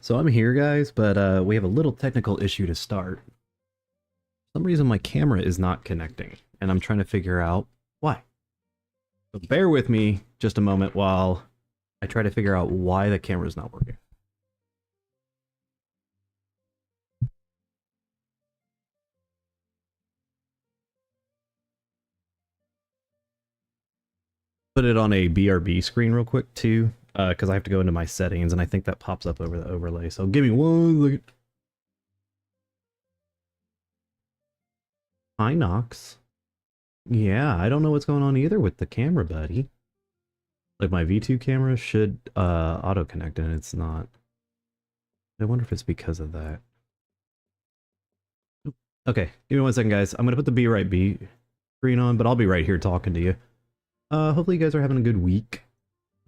So I'm here, guys, but we have a little technical issue to start. For some reason my camera is not connecting, and I'm trying to figure out why. So bear with me just a moment while I try to figure out why the camera is not working. Put it on a BRB screen real quick too, because I have to go into my settings, and I think that pops up over the overlay. So give me one second. Hi, Nox. Yeah, I don't know what's going on either with the camera, buddy. Like my V2 camera should auto connect and it's not. I wonder if it's because of that. Okay, give me 1 second, guys. I'm gonna put the Be Right B screen on, but I'll be right here talking to you. Hopefully you guys are having a good week.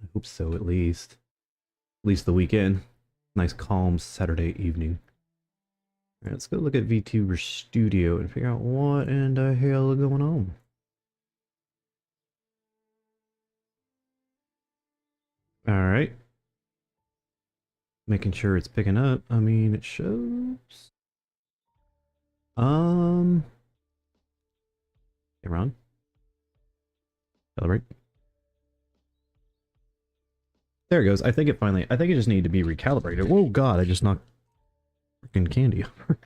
I hope so, at least. At least the weekend. Nice calm Saturday evening. Alright, let's go look at VTuber Studio and figure out what in the hell is going on. Alright. Making sure it's picking up. I mean, it shows. Hey, Ron. Celebrate. There it goes. I think it just needed to be recalibrated. Whoa, God, I just knocked freaking candy over.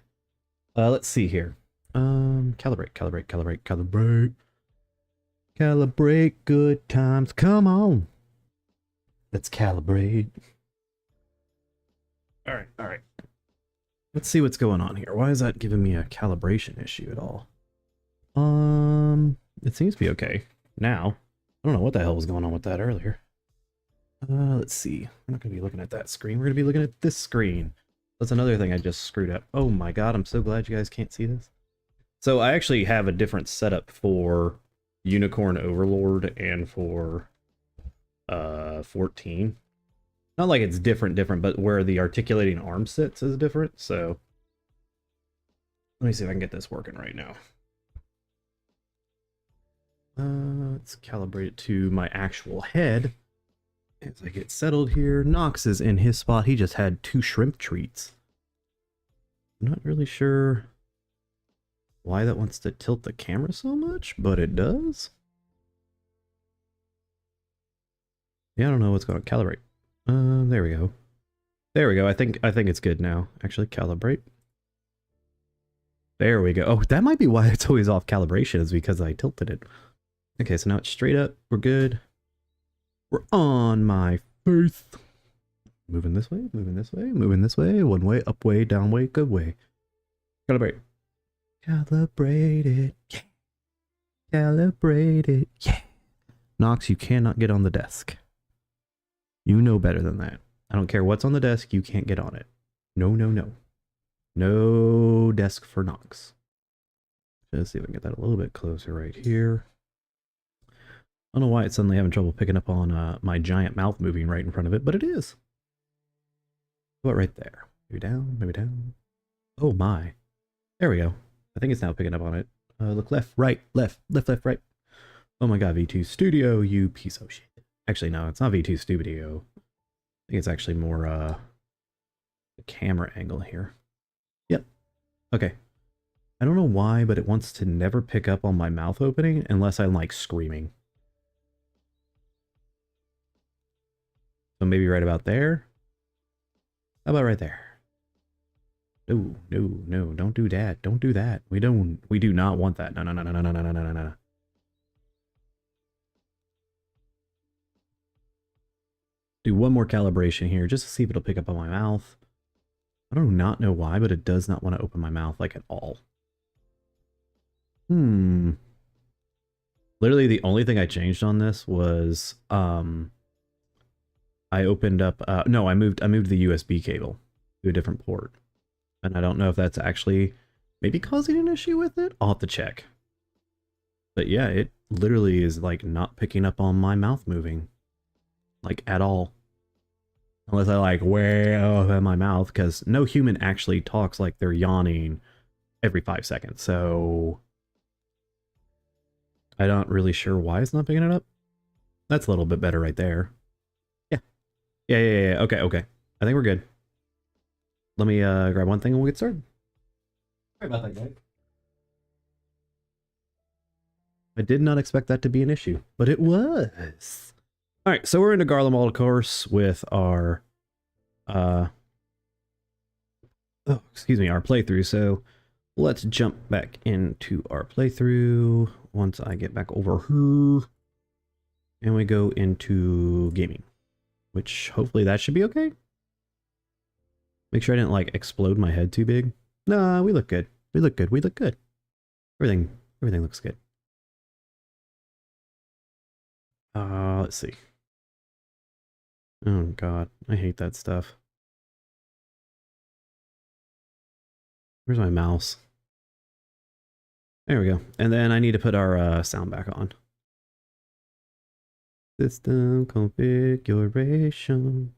Let's see here. Calibrate. Calibrate good times. Come on. Let's calibrate. Alright. Let's see what's going on here. Why is that giving me a calibration issue at all? It seems to be okay now. I don't know what the hell was going on with that earlier. Let's see. We're not going to be looking at that screen. We're going to be looking at this screen. That's another thing I just screwed up. Oh my god, I'm so glad you guys can't see this. So I actually have a different setup for Unicorn Overlord and for 14. Not like it's different, but where the articulating arm sits is different, so let me see if I can get this working right now. Let's calibrate it to my actual head. As I get settled here, Nox is in his spot. He just had 2 shrimp treats. I'm not really sure why that wants to tilt the camera so much, but it does. Yeah, I don't know what's going to calibrate. There we go. There we go. I think it's good now. Actually, calibrate. There we go. Oh, that might be why it's always off calibration, is because I tilted it. Okay, so now it's straight up. We're good. We're on my face. Moving this way, moving this way, moving this way. One way, up way, down way, good way. Calibrate. Calibrate it. Yeah. Calibrate it. Yeah. Nox, you cannot get on the desk. You know better than that. I don't care what's on the desk, you can't get on it. No. No desk for Nox. Let's see if I can get that a little bit closer right here. I don't know why it's suddenly having trouble picking up on my giant mouth moving right in front of it, but it is. What right there? Maybe down, maybe down. Oh my. There we go. I think it's now picking up on it. Look left, right, left, right. Oh my god, V2 Studio, you piece of shit. Actually, no, it's not V2 Studio. I think it's actually more the camera angle here. Yep. Okay. I don't know why, but it wants to never pick up on my mouth opening unless I'm like screaming. So maybe right about there. How about right there? No, don't do that. Don't do that. We do not want that. No. Do one more calibration here just to see if it'll pick up on my mouth. I do not know why, but it does not want to open my mouth like at all. Literally the only thing I changed on this was I opened up no, I moved the USB cable to a different port. And I don't know if that's actually maybe causing an issue with it. I'll have to check. But yeah, it literally is like not picking up on my mouth moving. Like at all. Unless I like way open my mouth, because no human actually talks like they're yawning every 5 seconds. So I'm not really sure why it's not picking it up. That's a little bit better right there. Yeah. Okay. I think we're good. let me grab one thing and we'll get started. Sorry about that, guys. I did not expect that to be an issue, but it was. All right, so we're into Garlemald, of course, with our our playthrough. So let's jump back into our playthrough once I get back over here, and we go into gaming, which hopefully that should be okay. Make sure I didn't like explode my head too big. Nah, we look good. We look good. We look good. Everything looks good. Let's see. Oh god, I hate that stuff. Where's my mouse? There we go. And then I need to put our sound back on. System configuration.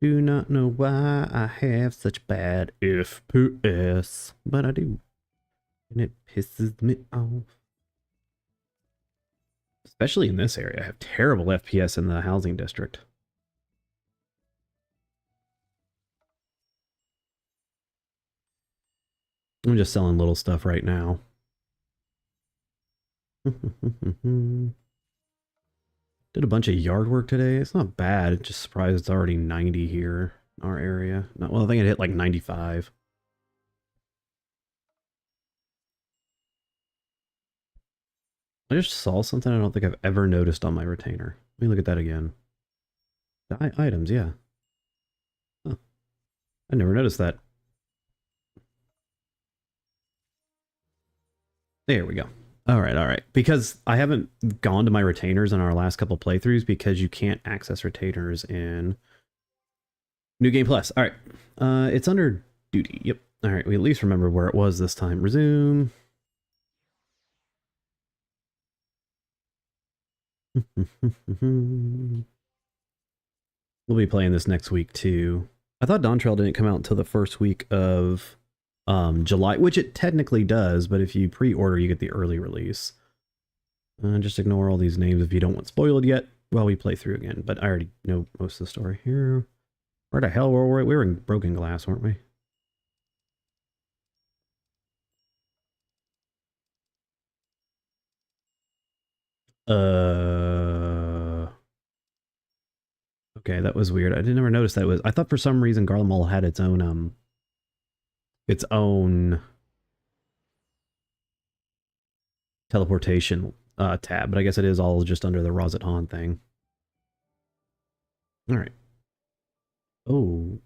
Do not know why I have such bad FPS, but I do. And it pisses me off. Especially in this area. I have terrible FPS in the housing district. I'm just selling little stuff right now. Did a bunch of yard work today. It's not bad. It's just surprised it's already 90 here in our area. Well, I think it hit like 95. I just saw something I don't think I've ever noticed on my retainer. Let me look at that again. Items, yeah. Huh. I never noticed that. There we go. All right. Because I haven't gone to my retainers in our last couple playthroughs because you can't access retainers in New Game Plus. All right. It's under duty. Yep. All right. We at least remember where it was this time. Resume. We'll be playing this next week too. I thought Dawn Trail didn't come out until the first week of July, which it technically does, but if you pre-order, you get the early release. Just ignore all these names if you don't want spoiled yet while we play through again, but I already know most of the story here. Where the hell were we? We were in Broken Glass, weren't we? Okay, that was weird. I didn't ever notice that. I thought for some reason Garlemald had its own teleportation tab, but I guess it is all just under the Rozet Han thing. All right. Oh,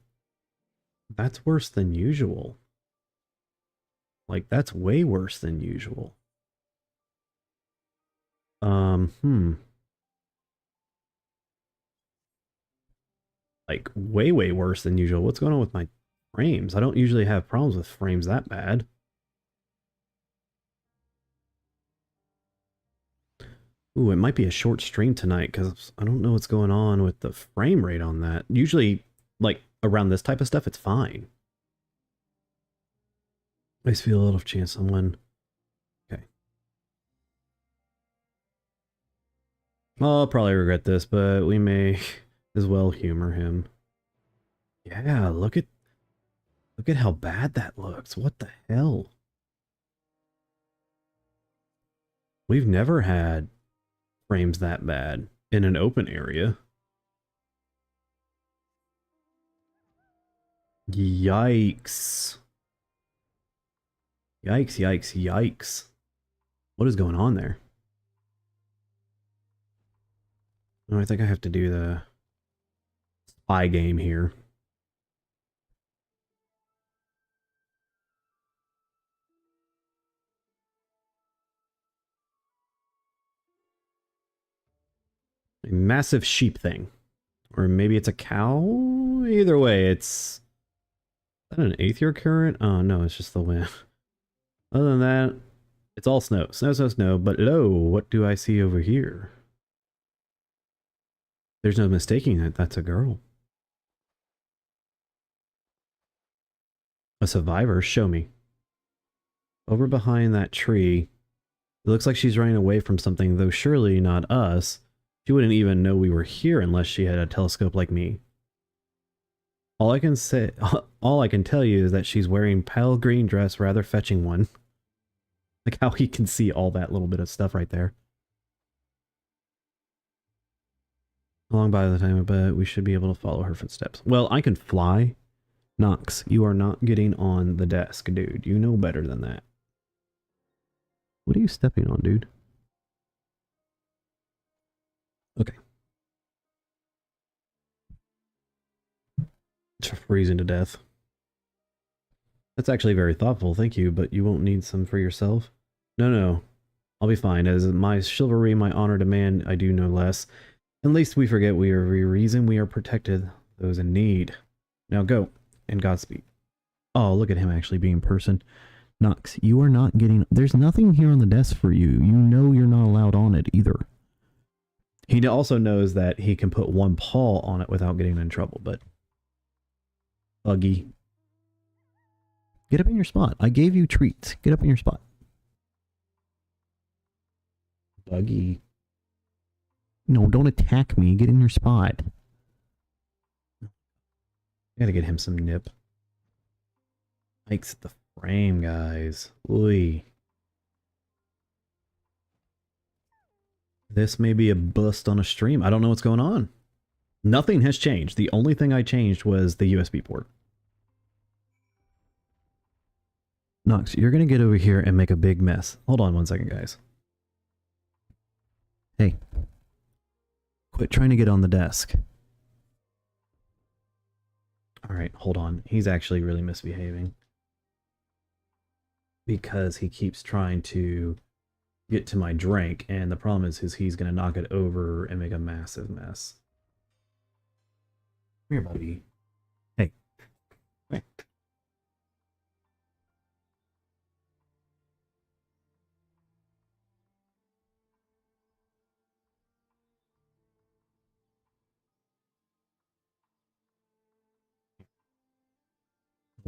that's worse than usual. Like, that's way worse than usual. Like, way worse than usual. What's going on with my frames? I don't usually have problems with frames that bad. Ooh, it might be a short stream tonight because I don't know what's going on with the frame rate on that. Usually, like, around this type of stuff, it's fine. I just feel a little chance someone... Okay. I'll probably regret this, but we may as well humor him. Yeah, look at how bad that looks. What the hell? We've never had frames that bad in an open area. Yikes. Yikes. What is going on there? Oh, I think I have to do the spy game here. A massive sheep thing. Or maybe it's a cow? Either way, it's... Is that an Aether current? Oh, no, it's just the wind. Other than that, it's all snow. Snow. But lo, what do I see over here? There's no mistaking it. That's a girl. A survivor? Show me. Over behind that tree. It looks like she's running away from something, though surely not us. She wouldn't even know we were here unless she had a telescope like me. All I can say, all I can tell you is that she's wearing pale green dress, rather fetching one. Like how he can see all that little bit of stuff right there. Along by the time, but we should be able to follow her footsteps. Well, I can fly. Knox, you are not getting on the desk, dude. You know better than that. What are you stepping on, dude? Okay. Just freezing to death. That's actually very thoughtful, thank you, but you won't need some for yourself. No, no, I'll be fine. As my chivalry, my honor demand, I do no less. At least we forget we are the reason we are protected, those in need. Now go, and Godspeed. Oh, look at him actually being person. Knox, you are not getting... There's nothing here on the desk for you. You know you're not allowed on it either. He also knows that he can put one paw on it without getting in trouble, but... Buggy. Get up in your spot. I gave you treats. Get up in your spot. Buggy. No, don't attack me. Get in your spot. Gotta get him some nip. Mike's at the frame, guys. Oy. This may be a bust on a stream. I don't know what's going on. Nothing has changed. The only thing I changed was the USB port. Knox, you're going to get over here and make a big mess. Hold on one second, guys. Hey. Quit trying to get on the desk. Alright, hold on. He's actually really misbehaving. Because he keeps trying to get to my drink, and the problem is he's going to knock it over and make a massive mess. Come here, buddy. Hey. Hey.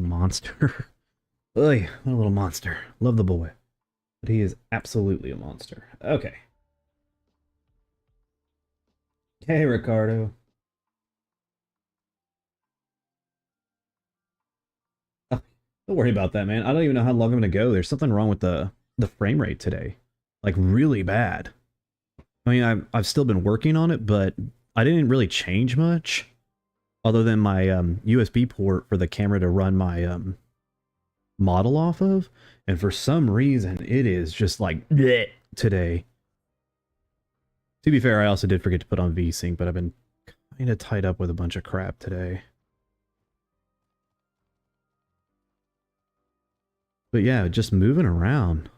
Monster. Oy, what a little monster. Love the boy. But he is absolutely a monster. Okay. Hey, Ricardo. Oh, don't worry about that, man. I don't even know how long I'm going to go. There's something wrong with the frame rate today. Like, really bad. I mean, I've still been working on it, but I didn't really change much. Other than my USB port for the camera to run my model off of. And for some reason, it is just like bleh today. To be fair, I also did forget to put on VSync, but I've been kind of tied up with a bunch of crap today. But yeah, just moving around.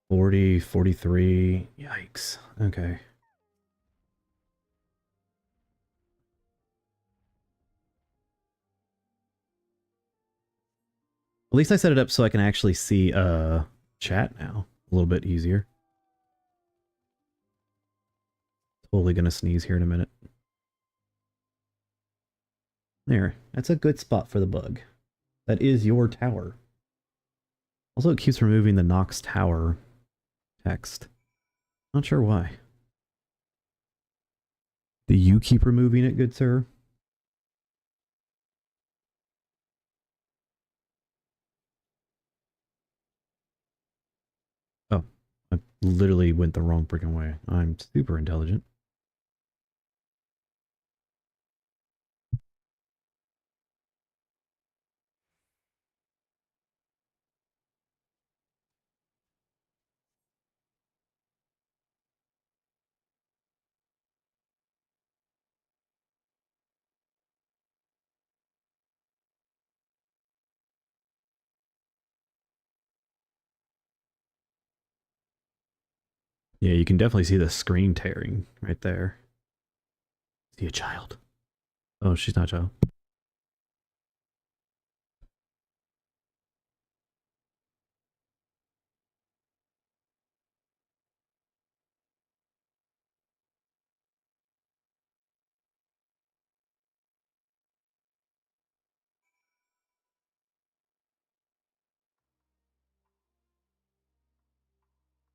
40, 43. Yikes. Okay. At least I set it up so I can actually see chat now. A little bit easier. Totally gonna sneeze here in a minute. There. That's a good spot for the bug. That is your tower. Also, it keeps removing the Knox Tower text. Not sure why. Do you keep removing it, good sir? Oh, I literally went the wrong freaking way. I'm super intelligent. Yeah, you can definitely see the screen tearing right there. See a child. Oh, she's not a child.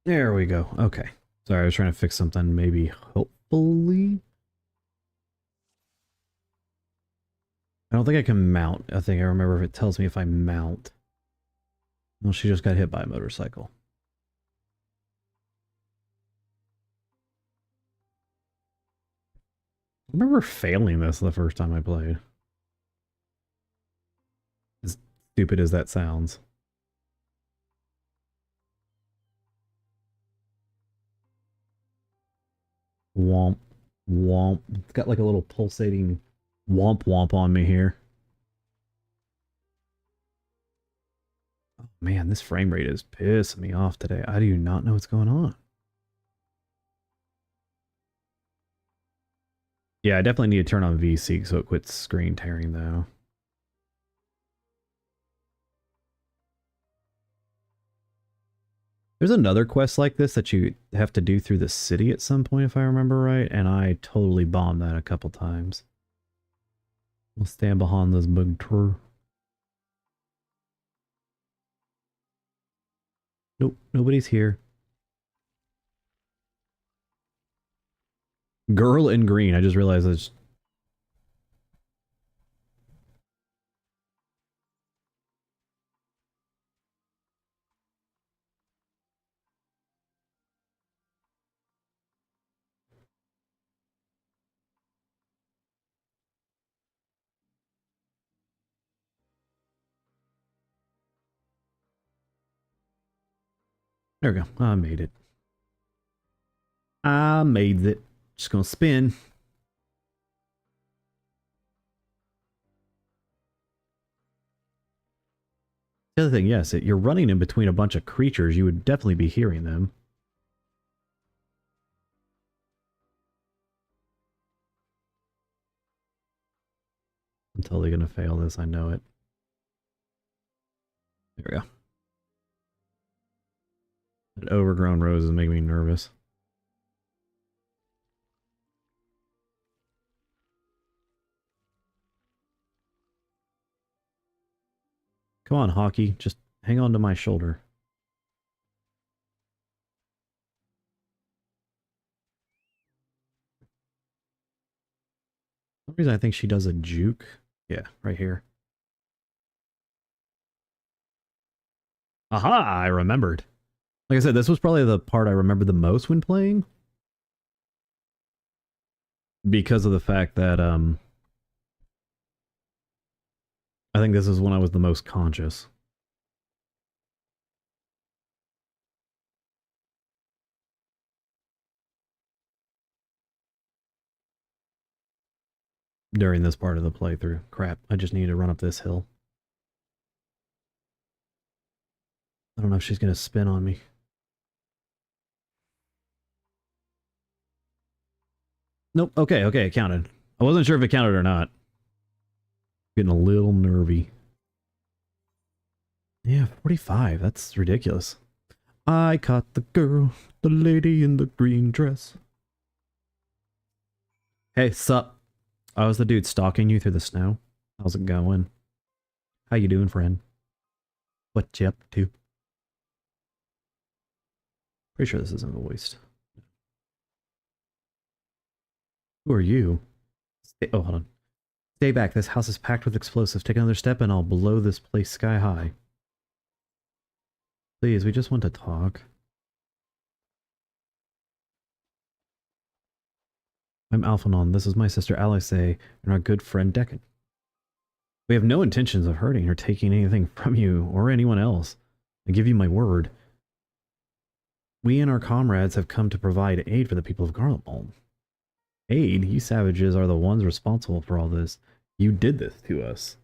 There we go. Okay. Sorry, I was trying to fix something. Maybe, hopefully. I don't think I can mount. I think I remember if it tells me if I mount. Well, she just got hit by a motorcycle. I remember failing this the first time I played. As stupid as that sounds. Womp, womp. It's got like a little pulsating womp womp on me here. Oh man, this frame rate is pissing me off today. I do not know what's going on. Yeah, I definitely need to turn on VSeek so it quits screen tearing though. There's another quest like this that you have to do through the city at some point, if I remember right, and I totally bombed that a couple times. We'll stand behind this big tree. Nope, nobody's here. Girl in green, I just realized it's... There we go. I made it. I made it. Just gonna spin. The other thing, yes, you're running in between a bunch of creatures. You would definitely be hearing them. I'm totally gonna fail this. I know it. There we go. That overgrown rose is making me nervous. Come on, Hockey. Just hang on to my shoulder. For some reason I think she does a juke. Yeah, right here. Aha! I remembered. Like I said, this was probably the part I remember the most when playing. Because of the fact that, I think this is when I was the most conscious. During this part of the playthrough. Crap, I just need to run up this hill. I don't know if she's gonna spin on me. Nope, okay, it counted. I wasn't sure if it counted or not. Getting a little nervy. Yeah, 45, that's ridiculous. I caught the girl, the lady in the green dress. Hey, sup? I was the dude stalking you through the snow. How's it going? How you doing, friend? What you up to? Pretty sure this isn't voiced. Who are you? Oh, hold on. Stay back. This house is packed with explosives. Take another step and I'll blow this place sky high. Please, we just want to talk. I'm Alphanon. This is my sister Alice and our good friend Deccan. We have no intentions of hurting or taking anything from you or anyone else. I give you my word. We and our comrades have come to provide aid for the people of Garlemald. Aid? You savages are the ones responsible for all this. You did this to us.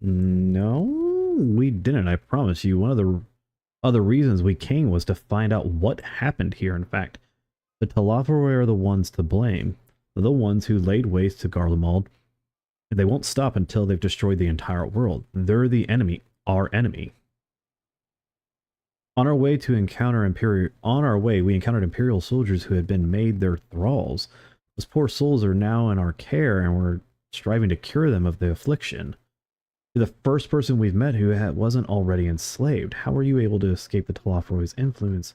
No, we didn't, I promise you. One of the other reasons we came was to find out what happened here. In fact, the Telophoroi are the ones to blame. They're the ones who laid waste to Garlemald. They won't stop until they've destroyed the entire world. They're the enemy, our enemy. On our way, we encountered Imperial soldiers who had been made their thralls. Those poor souls are now in our care, and we're striving to cure them of the affliction. You're the first person we've met who wasn't already enslaved. How were you able to escape the Telophoroi's influence?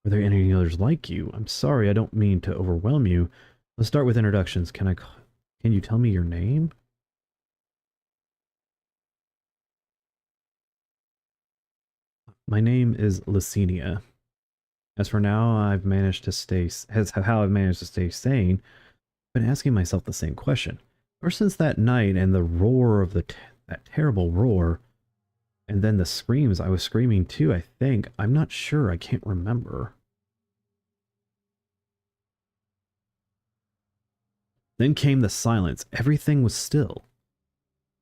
Were there any others like you? I'm sorry, I don't mean to overwhelm you. Let's start with introductions. Can you tell me your name? My name is Licinia. As for now, how I've managed to stay sane. I've been asking myself the same question. Ever since that night and the roar of that terrible roar, and then the screams I was screaming too, I think. I'm not sure, I can't remember. Then came the silence. Everything was still.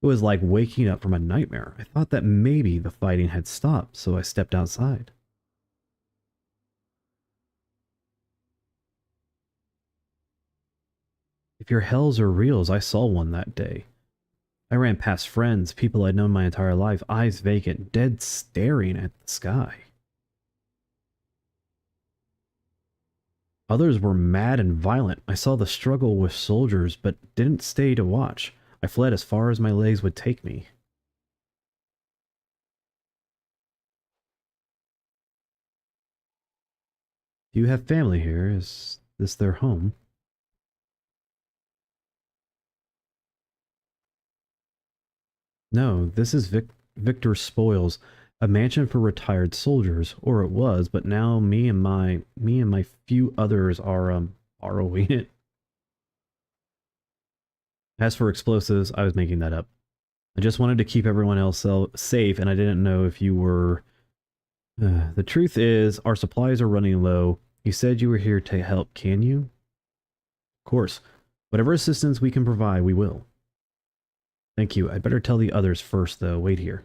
It was like waking up from a nightmare. I thought that maybe the fighting had stopped, so I stepped outside. If your hells are reals, I saw one that day. I ran past friends, people I'd known my entire life, eyes vacant, dead staring at the sky. Others were mad and violent. I saw the struggle with soldiers, but didn't stay to watch. I fled as far as my legs would take me. Do you have family here? Is this their home? No, this is Victor Spoils, a mansion for retired soldiers, or it was, but now me and my few others are borrowing it. As for explosives, I was making that up. I just wanted to keep everyone else safe, and I didn't know if you were. The truth is, our supplies are running low. You said you were here to help, can you? Of course. Whatever assistance we can provide, we will. Thank you. I'd better tell the others first, though. Wait here.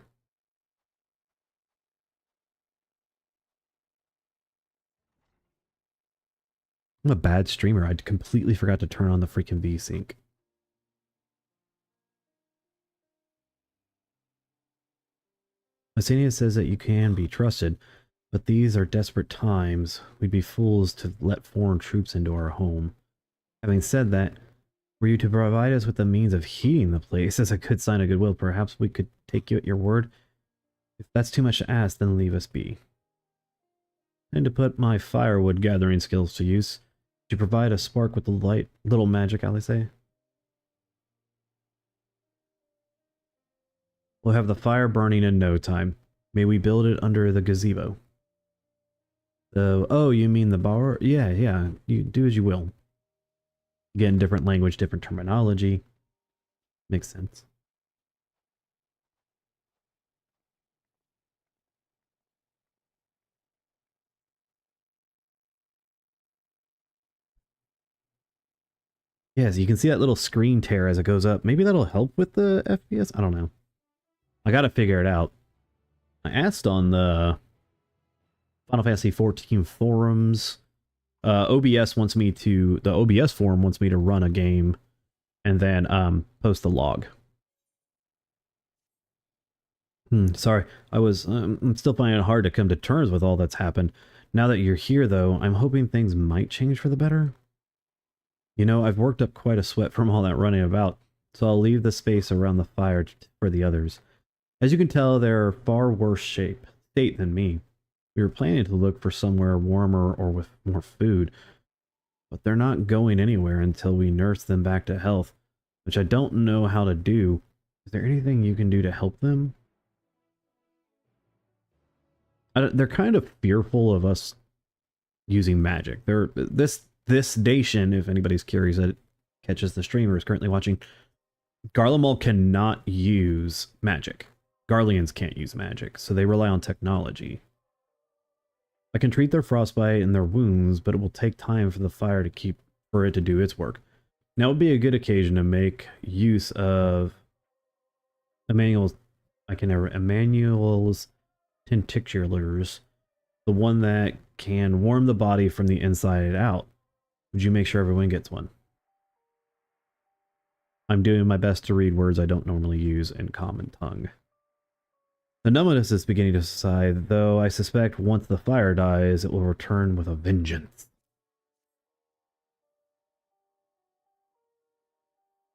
I'm a bad streamer. I completely forgot to turn on the freaking VSync. Asenia says that you can be trusted, but these are desperate times. We'd be fools to let foreign troops into our home. Having said that, were you to provide us with the means of heating the place as a good sign of goodwill, perhaps we could take you at your word. If that's too much to ask, then leave us be. And to put my firewood gathering skills to use, to provide a spark with the light, little magic, Alice. We'll have the fire burning in no time. May we build it under the gazebo. Oh, you mean the bar? Yeah, yeah. You do as you will. Again, different language, different terminology. Makes sense. Yes, you can see that little screen tear as it goes up. Maybe that'll help with the FPS? I don't know. I gotta figure it out. I asked on the Final Fantasy XIV forums. The OBS forum wants me to run a game and then post the log. Sorry, I'm still finding it hard to come to terms with all that's happened. Now that you're here, though, I'm hoping things might change for the better. You know, I've worked up quite a sweat from all that running about, so I'll leave the space around the fire for the others. As you can tell, they're far worse state than me. We were planning to look for somewhere warmer or with more food, but they're not going anywhere until we nurse them back to health, which I don't know how to do. Is there anything you can do to help them? They're kind of fearful of us using magic. This station, if anybody's curious that catches the stream or is currently watching, Garlemald cannot use magic. Garleans can't use magic, so they rely on technology. I can treat their frostbite and their wounds, but it will take time for the fire for it to do its work. Now would be a good occasion to make use of Emmanuel's tenticulars, the one that can warm the body from the inside out. Would you make sure everyone gets one? I'm doing my best to read words I don't normally use in common tongue. The numbness is beginning to subside, though I suspect once the fire dies, it will return with a vengeance.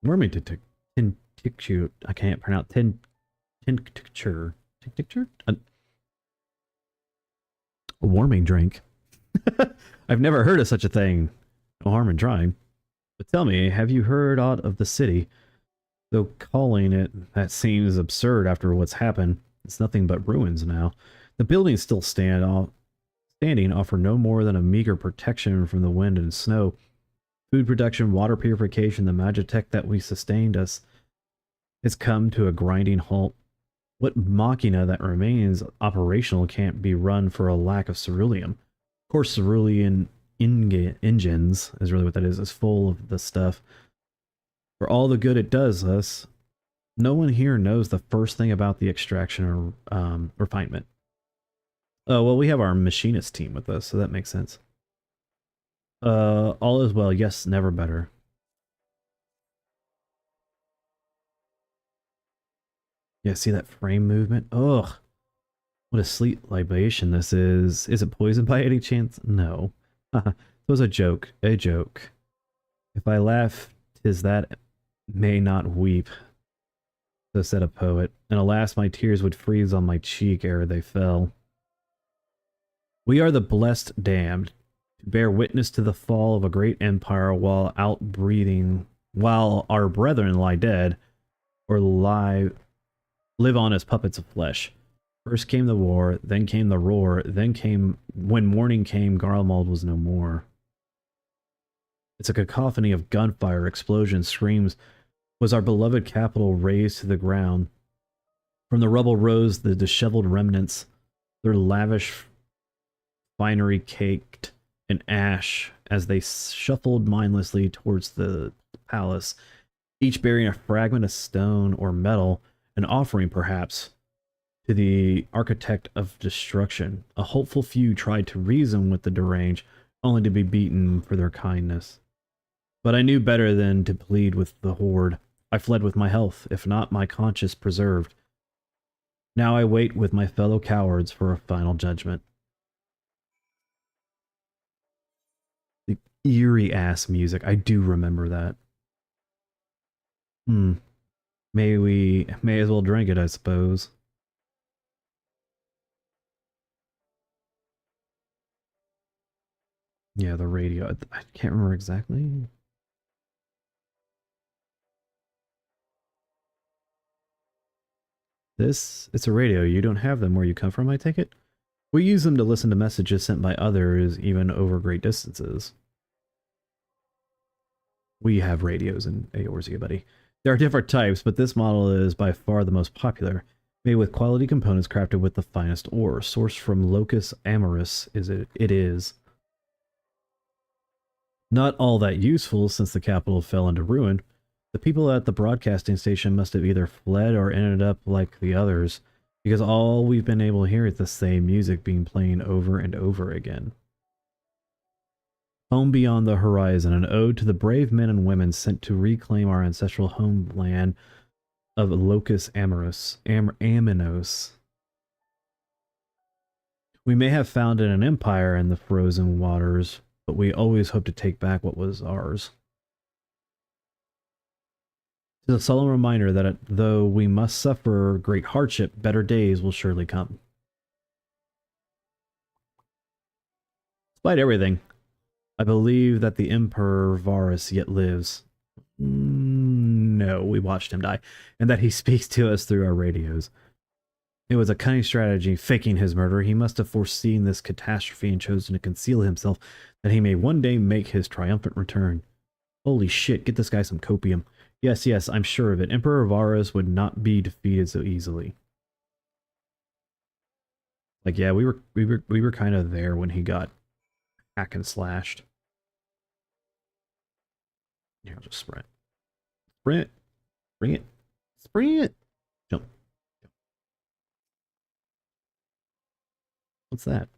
Warming tincture. I can't pronounce tincture. Tincture? A warming drink. I've never heard of such a thing. No harm in trying. But tell me, have you heard aught of the city? Though calling it that seems absurd after what's happened. It's nothing but ruins now. The buildings still standing offer no more than a meager protection from the wind and snow. Food production, water purification, the magitech that we sustained us has come to a grinding halt. What machina that remains operational can't be run for a lack of ceruleum. Of course, cerulean engines is really what that is full of the stuff. For all the good it does us, no one here knows the first thing about the extraction or refinement. Oh, well, we have our machinist team with us, so that makes sense. All is well. Yes, never better. Yeah, see that frame movement? Ugh. What a sleep libation this is. Is it poisoned by any chance? No. It was a joke. A joke. If I laugh, 'tis that may not weep. So said a poet. And alas, my tears would freeze on my cheek ere they fell. We are the blessed damned, to bear witness to the fall of a great empire while outbreathing, while our brethren lie dead, or live on as puppets of flesh. First came the war, then came the roar, when morning came, Garlemald was no more. It's a cacophony of gunfire, explosions, screams. Was our beloved capital razed to the ground? From the rubble rose the disheveled remnants, their lavish finery caked in ash as they shuffled mindlessly towards the palace, each bearing a fragment of stone or metal, an offering perhaps to the architect of destruction. A hopeful few tried to reason with the deranged, only to be beaten for their kindness. But I knew better than to plead with the horde. I fled with my health, if not my conscience preserved. Now I wait with my fellow cowards for a final judgment. The eerie ass music, I do remember that. May as well drink it, I suppose. Yeah, the radio. I can't remember exactly. It's a radio. You don't have them where you come from, I take it? We use them to listen to messages sent by others, even over great distances. We have radios in Eorzea, buddy. There are different types, but this model is by far the most popular. Made with quality components crafted with the finest ore. Sourced from Locus Amorous, it is. Not all that useful since the capital fell into ruin. The people at the broadcasting station must have either fled or ended up like the others, because all we've been able to hear is the same music being played over and over again. Home beyond the horizon, an ode to the brave men and women sent to reclaim our ancestral homeland of Locus Amorous, Aminos. We may have founded an empire in the frozen waters, but we always hope to take back what was ours. It's a solemn reminder that though we must suffer great hardship, better days will surely come. Despite everything, I believe that the Emperor Varus yet lives. No, we watched him die, and that he speaks to us through our radios. It was a cunning strategy, faking his murder. He must have foreseen this catastrophe and chosen to conceal himself, that he may one day make his triumphant return. Holy shit, get this guy some copium. Yes, yes, I'm sure of it. Emperor Varus would not be defeated so easily. Like, yeah, we were kind of there when he got hack and slashed. Here, I'll just sprint. Sprint. Bring it. Sprint. Jump. What's that?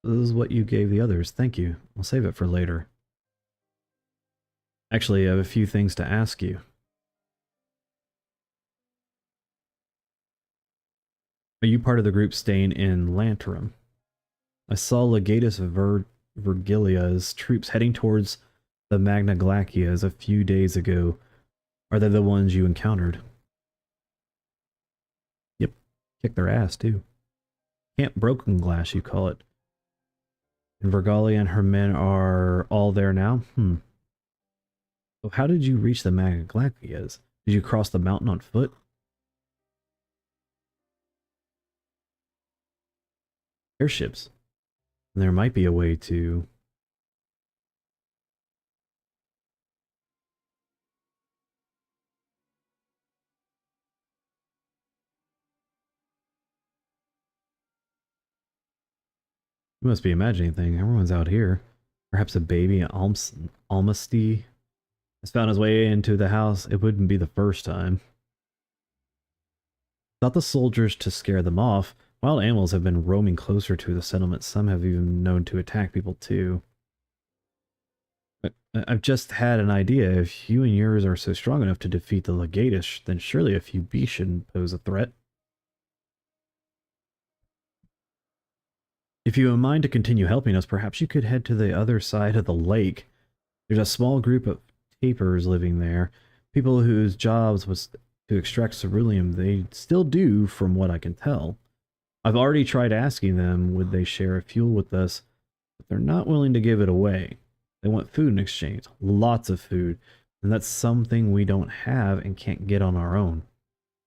This is what you gave the others. Thank you. I'll save it for later. Actually, I have a few things to ask you. Are you part of the group staying in Lantrum? I saw Legatus Virgilia's troops heading towards the Magna Glacias a few days ago. Are they the ones you encountered? Yep. Kick their ass, too. Camp Broken Glass, you call it. And Virgalia and her men are all there now? Oh, how did you reach the Maglakias? Did you cross the mountain on foot? Airships. There might be a way to... You must be imagining things. Everyone's out here. Perhaps a baby Almasty has found his way into the house. It wouldn't be the first time. Thought the soldiers to scare them off. Wild animals have been roaming closer to the settlement. Some have even known to attack people too. I've just had an idea. If you and yours are so strong enough to defeat the Legatish, then surely a few beasts shouldn't pose a threat. If you mind to continue helping us, perhaps you could head to the other side of the lake. There's a small group of tapers living there. People whose jobs was to extract ceruleum. They still do, from what I can tell. I've already tried asking them would they share a fuel with us, but they're not willing to give it away. They want food in exchange. Lots of food. And that's something we don't have and can't get on our own.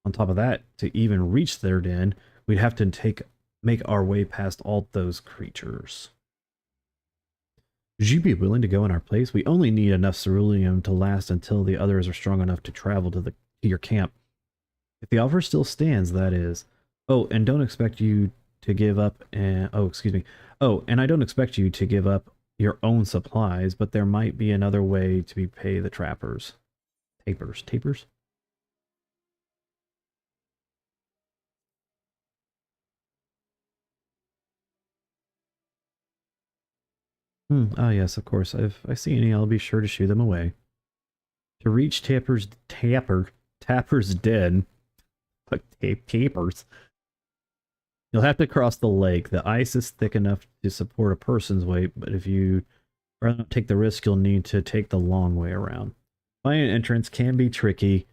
On top of that, to even reach their den, we'd have to make our way past all those creatures. Would you be willing to go in our place? We only need enough ceruleum to last until the others are strong enough to travel to your camp. If the offer still stands, that is. Oh, and don't expect you to give up. Excuse me. Oh, and I don't expect you to give up your own supplies, but there might be another way to repay the trappers. Tapers? Ah, yes, of course. If I see any, I'll be sure to shoo them away. To reach Tapper's den. Like tapers. You'll have to cross the lake. The ice is thick enough to support a person's weight, but if you rather not take the risk, you'll need to take the long way around. Finding an entrance can be tricky,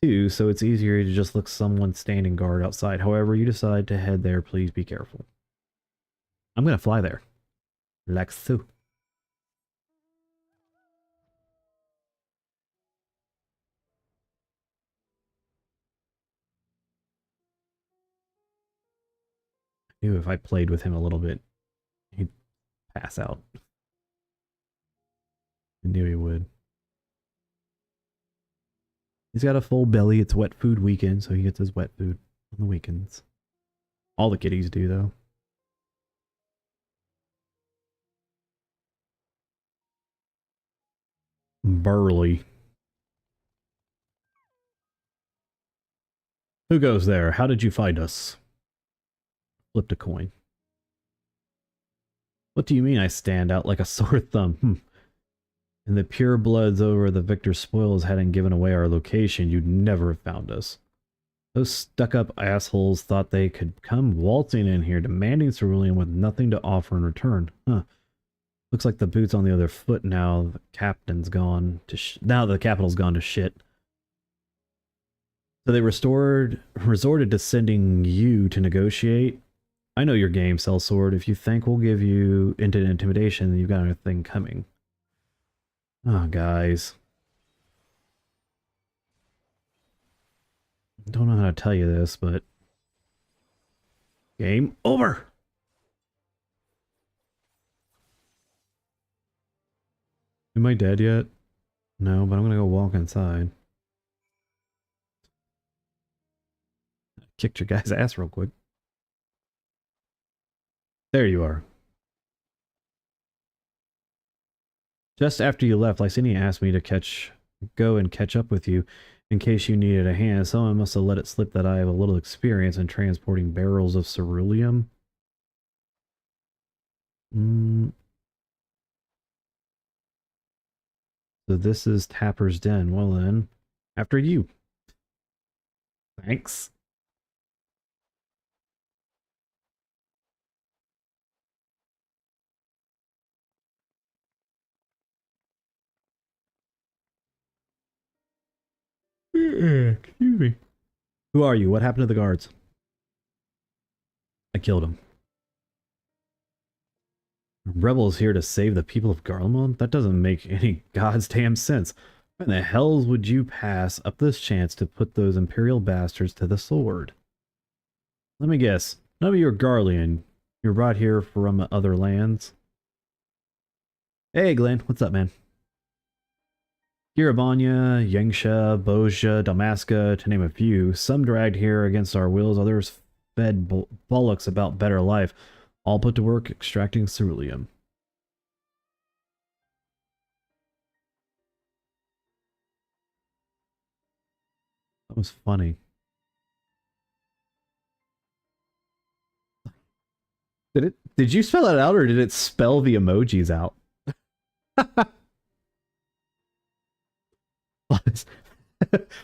too, so it's easier to just look someone standing guard outside. However you decide to head there, please be careful. I'm going to fly there. Lexu. I knew if I played with him a little bit, he'd pass out. I knew he would. He's got a full belly. It's wet food weekend, so he gets his wet food on the weekends. All the kitties do, though. Burly. Who goes there? How did you find us? Flipped a coin. What do you mean I stand out like a sore thumb? And the pure bloods over the victor's spoils hadn't given away our location, you'd never have found us. Those stuck-up assholes thought they could come waltzing in here, demanding ceruleum with nothing to offer in return. Looks like the boot's on the other foot now. The captain's gone to now the capital's gone to shit. So they resorted to sending you to negotiate. I know your game, Sellsword. If you think we'll give you into intimidation, you've got another thing coming. Oh, guys. Don't know how to tell you this, but... Game over! Am I dead yet? No, but I'm gonna go walk inside. Kicked your guy's ass real quick. There you are. Just after you left, Lysini asked me to go and catch up with you in case you needed a hand. Someone must have let it slip that I have a little experience in transporting barrels of ceruleum. So this is Tapper's Den. Well then, after you. Thanks. Excuse me. Who are you? What happened to the guards? I killed him. Rebels here to save the people of Garlemald? That doesn't make any god's damn sense. Why in the hells would you pass up this chance to put those Imperial bastards to the sword? Let me guess. None of you are Garlean. You're brought here from other lands. Hey, Glenn. What's up, man? Girabanya, Yangsha, Bozja, Damaska, to name a few. Some dragged here against our wills, others fed bullocks about better life, all put to work extracting ceruleum. That was funny. Did you spell it out or did it spell the emojis out?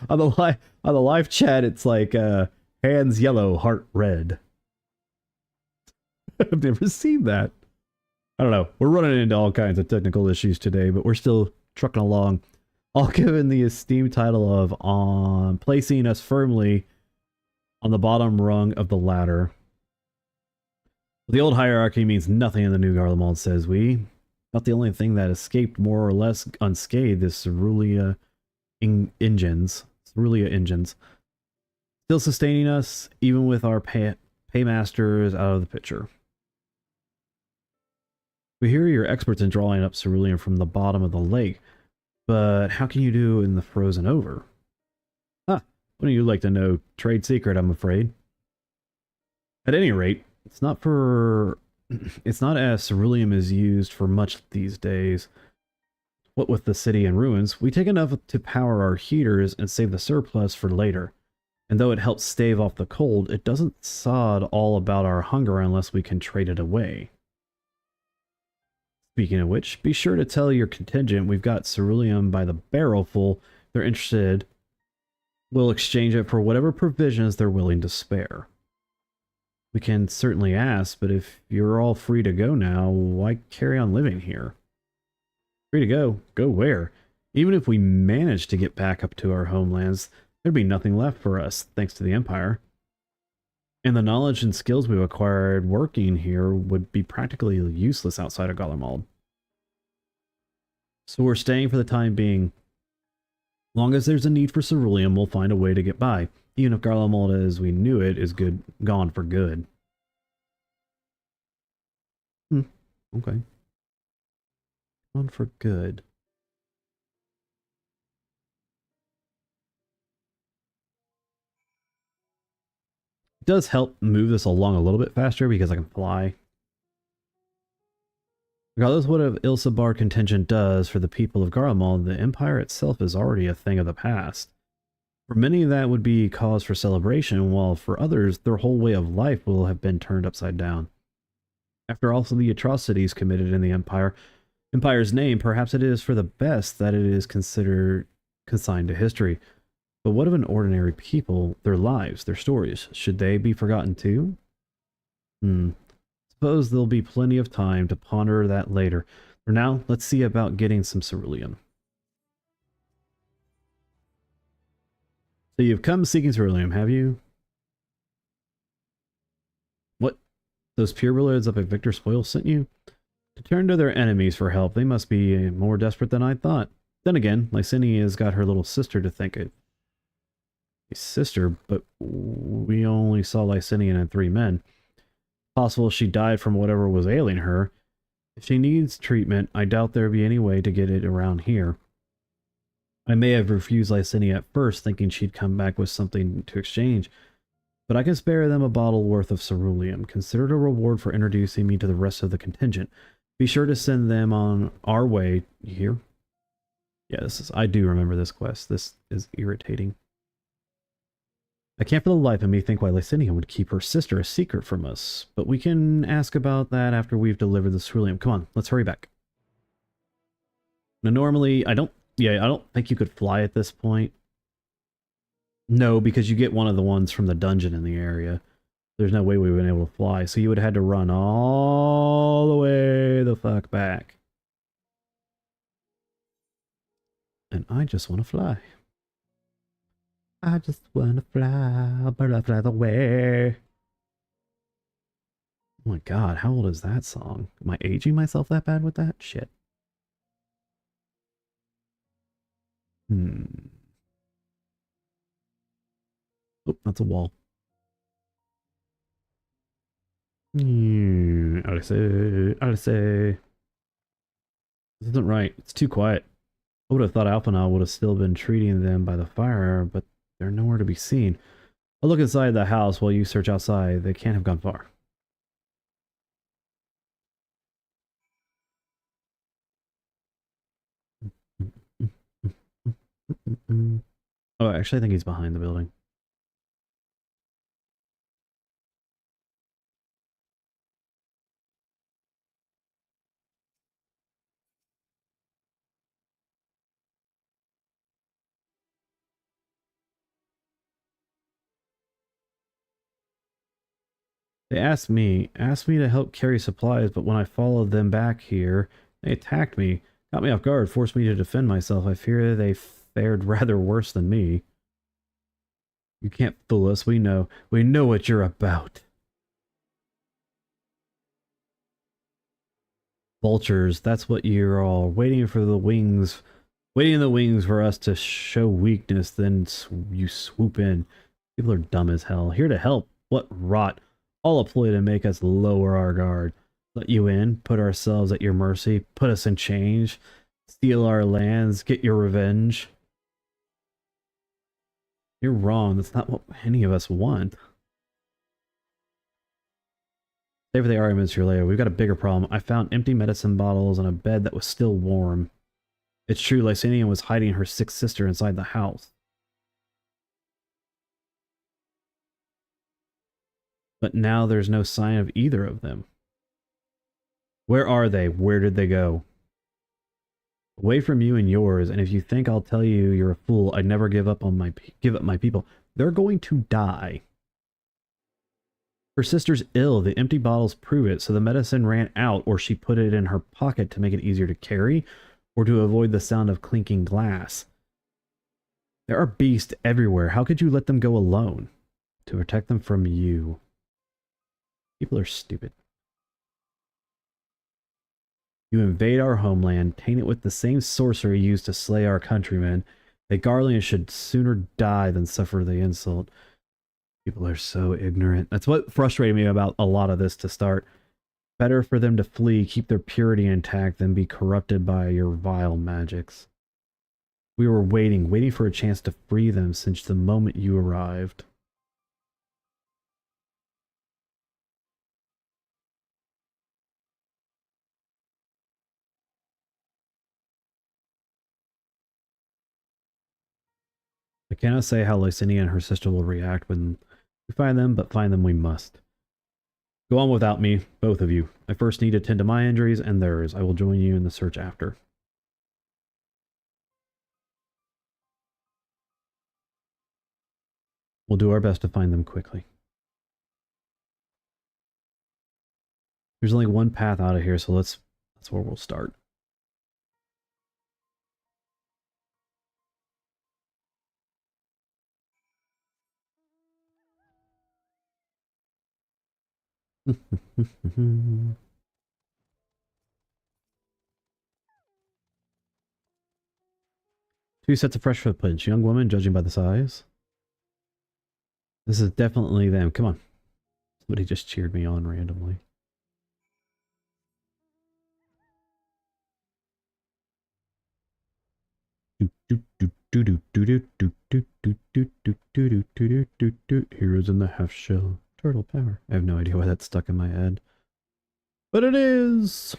on the live chat it's like hands yellow, heart red. I've never seen that. I don't know. We're running into all kinds of technical issues today, but we're still trucking along. All given the esteemed title of on placing us firmly on the bottom rung of the ladder. The old hierarchy means nothing in the new Garlemald, says we. Not the only thing that escaped more or less unscathed is Cerulean engines. Still sustaining us, even with our paymasters out of the picture. We hear you're experts in drawing up cerulean from the bottom of the lake, but how can you do in the frozen over? Huh, wouldn't you like to know? Trade secret, I'm afraid. At any rate, it's not as ceruleum is used for much these days. What with the city in ruins, we take enough to power our heaters and save the surplus for later. And though it helps stave off the cold, it doesn't sod all about our hunger unless we can trade it away. Speaking of which, be sure to tell your contingent we've got ceruleum by the barrel full. If they're interested, we'll exchange it for whatever provisions they're willing to spare. We can certainly ask, but if you're all free to go now, why carry on living here? Free to go? Go where? Even if we managed to get back up to our homelands, there'd be nothing left for us, thanks to the Empire. And the knowledge and skills we've acquired working here would be practically useless outside of Garlemald. So we're staying for the time being. Long as there's a need for ceruleum, we'll find a way to get by, even if Garlemald as we knew it is gone for good. Okay. Gone for good. It does help move this along a little bit faster because I can fly. Regardless of what an Ilsabar contingent does for the people of Garlemald, the Empire itself is already a thing of the past. For many, that would be cause for celebration, while for others, their whole way of life will have been turned upside down. After all of the atrocities committed in the Empire's name, perhaps it is for the best that it is considered consigned to history. But what of an ordinary people, their lives, their stories? Should they be forgotten too? Suppose there'll be plenty of time to ponder that later. For now, let's see about getting some ceruleum. So you've come seeking ceruleum, have you? What? Those purebloods up at Victor Spoil sent you? To turn to their enemies for help, they must be more desperate than I thought. Then again, Lysinia's got her little sister to think of. A sister, but we only saw Lysinian and 3 men. Possible she died from whatever was ailing her. If she needs treatment, I doubt there'd be any way to get it around here. I may have refused Lycinia at first, thinking she'd come back with something to exchange, but I can spare them a bottle worth of ceruleum. Consider it a reward for introducing me to the rest of the contingent. Be sure to send them on our way. You hear? Yeah, I do remember this quest. This is irritating. I can't for the life of me think why Lycinia would keep her sister a secret from us, but we can ask about that after we've delivered the ceruleum. Come on, let's hurry back. Now, normally, I don't think you could fly at this point. No, because you get one of the ones from the dungeon in the area. There's no way we would have been able to fly, so you would have had to run all the way the fuck back. And I just want to fly. I just want to fly, but I fly away. Oh my god, how old is that song? Am I aging myself that bad with that? Shit. Hmm. Oh, that's a wall. I'd say. This isn't right. It's too quiet. I would have thought Alphanal would have still been treating them by the fire, but they're nowhere to be seen. I'll look inside the house while you search outside. They can't have gone far. Oh, actually, I think he's behind the building. They asked me to help carry supplies, but when I followed them back here, they attacked me, got me off guard, forced me to defend myself. I fear they fared rather worse than me. You can't fool us. We know what you're about. Vultures, that's what you're all waiting for the wings, waiting in the wings for us to show weakness, then you swoop in. People are dumb as hell. Here to help. What rot. All a ploy to make us lower our guard. Let you in, put ourselves at your mercy, put us in chains, steal our lands, get your revenge. You're wrong. That's not what any of us want. Save the arguments for later. We've got a bigger problem. I found empty medicine bottles and a bed that was still warm. It's true, Lysanian was hiding her sick sister inside the house. But now there's no sign of either of them. Where are they? Where did they go? Away from you and yours, and if you think I'll tell you you're a fool, I'd never give up my people. They're going to die. Her sister's ill. The empty bottles prove it, so the medicine ran out, or she put it in her pocket to make it easier to carry, or to avoid the sound of clinking glass. There are beasts everywhere. How could you let them go alone? To protect them from you. People are stupid. You invade our homeland, taint it with the same sorcery used to slay our countrymen. A Garlemald should sooner die than suffer the insult. People are so ignorant. That's what frustrated me about a lot of this to start. Better for them to flee, keep their purity intact, than be corrupted by your vile magics. We were waiting for a chance to free them since the moment you arrived. I cannot say how Lysania and her sister will react when we find them, but find them we must. Go on without me, both of you. I first need to tend to my injuries and theirs. I will join you in the search after. We'll do our best to find them quickly. There's only one path out of here, so that's where we'll start. Two sets of fresh footprints. Young woman, judging by the size. This is definitely them. Come on. Somebody just cheered me on randomly. Heroes in the half shell. Turtle power. I have no idea why that's stuck in my head. But it is!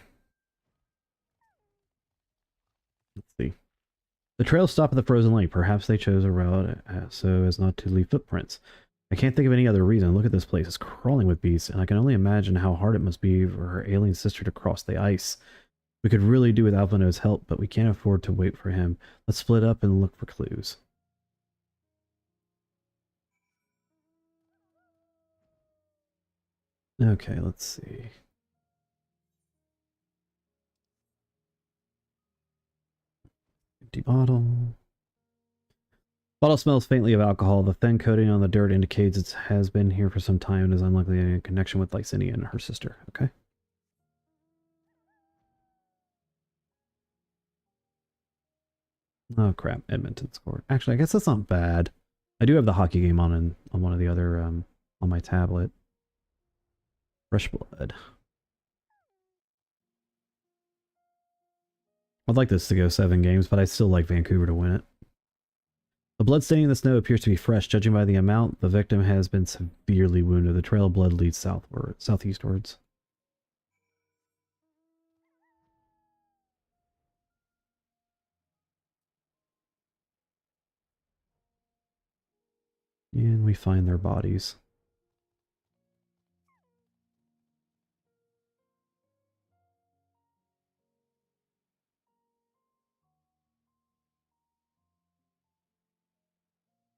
Let's see. The trails stop at the frozen lake. Perhaps they chose a route so as not to leave footprints. I can't think of any other reason. Look at this place. It's crawling with beasts, and I can only imagine how hard it must be for her alien sister to cross the ice. We could really do with Alphino's help, but we can't afford to wait for him. Let's split up and look for clues. Okay, let's see. Empty bottle. Bottle smells faintly of alcohol. The thin coating on the dirt indicates it has been here for some time and is unlikely in connection with Lysania and her sister. Okay. Oh crap, Edmonton scored. Actually, I guess that's not bad. I do have the hockey game on one of the other on my tablet. Fresh blood. I'd like this to go 7 games, but I still like Vancouver to win it. The blood staining in the snow appears to be fresh. Judging by the amount, the victim has been severely wounded. The trail of blood leads southeastwards. And we find their bodies.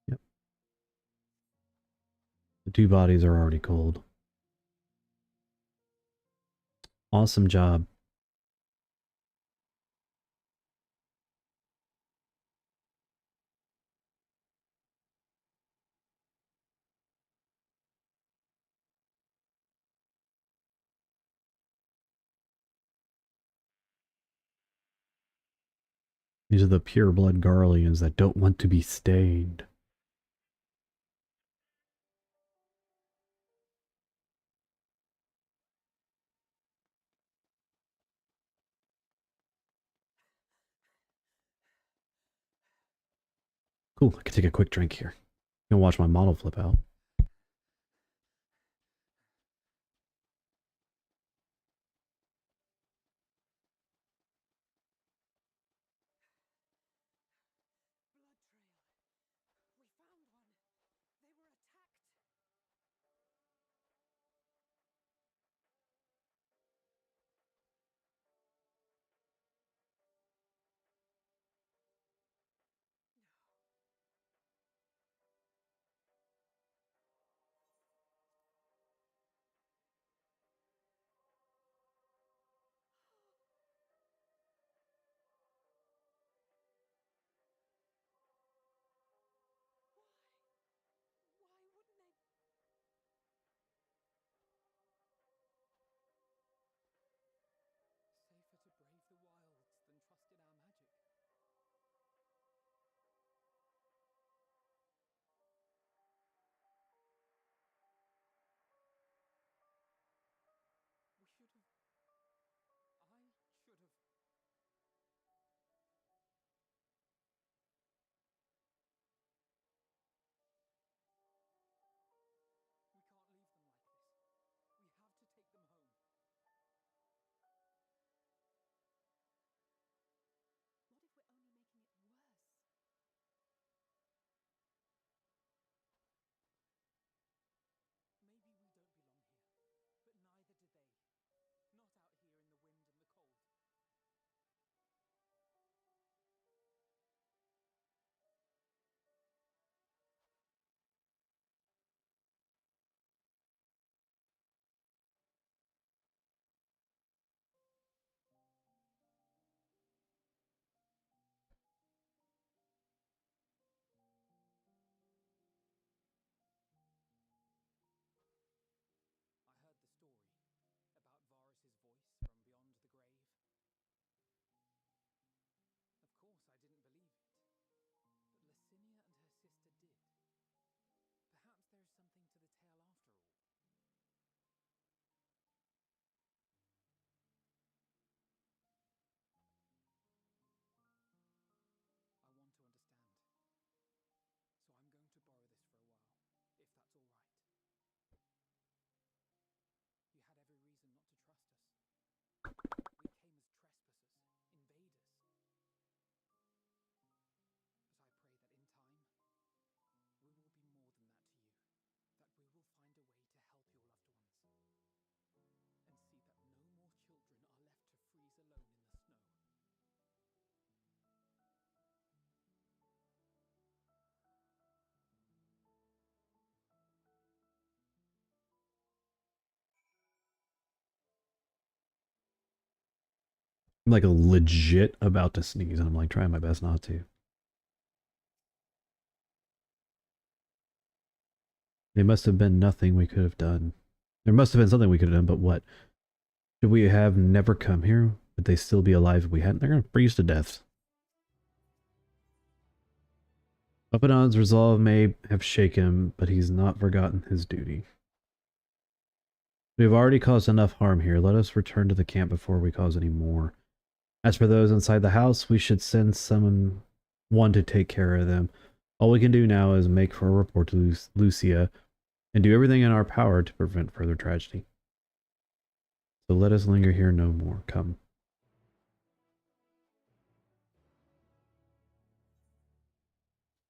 Yep. The 2 bodies are already cold. Awesome job. These are the pure blood Garleans that don't want to be stained. Cool, I can take a quick drink here. I'm gonna watch my model flip out. I'm like a legit about to sneeze, and I'm like trying my best not to. There must have been nothing we could have done. There must have been something we could have done, but what? Should we have never come here? Would they still be alive if we hadn't? They're gonna freeze to death. Apenon's resolve may have shaken him, but he's not forgotten his duty. We have already caused enough harm here. Let us return to the camp before we cause any more. As for those inside the house, we should send one to take care of them. All we can do now is make for a report to Lucia and do everything in our power to prevent further tragedy. So let us linger here no more. Come.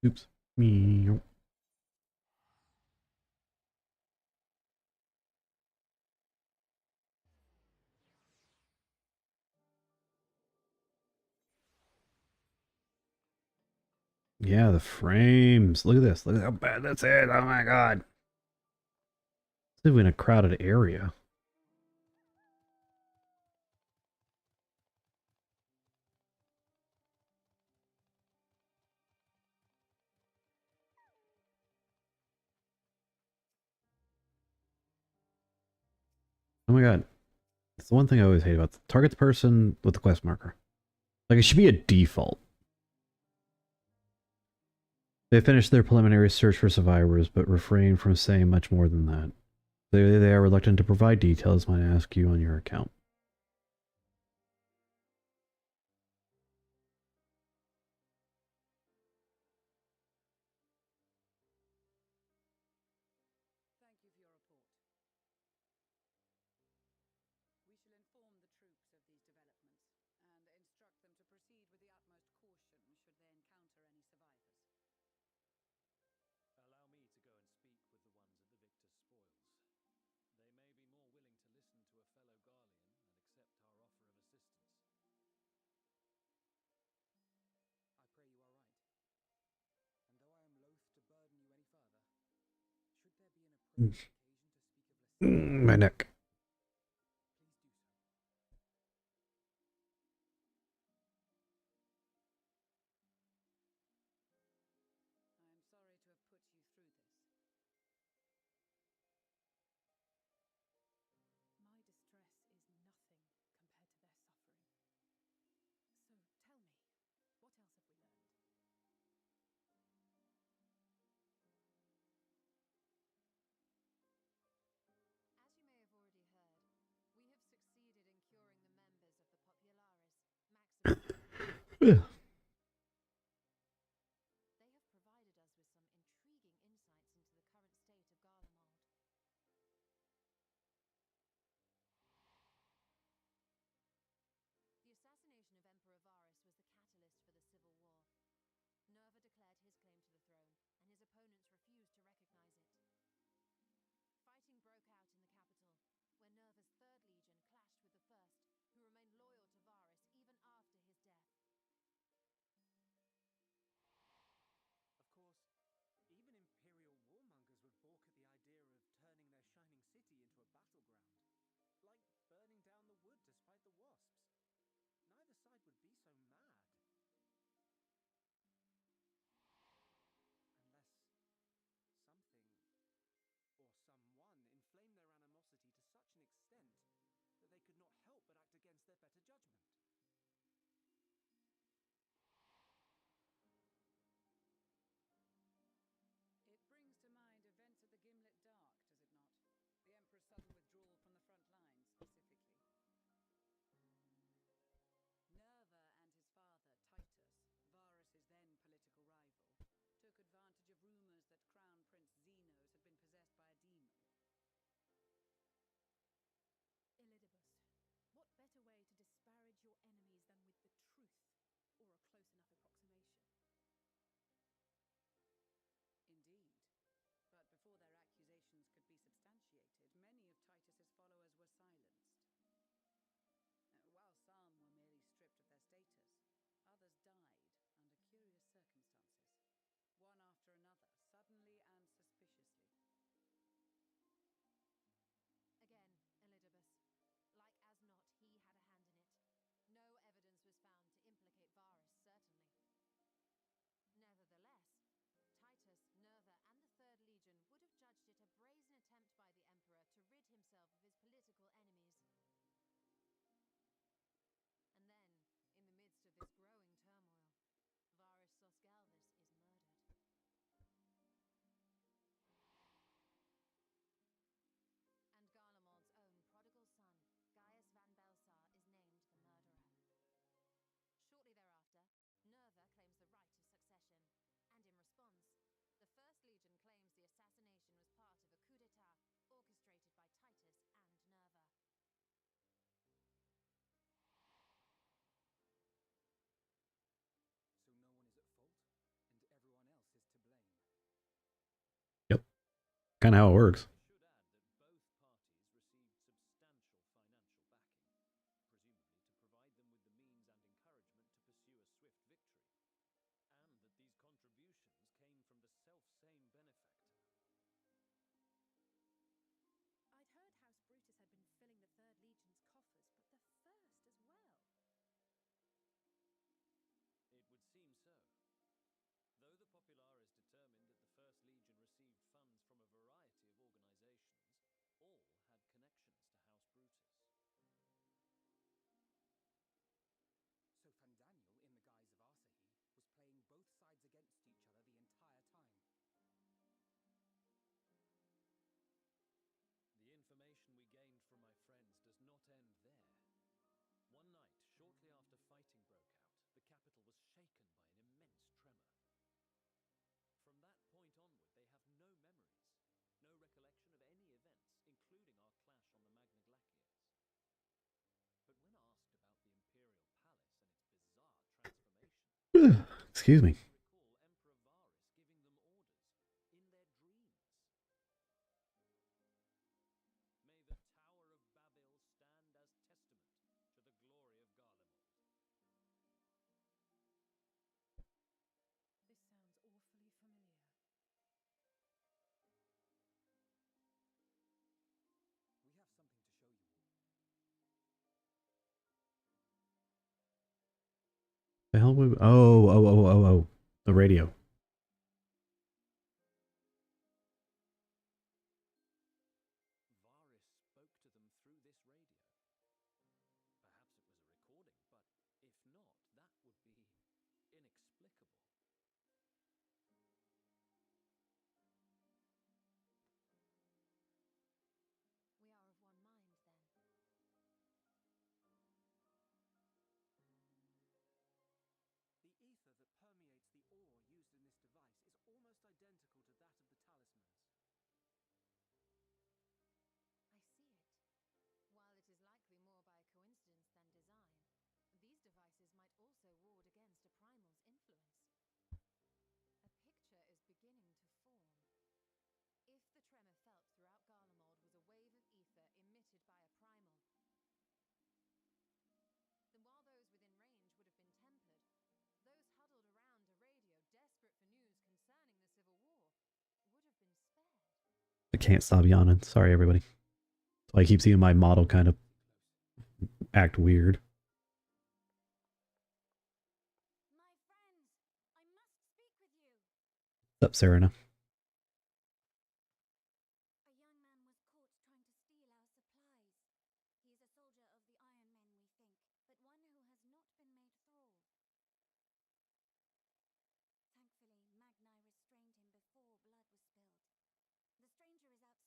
Oops. Meow. Yeah, the frames. Look at this. Look at how bad that's it. Oh my god. Let's live in a crowded area. Oh my god. It's the one thing I always hate about this. Target the person with the quest marker. Like, it should be a default. They finished their preliminary search for survivors, but refrained from saying much more than that. They are reluctant to provide details when I ask you on your account. My neck. Yeah. kind of how it works. I'd heard House Brutus had been filling the Third Legion's coffers, but the First as well. It would seem so. Though the Populares determined that the First Legion received funds from a variety of organizations, all had connections to House Brutus. So Fandaniel, in the guise of Asahi, was playing both sides against each other the entire time. The information we gained from my friends does not end there. One night, shortly after fighting broke out, the capital was shaken by an immense tremor. From that point onward, they have no memories, no recollection of any events, including our clash on the Magna Glaciers. But when asked about the Imperial Palace and its bizarre transformation, Excuse me. they recall Emperor Varus giving them orders in their dreams. May the Tower of Babel stand as testament to the glory of Garlemald. This sounds awfully familiar. We have something to show you all. The hell would... Oh. The radio. Varus spoke to them through this radio. Perhaps it was a recording, but if not, that would be inexplicable. We are of one mind, then. The ether that permeates the ore used in this device is almost identical to that of the talismans. I see it. While it is likely more by coincidence than design, these devices might also ward against a primal's influence. A picture is beginning to form. If the tremor felt throughout Garlemald was a wave of ether emitted by a primal, then while those within range would have been tempered, those huddled around a radio desperate for news concerning the Civil War would have been spared. I can't stop yawning. Sorry, everybody. So I keep seeing my model kind of act weird. My friends, I must speak with you. What's up, Serena? A young man was caught trying to steal our supplies. He is a soldier of the Iron Men, we think, but one who has not been made thrall. Thankfully, Magni restrained him before blood was spilled. The stranger is outside, if you wish to ask him questions. I think we do. Who do we have here? Garleans?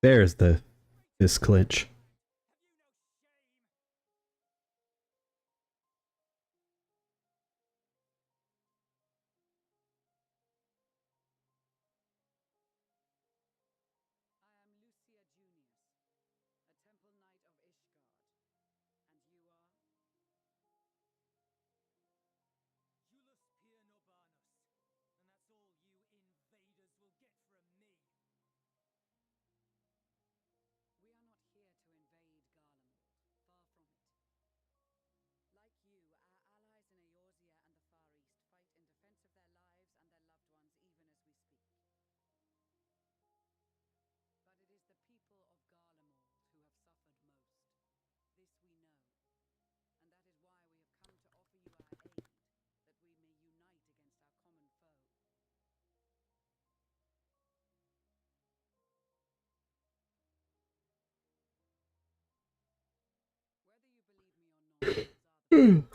There's this clinch. Have you no shame? I am Lucia Junius, a temple knight of Ishgard. And you are? Julius Pier Norbanus. And that's all you invaders will get from me. We are not here to invade Garlemald. Far from it. Like you, our allies in Eorzea and the Far East fight in defense of their lives and their loved ones even as we speak. But it is the people of Garlemald who have suffered most. This we know. And that is why we have come to offer you our aid, that we may unite against our common foe. Whether you believe me or not, those are the facts. Now, answer me this. Why would a proud soldier of the Empire be reduced to stealing?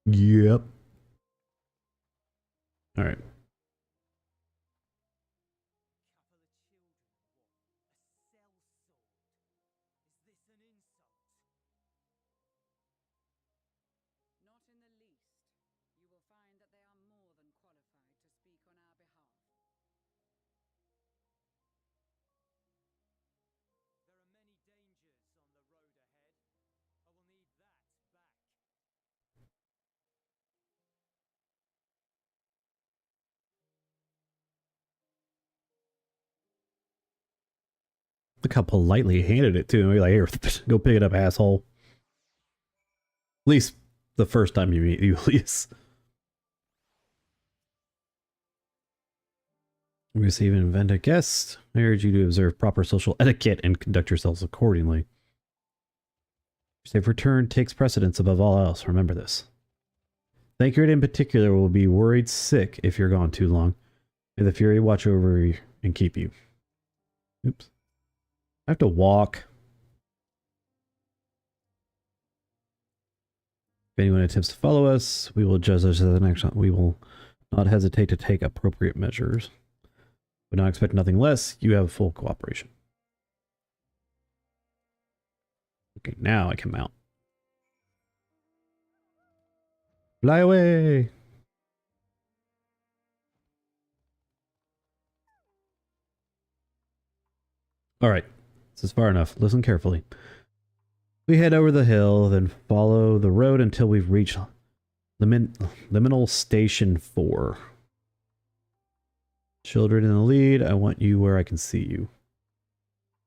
Yep. All right. Not in the least. You will find that they are more than qualified to speak on our behalf. There are many dangers on the road ahead. I will need that back. Look how politely he handed it to him. Like, here, go pick it up, asshole. At least the first time you meet Julius. Receive and invent a guest. I urge you to observe proper social etiquette and conduct yourselves accordingly. Safe return takes precedence above all else. Remember this. Thancred in particular will be worried sick if you're gone too long. May the Fury watch over you and keep you. Oops. I have to walk. If anyone attempts to follow us, we will judge this as an action. We will not hesitate to take appropriate measures. But not expect nothing less. You have full cooperation. Okay, now I can mount. Fly away! Alright, this is far enough. Listen carefully. We head over the hill, then follow the road until we've reached Liminal Station 4. Children in the lead, I want you where I can see you.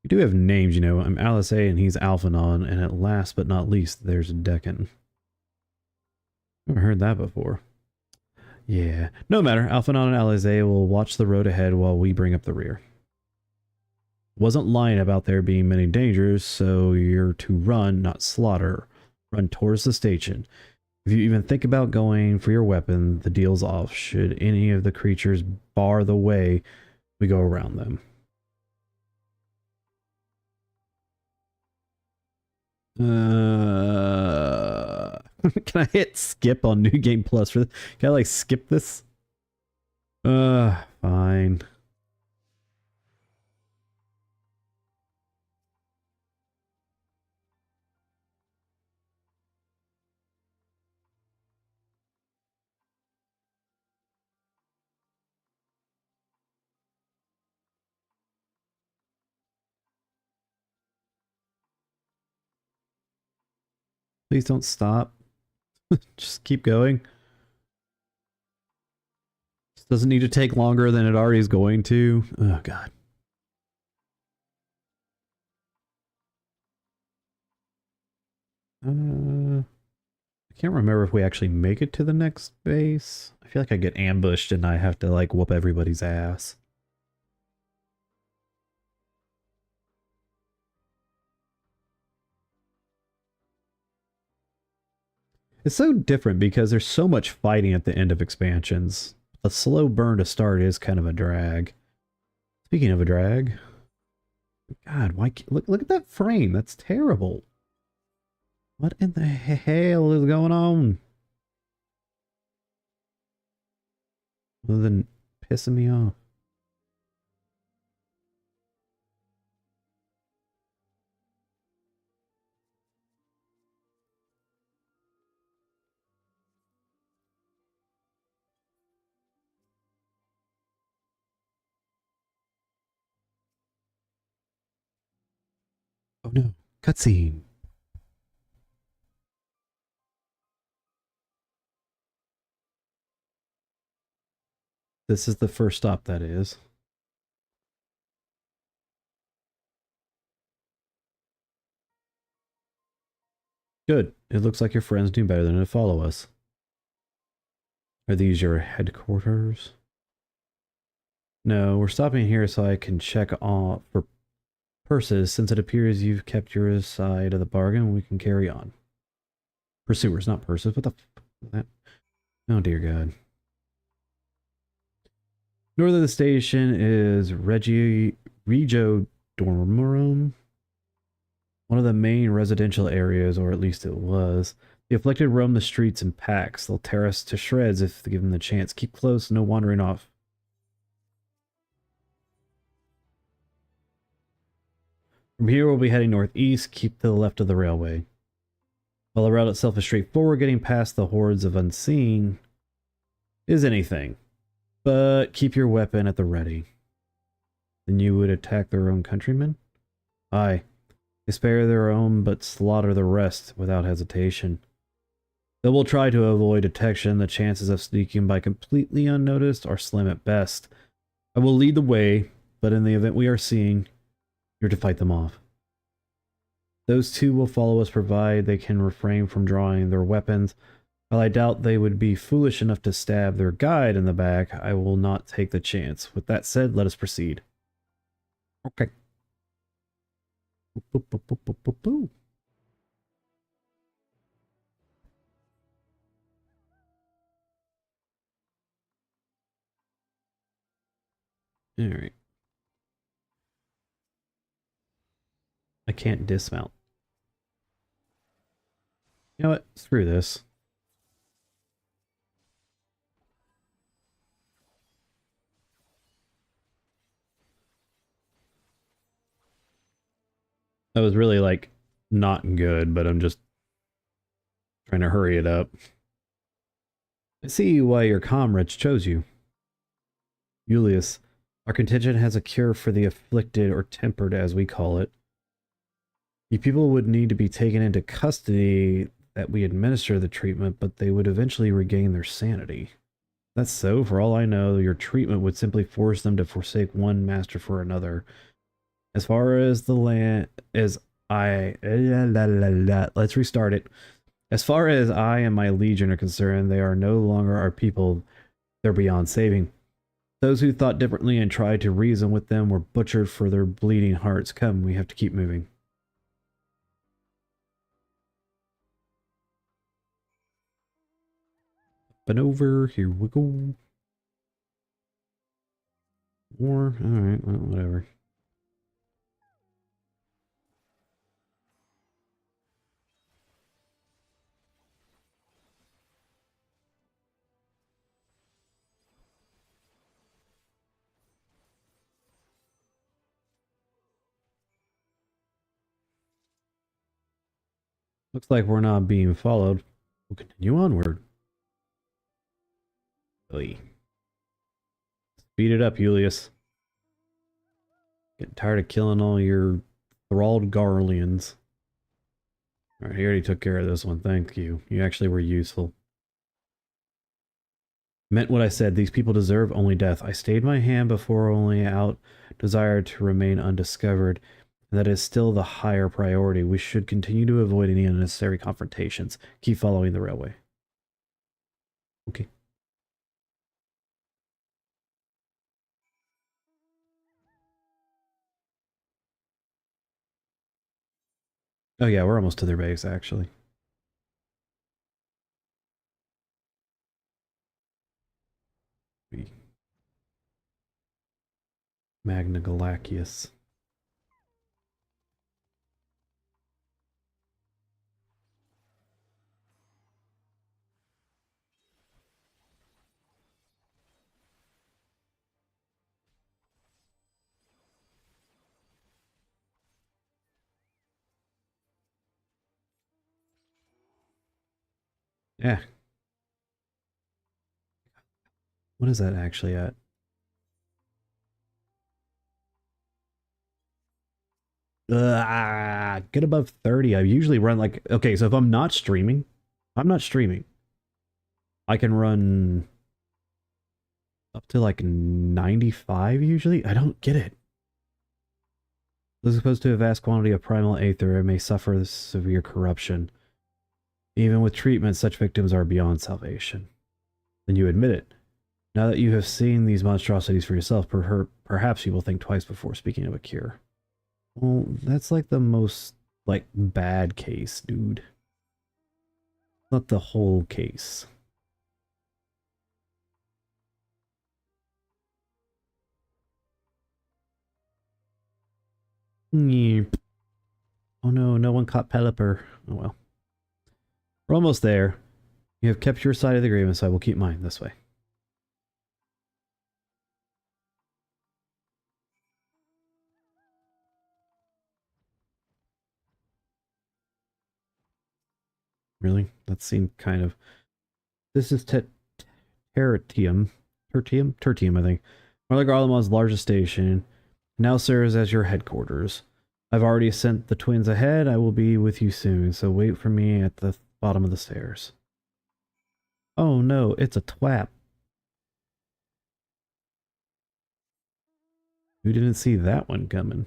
We do have names, you know. I'm Alice A and he's Alphanon, and at last but not least, there's Deccan. Never heard that before. Yeah, no matter. Alphanon and Alice A will watch the road ahead while we bring up the rear. Wasn't lying about there being many dangers, so you're to run, not slaughter. Run towards the station. If you even think about going for your weapon, the deal's off. Should any of the creatures bar the way, we go around them. Can I hit skip on New Game Plus for this? Can I like skip this? Fine. Please don't stop. Just keep going. This doesn't need to take longer than it already is going to. Oh, God. I can't remember if we actually make it to the next base. I feel like I get ambushed and I have to, like, whoop everybody's ass. It's so different because there's so much fighting at the end of expansions. A slow burn to start is kind of a drag. Speaking of a drag, God, why look at that frame? That's terrible. What in the hell is going on? Other than pissing me off. Oh no, cutscene. This is the first stop, that is. Good. It looks like your friends knew better than to follow us. Are these your headquarters? No, we're stopping here so I can check off for purses. Since it appears you've kept your side of the bargain, we can carry on. Pursuers, not purses. What the f is that? Oh dear God. North of the station is Regio Dormorum, one of the main residential areas, or at least it was. The afflicted roam the streets in packs. They'll tear us to shreds if given the chance. Keep close, no wandering off. From here, we'll be heading northeast. Keep to the left of the railway. While the route itself is straightforward, getting past the hordes of unseen is anything. But keep your weapon at the ready. Then you would attack their own countrymen? Aye. They spare their own, but slaughter the rest without hesitation. They will try to avoid detection. The chances of sneaking by completely unnoticed are slim at best. I will lead the way, but in the event we are seen, you're to fight them off. Those two will follow us provided they can refrain from drawing their weapons. While I doubt they would be foolish enough to stab their guide in the back, I will not take the chance. With that said, let us proceed. Okay. Boop, boop, boop, boop, boop, boop. All right. I can't dismount. You know what? Screw this. That was really, like, not good, but I'm just trying to hurry it up. I see why your comrades chose you. Julius, our contingent has a cure for the afflicted, or tempered as we call it. You people would need to be taken into custody that we administer the treatment, but they would eventually regain their sanity. That's so. For all I know, your treatment would simply force them to forsake one master for another. As far as the land, let's restart it. As far as I and my legion are concerned, they are no longer our people. They're beyond saving. Those who thought differently and tried to reason with them were butchered for their bleeding hearts. Come, we have to keep moving. Up and over, here we go. More, alright, well, whatever. Looks like we're not being followed. We'll continue onward. Oy. Speed it up, Julius. Getting tired of killing all your thralled Garleans. Alright, he already took care of this one. Thank you. You actually were useful. Meant what I said. These people deserve only death. I stayed my hand before only out desire to remain undiscovered. And that is still the higher priority. We should continue to avoid any unnecessary confrontations. Keep following the railway. Okay. Oh yeah, we're almost to their base, actually. Magna Galachius. Yeah. What is that actually at? Get above 30. I usually run like, okay, so if I'm not streaming, I can run up to like 95 usually. I don't get it. As opposed to a vast quantity of primal aether, it may suffer severe corruption. Even with treatment, such victims are beyond salvation. Then you admit it. Now that you have seen these monstrosities for yourself, perhaps you will think twice before speaking of a cure. Well, that's like the most, like, bad case, dude. Not the whole case. Oh no, no one caught Pelipper. Oh well. We're almost there. You have kept your side of the agreement, so I will keep mine this way. Really? That seemed kind of... This is Tertium. Tertium, I think. Mother Garlemald's largest station. Now serves as your headquarters. I've already sent the twins ahead. I will be with you soon, so wait for me at the bottom of the stairs. Oh no, it's a twap. Who didn't see that one coming?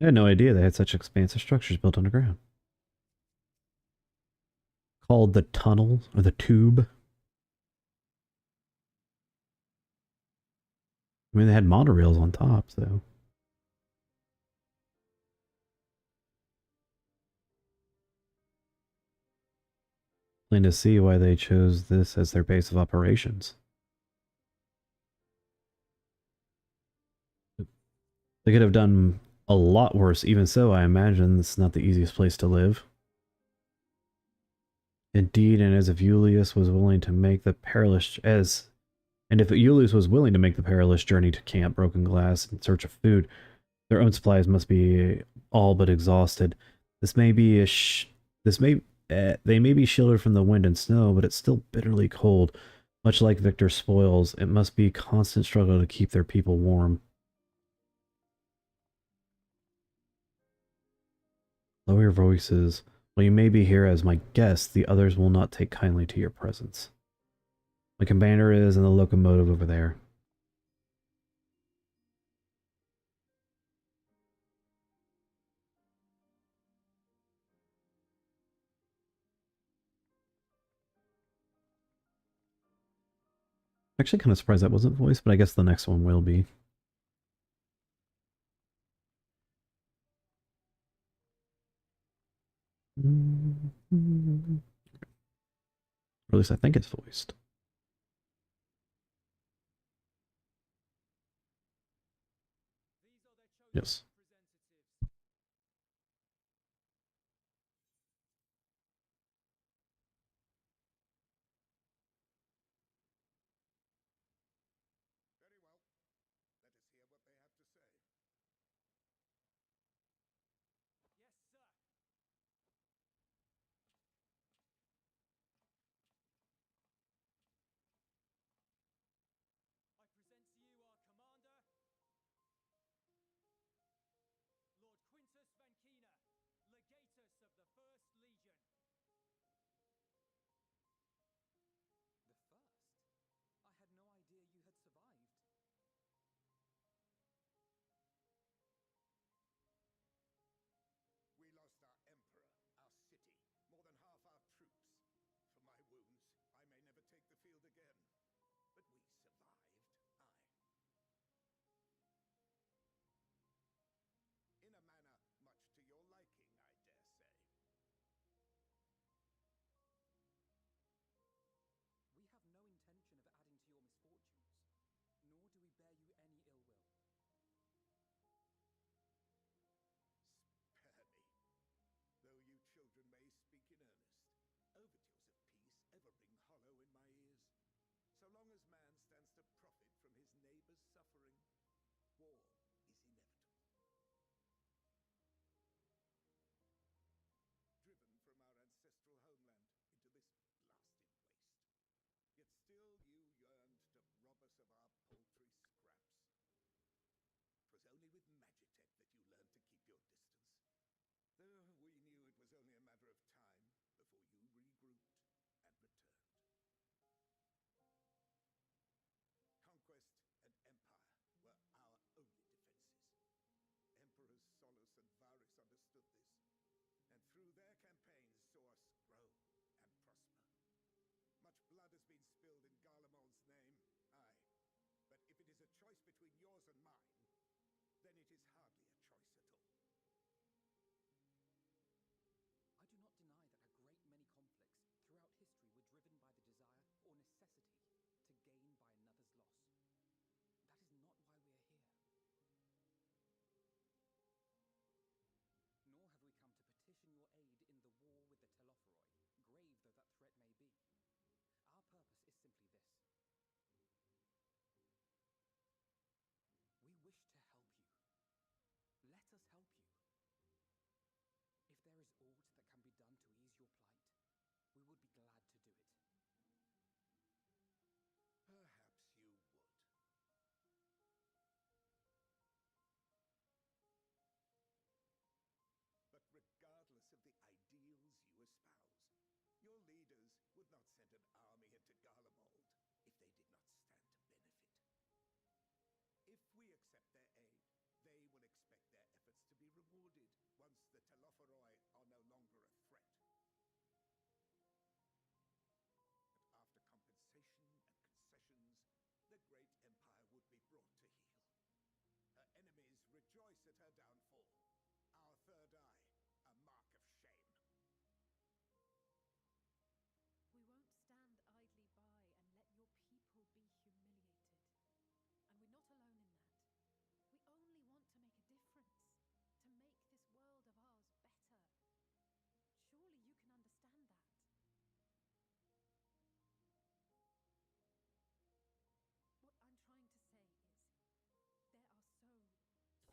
I had no idea they had such expansive structures built underground. Called the tunnel, or the tube. I mean, they had monorails on top, so... Plain to see why they chose this as their base of operations. They could have done a lot worse. Even so, I imagine it's not the easiest place to live. Indeed, and as if Julius was willing to make the perilous journey to Camp Broken Glass in search of food, their own supplies must be all but exhausted. This may be they may be shielded from the wind and snow, but it's still bitterly cold. Much like Victor's spoils, it must be a constant struggle to keep their people warm. Lower your voices. While you may be here as my guest, the others will not take kindly to your presence. My commander is in the locomotive over there. Actually, kind of surprised that wasn't voiced, but I guess the next one will be. Or at least I think it's voiced. Yes. I present to you our commander.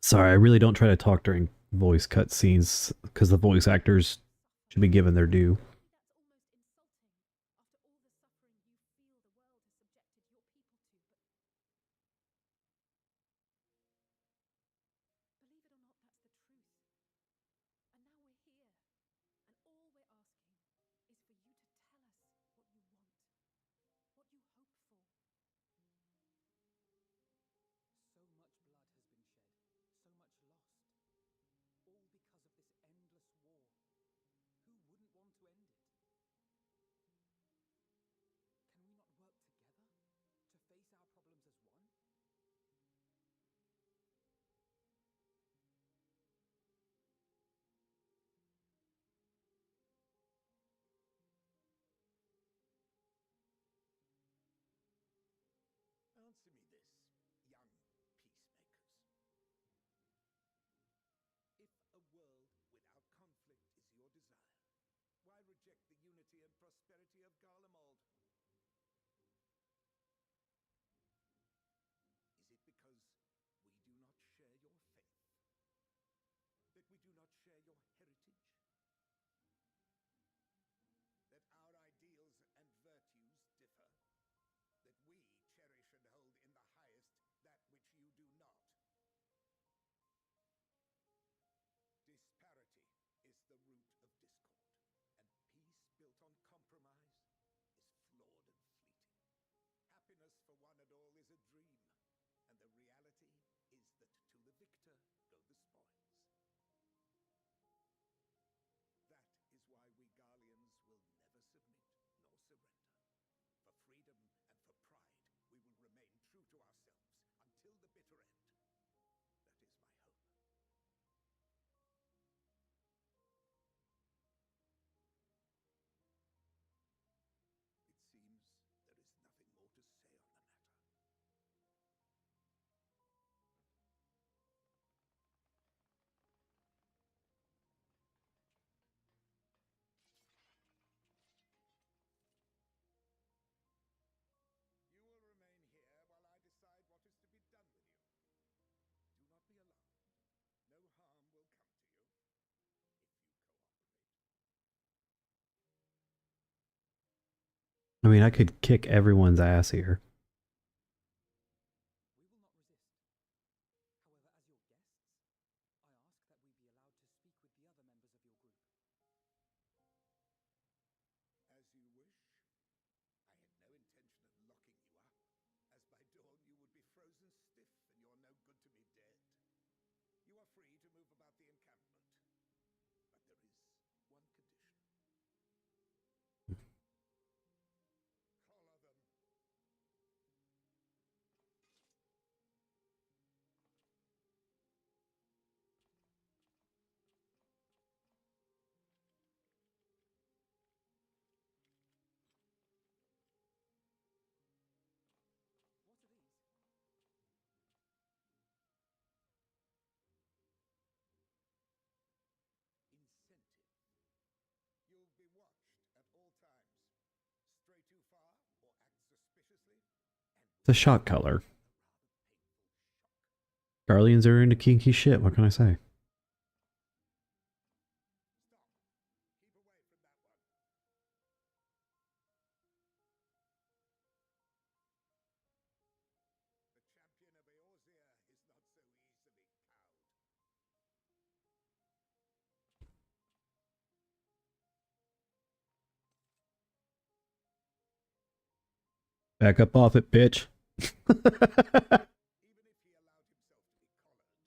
Sorry, I really don't try to talk during voice cutscenes because the voice actors should be given their due. Answer me this, young peacemakers. If a world without conflict is your desire, why reject the unity and prosperity of Garlemald? Is it because we do not share your faith? That we do not share your heritage? That our ideals and virtues differ? That we cherish and hold in the highest that which you do not? Disparity is the root of discord, and peace built on compromise is flawed and fleeting. Happiness for one and all is a dream, and the reality is that to the victor go the spoils. That is why we Garleans will never submit nor surrender. For freedom and for pride, we will remain true to ourselves until the bitter end. That is my hope. It seems there is nothing more to say on the matter. You will remain here while I decide what is to be done with you. Do not be alarmed. No harm will come to you if you cooperate. I mean, I could kick everyone's ass here. We will not resist. However, as your guests, I ask that we be allowed to speak with the other members of your group. As you wish. I had no intention of locking you up, as by dawn you would be frozen stiff and you're no good to me dead. You are free to move about the encampment, but there is one condition. Collar them. What are these? Incentive. You'll be watched at all times. Stray too far or act suspiciously, and It's a shock color. a rather painful shock. Guardians are into kinky shit, what can I say? Stop. Keep away from that one. The champion of Eorzea is not so easily cowed. Back up off it, bitch. Even if he allowed himself to be collared,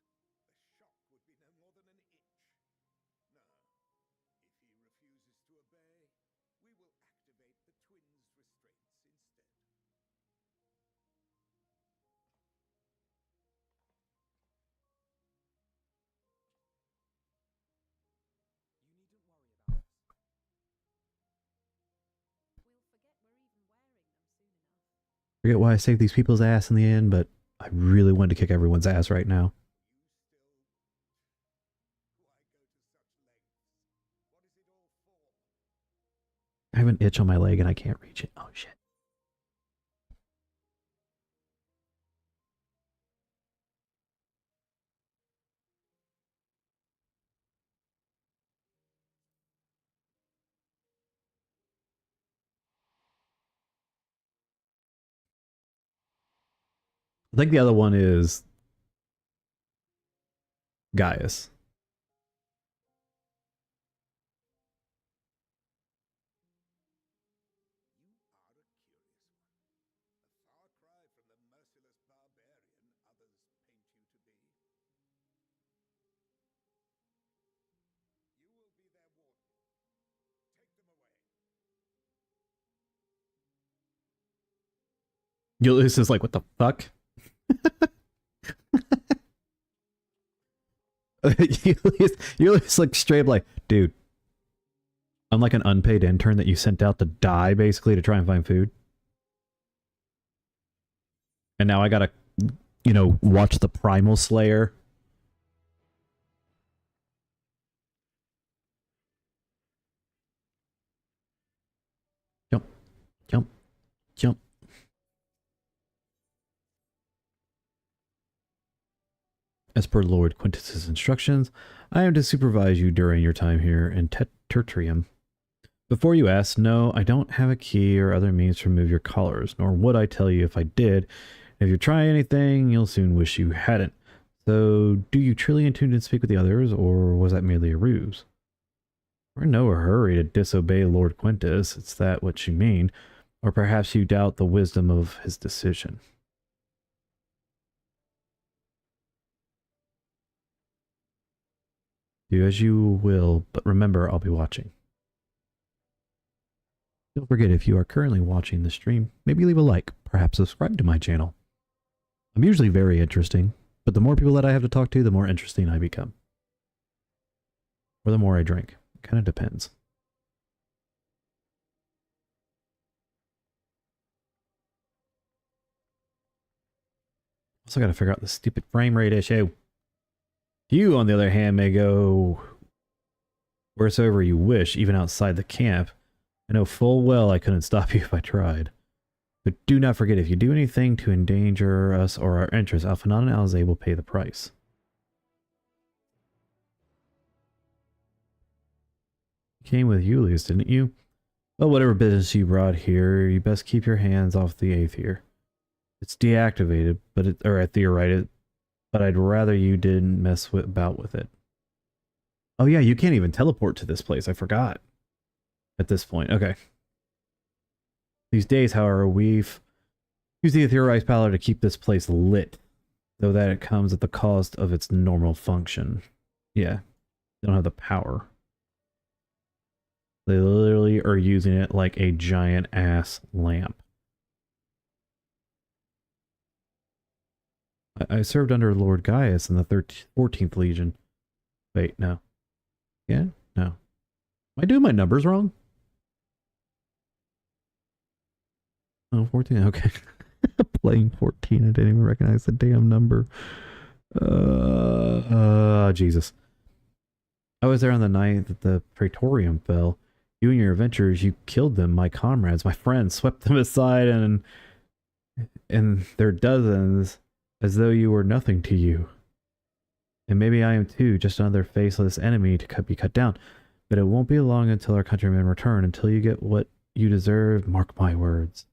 the shock would be no more than an itch. No. If he refuses to obey, we will activate the twins' restraints instead. You needn't worry about us. We'll forget we're even wearing them soon enough. Forget why I saved these people's ass in the end, but I really wanted to kick everyone's ass right now. You still... Why go to such lengths? What is it all for? I have an itch on my leg and I can't reach it. Oh shit. I think the other one is Gaius. Ulysses is like, what the fuck? Ulysses like straight up like, dude, I'm like an unpaid intern that you sent out to die basically to try and find food. And now I gotta, you know, watch the Primal Slayer. Jump, jump, jump. As per Lord Quintus's instructions, I am to supervise you during your time here in Tertium. Before you ask, no, I don't have a key or other means to remove your collars, nor would I tell you if I did. If you try anything, you'll soon wish you hadn't. So, do you truly intend to speak with the others, or was that merely a ruse? We're in no hurry to disobey Lord Quintus, is that what you mean? Or perhaps you doubt the wisdom of his decision. Do as you will, but remember, I'll be watching. Don't forget, if you are currently watching the stream, maybe leave a like, perhaps subscribe to my channel. I'm usually very interesting, but the more people that I have to talk to, the more interesting I become. Or the more I drink. It kind of depends. Also got to figure out the stupid frame rate issue. You, on the other hand, may go wheresoever you wish, even outside the camp. I know full well I couldn't stop you if I tried. But do not forget, if you do anything to endanger us or our interests, Alphanon and Alzay will pay the price. You came with Ulysses, didn't you? Well, whatever business you brought here, you best keep your hands off the Aether. It's deactivated, but or Aetherite, but I'd rather you didn't mess about with it. Oh yeah, you can't even teleport to this place. I forgot. At this point, okay. These days, however, we've used the Aetherite power to keep this place lit, though that it comes at the cost of its normal function. Yeah, they don't have the power. They literally are using it like a giant ass lamp. I served under Lord Gaius in the 14th Legion. Wait, no. Yeah? No. Am I doing my numbers wrong? Oh, 14, okay. Playing 14, I didn't even recognize the damn number. Jesus. I was there on the night that the Praetorium fell. You and your adventurers, you killed them, my comrades, my friends, swept them aside and their dozens, as though you were nothing to you. And maybe I am too, just another faceless enemy to be cut down. But it won't be long until our countrymen return, until you get what you deserve, mark my words.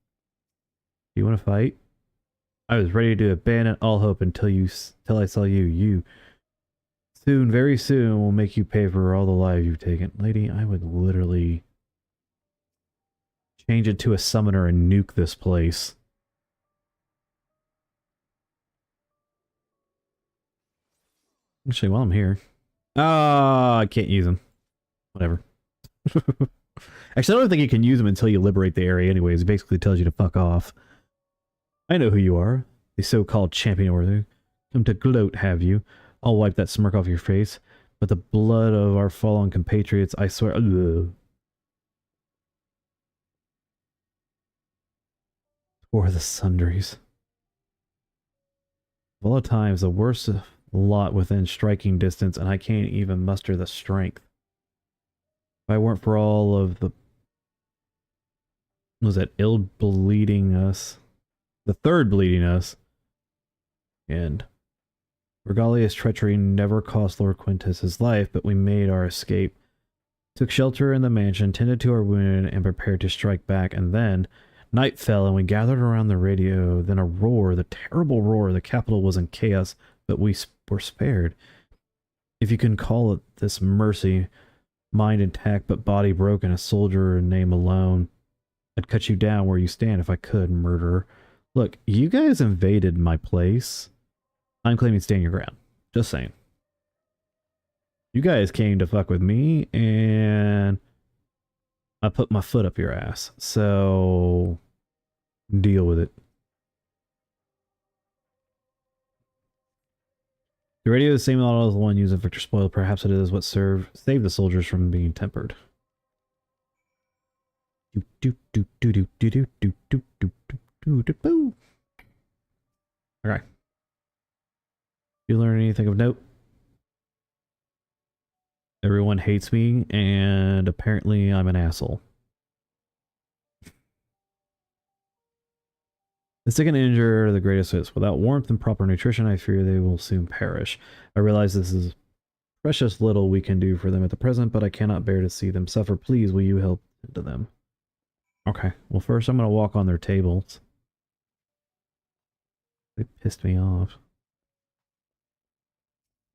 Do you want to fight? I was ready to abandon all hope until I saw you. You, soon, very soon, will make you pay for all the lives you've taken. Lady, I would literally change it to a summoner and nuke this place. Actually, while I'm here. Ah, I can't use them. Whatever. Actually, I don't think you can use them until you liberate the area anyways. It basically tells you to fuck off. I know who you are. The so-called champion order. Come to gloat, have you? I'll wipe that smirk off your face. But the blood of our fallen compatriots, I swear... Ugh. For the sundries. Of all times, the worst lot within striking distance, and I can't even muster the strength. If I weren't for all of the... Was that ill bleeding us? The third bleeding us. And Regalia's treachery never cost Lord Quintus his life, but we made our escape. Took shelter in the mansion, tended to our wounded, and prepared to strike back, and then, Night fell and we gathered around the radio. Then a roar, the terrible roar. The capital was in chaos, but we were spared. If you can call it this mercy, mind intact but body broken, a soldier in name alone. I'd cut you down where you stand if I could, murderer. Look, you guys invaded my place. I'm claiming stand your ground. Just saying. You guys came to fuck with me, and I put my foot up your ass. So, deal with it. The radio is the same model as the one used in Victor Spoil. Perhaps it is what saved the soldiers from being tempered. Okay. You learn anything of note? Everyone hates me, and apparently I'm an asshole. The sick and injured are the greatest hits. Without warmth and proper nutrition, I fear they will soon perish. I realize this is precious little we can do for them at the present, but I cannot bear to see them suffer. Please, will you help to them? Okay, well first I'm going to walk on their tables. They pissed me off.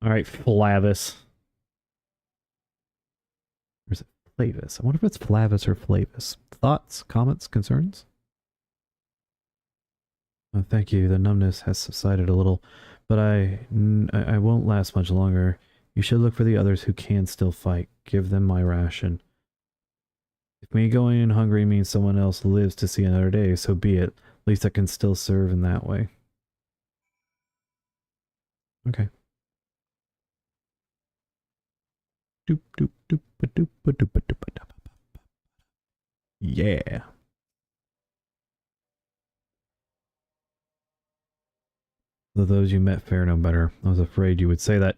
Alright, Flavis. Or is it Flavis? I wonder if it's Flavis or Flavis. Thoughts, comments, concerns? Oh, thank you. The numbness has subsided a little, but I won't last much longer. You should look for the others who can still fight. Give them my ration. If me going hungry means someone else lives to see another day, so be it. At least I can still serve in that way. Okay. Yeah. Though those you met fare no better. I was afraid you would say that.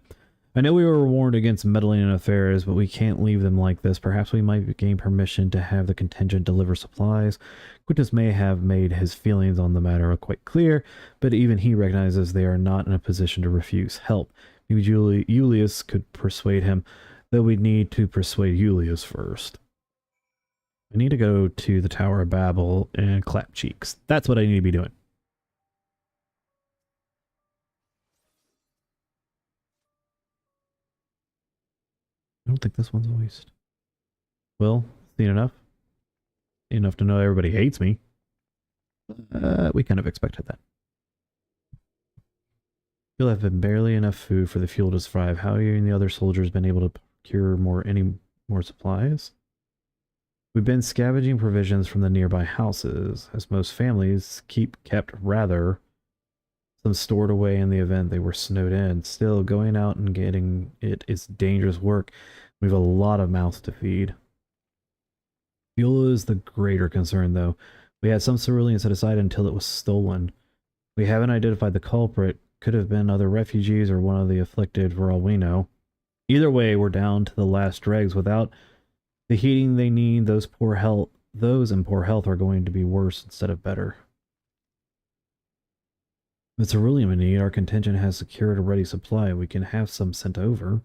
I know we were warned against meddling in affairs, but we can't leave them like this. Perhaps we might gain permission to have the contingent deliver supplies. Quintus may have made his feelings on the matter quite clear, but even he recognizes they are not in a position to refuse help. Maybe Julius could persuade him, though we'd need to persuade Julius first. I need to go to the Tower of Babel and clap cheeks. That's what I need to be doing. I don't think this one's a waste. Well, seen enough. Seen enough to know everybody hates me. We kind of expected that. You'll have been barely enough food for the fuel to survive. How have you and the other soldiers been able to procure any more supplies? We've been scavenging provisions from the nearby houses, as most families kept rather some stored away in the event they were snowed in. Still, going out and getting it is dangerous work. We have a lot of mouths to feed. Fuel is the greater concern, though. We had some cerulean set aside until it was stolen. We haven't identified the culprit. Could have been other refugees or one of the afflicted, for all we know. Either way, we're down to the last dregs. Without the heating they need, those in poor health are going to be worse instead of better. If it's cerulean we need, our contingent has secured a ready supply. We can have some sent over.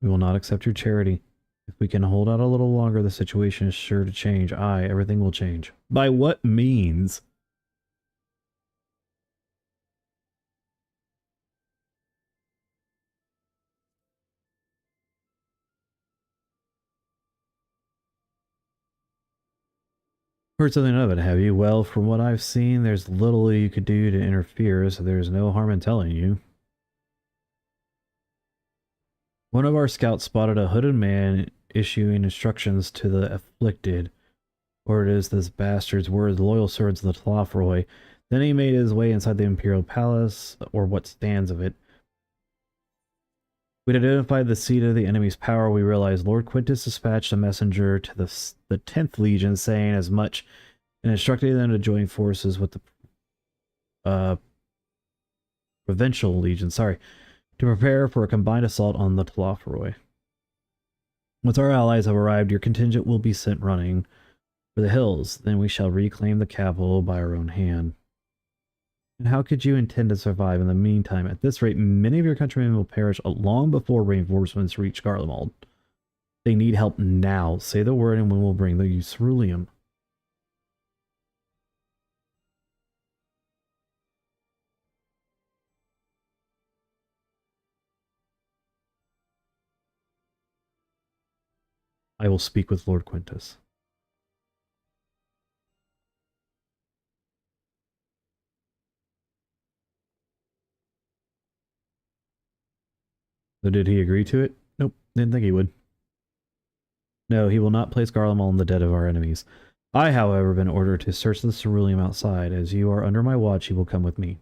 We will not accept your charity. If we can hold out a little longer, the situation is sure to change. Aye, everything will change. By what means? Heard something of it, have you? Well, from what I've seen, there's little you could do to interfere, so there's no harm in telling you. One of our scouts spotted a hooded man issuing instructions to the afflicted, or it is this bastard's word, the loyal swords of the Tlafroy. Then he made his way inside the Imperial Palace, or what stands of it. We'd identified the seat of the enemy's power. We realized Lord Quintus dispatched a messenger to the 10th Legion saying as much and instructing them to join forces with the Provincial Legion, to prepare for a combined assault on the Tlafroy. Once our allies have arrived, your contingent will be sent running for the hills. Then we shall reclaim the capital by our own hand. And how could you intend to survive in the meantime? At this rate, many of your countrymen will perish long before reinforcements reach Garlemald. They need help now. Say the word and we will bring the ceruleum. I will speak with Lord Quintus. So did he agree to it? Nope, didn't think he would. No, he will not place Garlemald in the debt of our enemies. I, however, have been ordered to search the ceruleum outside. As you are under my watch, he will come with me.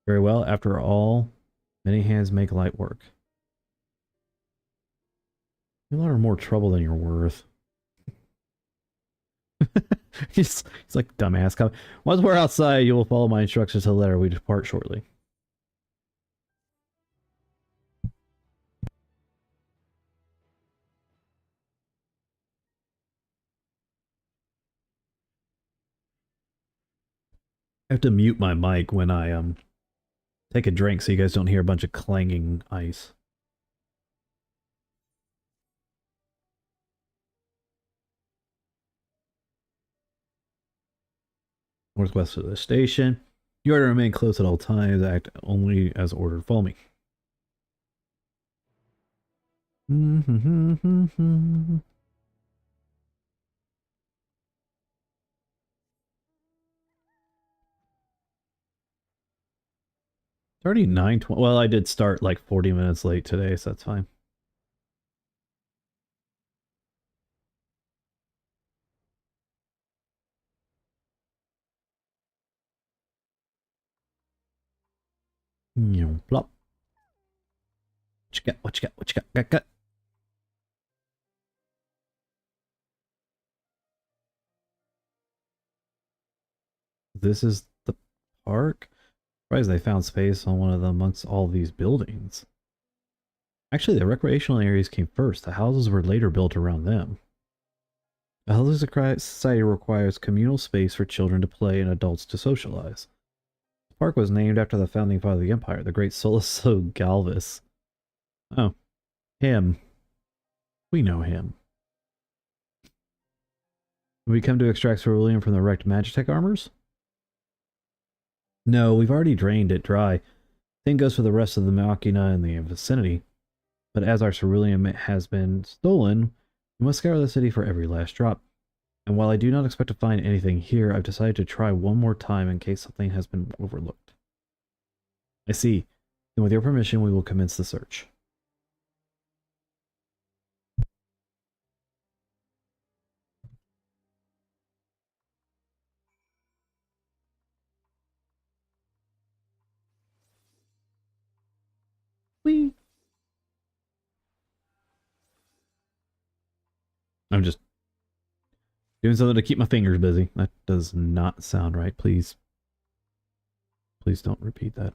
Very well. After all, many hands make light work. You are more trouble than you're worth. he's like dumbass. Once we're outside, you will follow my instructions to the letter. We depart shortly. I have to mute my mic when I take a drink so you guys don't hear a bunch of clanging ice. Northwest of the station. You are to remain close at all times. Act only as ordered. Follow me. 39:20. Well, I did start like 40 minutes late today, so that's fine. Plop. What you got? What you got? What you got? This is the park? Surprised they found space on one of them amongst all these buildings. Actually, the recreational areas came first. The houses were later built around them. A healthy society requires communal space for children to play and adults to socialize. The park was named after the founding father of the empire, the great Soloso Galvus. Oh, him. We know him. We come to extract ceruleum from the wrecked Magitech armors? No, we've already drained it dry. Same goes for the rest of the machina in the vicinity. But as our ceruleum has been stolen, we must scour the city for every last drop. And while I do not expect to find anything here, I've decided to try one more time in case something has been overlooked. I see. Then with your permission, we will commence the search. Whee! I'm just doing something to keep my fingers busy. That does not sound right. Please don't repeat that.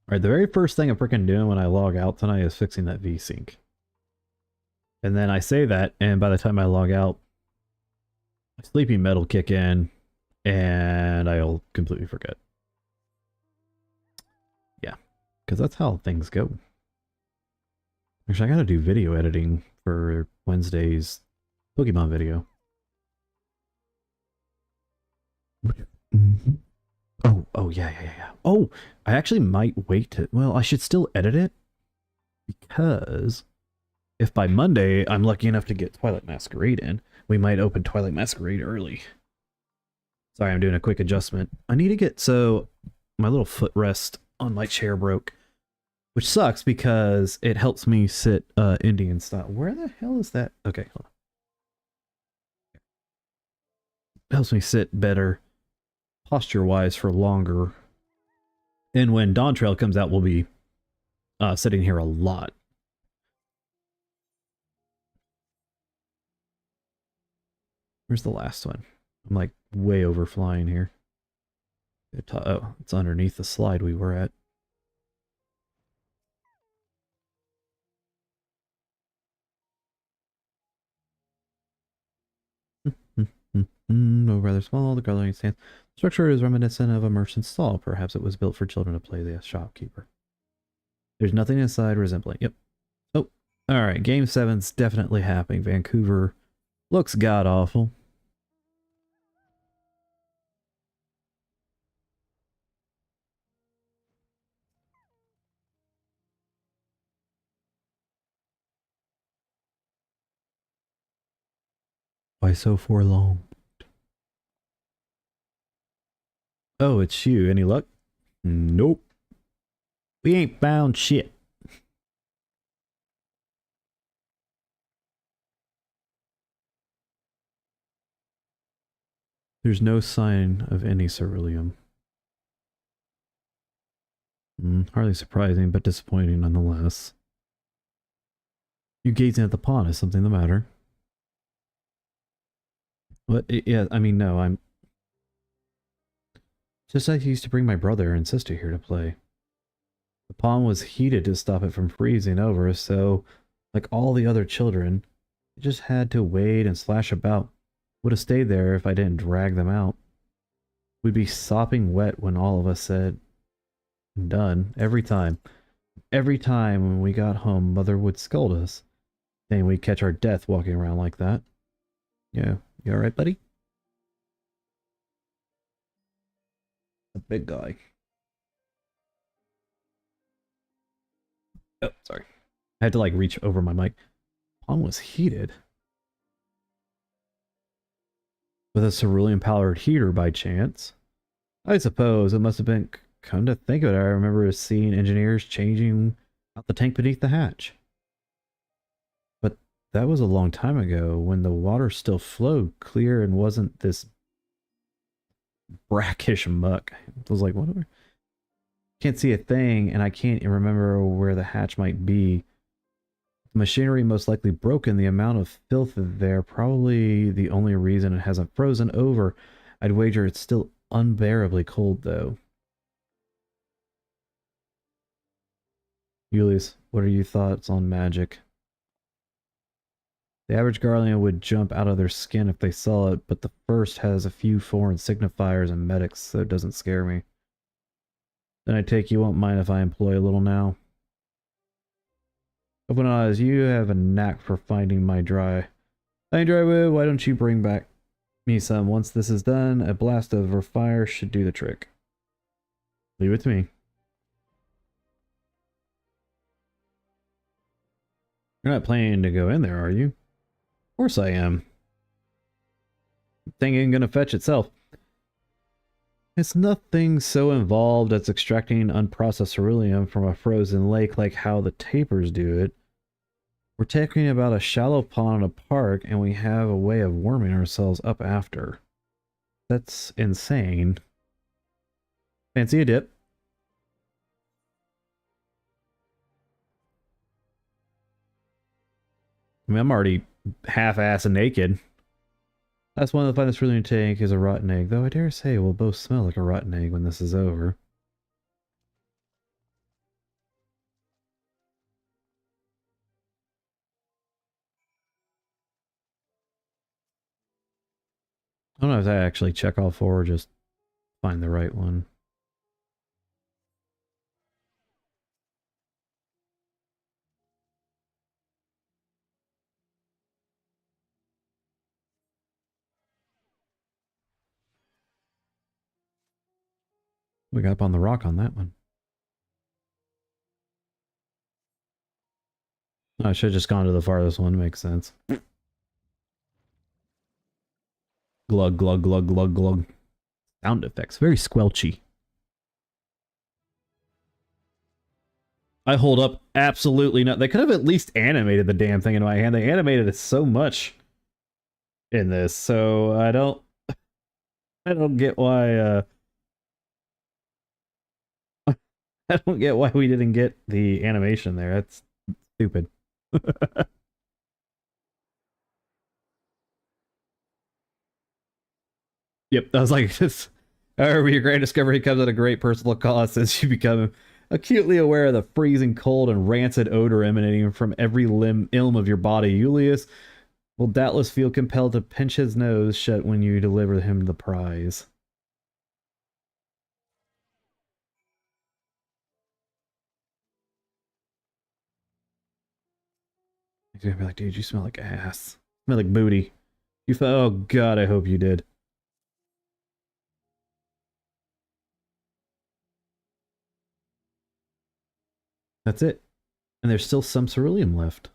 Alright, the very first thing I'm freaking doing when I log out tonight is fixing that VSync. And then I say that, and by the time I log out, my sleepy metal kick in, and I'll completely forget. Yeah, because that's how things go. Actually, I gotta do video editing for Wednesday's Pokemon video. Oh, yeah. Oh, I actually might wait to... Well, I should still edit it, because if by Monday I'm lucky enough to get Twilight Masquerade in, we might open Twilight Masquerade early. Sorry, I'm doing a quick adjustment. I need to get... So, my little footrest on my chair broke, which sucks because it helps me sit Indian style. Where the hell is that? Okay, hold on. It helps me sit better posture-wise for longer. And when Dawn Trail comes out, we'll be sitting here a lot. Where's the last one? I'm like way overflying here. Oh, it's underneath the slide we were at. Though rather small, the Garlemald stands. The structure is reminiscent of a merchant's stall. Perhaps it was built for children to play the shopkeeper. There's nothing inside resembling. Yep. Oh, all right. Game 7's definitely happening. Vancouver looks god awful. Why so forlorn? Oh, it's you. Any luck? Nope. We ain't found shit. There's no sign of any ceruleum. Hardly surprising, but disappointing nonetheless. You gazing at the pond. Is something the matter? What? Yeah, I mean, no, I'm... Just like I used to bring my brother and sister here to play. The pond was heated to stop it from freezing over, so, like all the other children, they just had to wade and slash about. Would have stayed there if I didn't drag them out. We'd be sopping wet when all of us said done, every time. Every time when we got home, Mother would scold us, saying we'd catch our death walking around like that. Yeah, you alright, buddy? A big guy. Oh, sorry. I had to like reach over my mic. Pond was heated. With a cerulean powered heater by chance. I suppose it must have been, come to think of it, I remember seeing engineers changing out the tank beneath the hatch. But that was a long time ago when the water still flowed clear and wasn't this brackish muck. I was like, whatever. Can't see a thing, and I can't remember where the hatch might be. The machinery most likely broken. The amount of filth there probably the only reason it hasn't frozen over. I'd wager it's still unbearably cold, though. Julius, what are your thoughts on magic? The average Garlemald would jump out of their skin if they saw it, but the first has a few foreign signifiers and medics, so it doesn't scare me. Then I take you won't mind if I employ a little now. Open eyes, you have a knack for finding my dry. Drywood, why don't you bring back me some? Once this is done, a blast of fire should do the trick. Leave it to me. You're not planning to go in there, are you? Of course I am. Thing ain't gonna fetch itself. It's nothing so involved as extracting unprocessed ceruleum from a frozen lake like how the tapers do it. We're talking about a shallow pond in a park, and we have a way of warming ourselves up after. That's insane. Fancy a dip? I mean, I'm already half-ass and naked. That's one of the finest ceruleum tank is a rotten egg, though I dare say we'll both smell like a rotten egg when this is over. I don't know if I actually check all four or just find the right one. We got up on the rock on that one. I should have just gone to the farthest one, makes sense. Glug, glug, glug, glug, glug. Sound effects, very squelchy. I hold up absolutely not. They could have at least animated the damn thing in my hand. They animated it so much in this, so I don't get why I don't get why we didn't get the animation there. That's stupid. Yep, I was like, this. However, your grand discovery comes at a great personal cost as you become acutely aware of the freezing cold and rancid odor emanating from every ilm of your body. Julius, will doubtless feel compelled to pinch his nose shut when you deliver him the prize. He's gonna be like, dude, you smell like ass. You smell like booty. Oh god, I hope you did. That's it. And there's still some ceruleum left.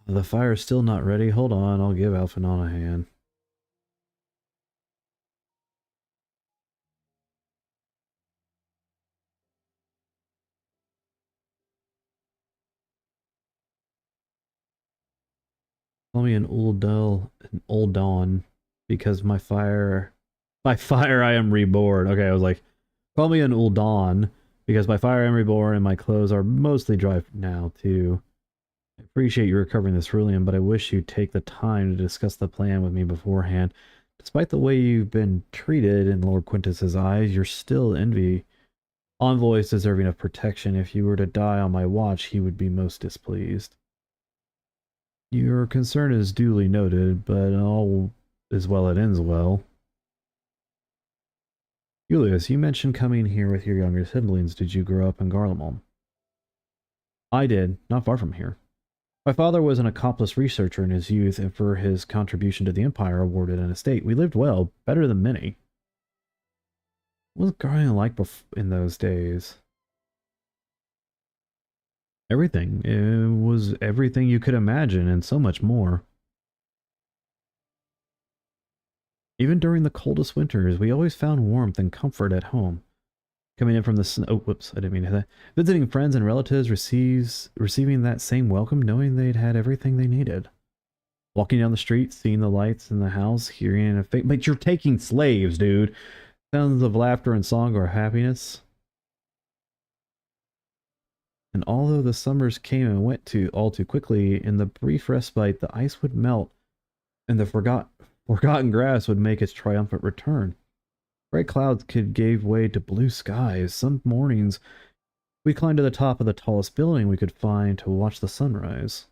The fire's still not ready. Hold on, I'll give Alphanon a hand. Call me an old dawn, because by fire I am reborn. Okay, I was like, call me an Uldan, because by fire I am reborn and my clothes are mostly dry now, too. I appreciate you recovering this ceruleum, but I wish you'd take the time to discuss the plan with me beforehand. Despite the way you've been treated in Lord Quintus's eyes, you're still envy. Envoy is deserving of protection. If you were to die on my watch, he would be most displeased. Your concern is duly noted, but all is well that ends well. Julius, you mentioned coming here with your younger siblings. Did you grow up in Garlemald? I did, not far from here. My father was an accomplished researcher in his youth, and for his contribution to the Empire, awarded an estate. We lived well, better than many. What was Garlemald like in those days? Everything. It was everything you could imagine, and so much more. Even during the coldest winters, we always found warmth and comfort at home. Coming in from the snow. Oh, whoops, I didn't mean to that. Visiting friends and relatives, receiving that same welcome, knowing they'd had everything they needed. Walking down the street, seeing the lights in the house, hearing a fake. But you're taking slaves, dude. Sounds of laughter and song or happiness. And although the summers came and went all too quickly, in the brief respite, the ice would melt, and the forgotten grass would make its triumphant return. Gray clouds gave way to blue skies. Some mornings, we climbed to the top of the tallest building we could find to watch the sunrise.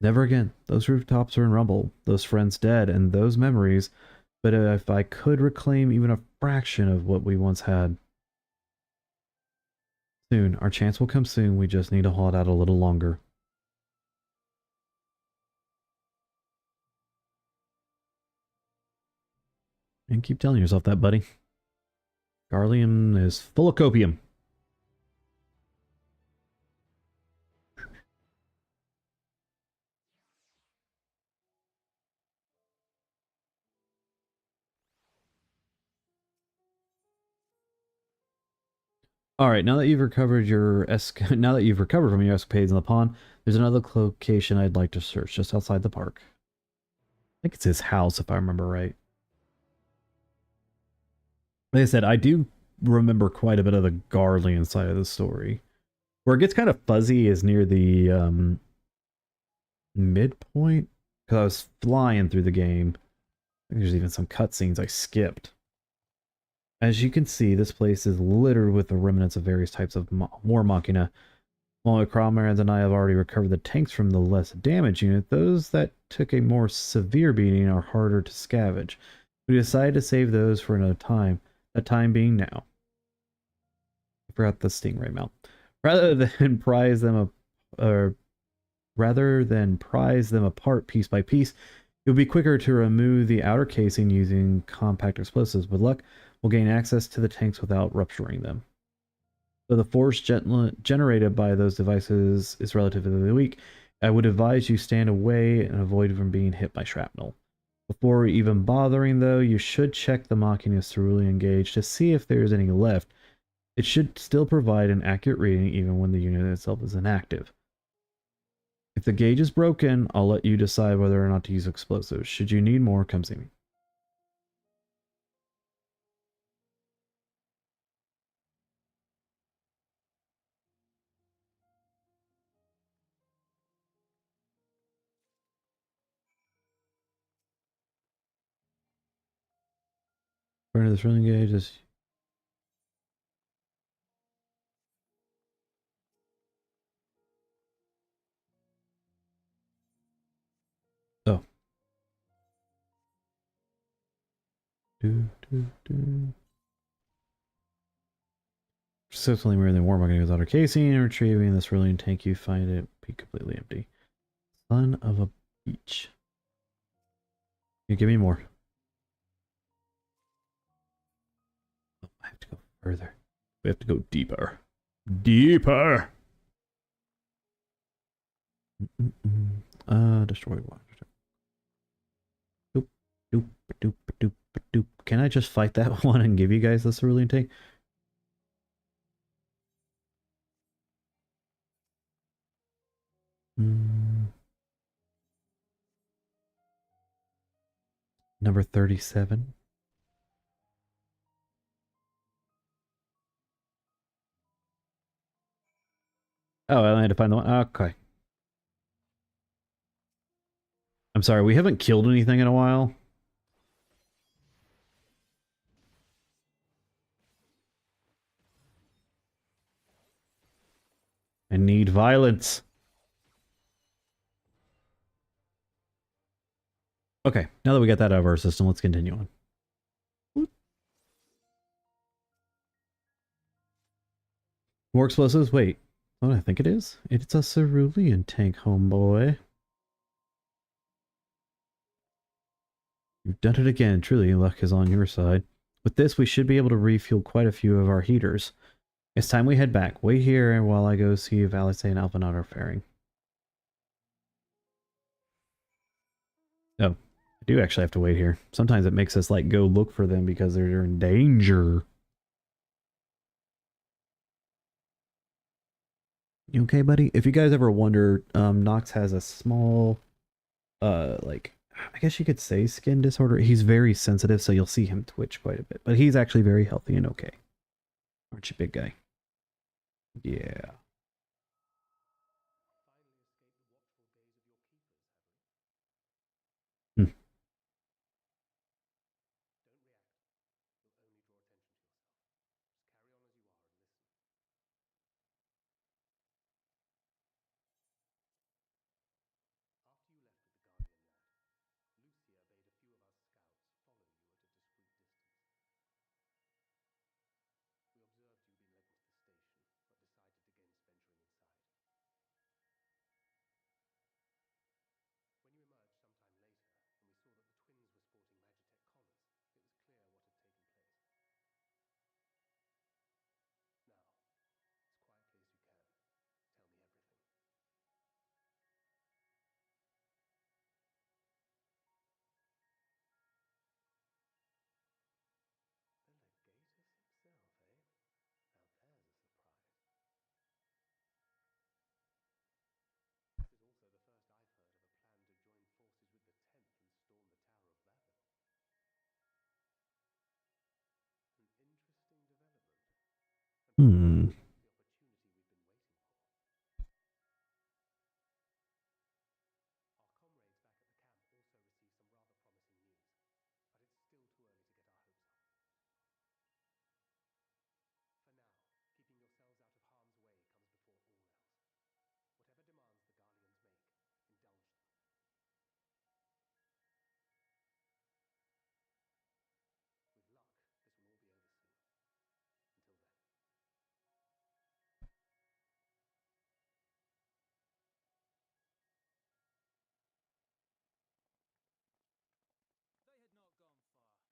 Never again. Those rooftops are in rubble, those friends dead, and those memories. But if I could reclaim even a fraction of what we once had. Soon. Our chance will come soon. We just need to hold out a little longer. And keep telling yourself that, buddy. Garlium is full of copium. All right, now that you've recovered now that you've recovered from your escapades in the pond, there's another location I'd like to search just outside the park. I think it's his house, if I remember right. Like I said, I do remember quite a bit of the Garlean side of the story. Where it gets kind of fuzzy is near the midpoint, because I was flying through the game. I think there's even some cutscenes I skipped. As you can see, this place is littered with the remnants of various types of war machina. While my comrades and I have already recovered the tanks from the less damaged unit, those that took a more severe beating are harder to scavenge. We decided to save those for another time, that time being now. I forgot the stingray mount. Rather than prize them apart piece by piece, it would be quicker to remove the outer casing using compact explosives. With luck, we'll gain access to the tanks without rupturing them. Though the force generated by those devices is relatively weak, I would advise you stand away and avoid from being hit by shrapnel. Before even bothering, though, you should check the Machina's cerulean gauge to see if there is any left. It should still provide an accurate reading even when the unit itself is inactive. If the gauge is broken, I'll let you decide whether or not to use explosives. Should you need more, come see me. According to the cerulean gauge, this... Successfully removing the warbucket without a casing and retrieving this rolling tank, you find it be completely empty. Son of a beach. You give me more. Oh, I have to go further. We have to go deeper. Deeper! Destroy water. Doop, doop, doop, doop, doop. Can I just fight that one and give you guys this cerulean tank? Number 37. Oh, I had to find the one. Okay. I'm sorry, we haven't killed anything in a while. I need violence. Okay, now that we got that out of our system, let's continue on. More explosives? Wait. What do I think it is? It's a cerulean tank, homeboy. You've done it again. Truly, luck is on your side. With this, we should be able to refuel quite a few of our heaters. It's time we head back. Wait here while I go see if Alice and Alphanot are faring. Oh, I do actually have to wait here. Sometimes it makes us like go look for them because they're in danger. You okay, buddy? If you guys ever wonder, Nox has a small, like, I guess you could say skin disorder. He's very sensitive, so you'll see him twitch quite a bit. But he's actually very healthy and okay. Aren't you, big guy? Yeah. Hmm. Hmm.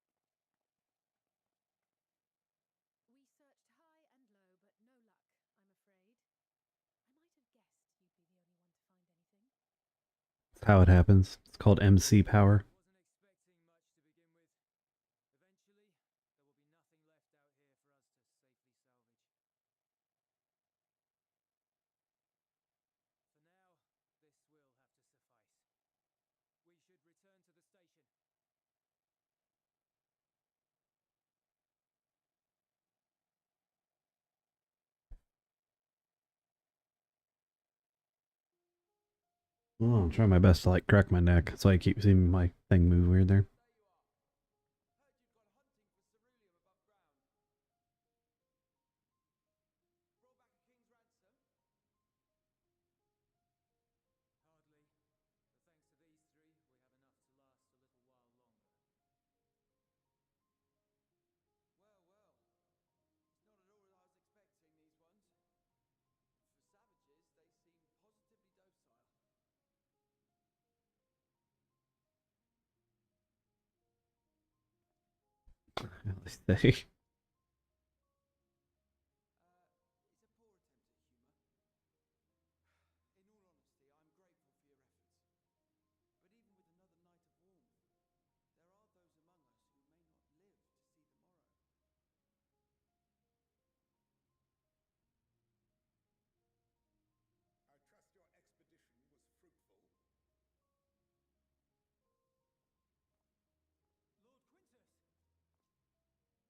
We searched high and low, but no luck, I'm afraid. I might have guessed you'd be the only one to find anything. That's how it happens. It's called MC power. Well, I'm trying my best to like crack my neck, so I keep seeing my thing move weird there. They say. It's a poor attempt at humor. In all honesty, I'm grateful for your efforts. But even with another night of warmth, there are those among us who may not live to see the morrow. I trust your expedition was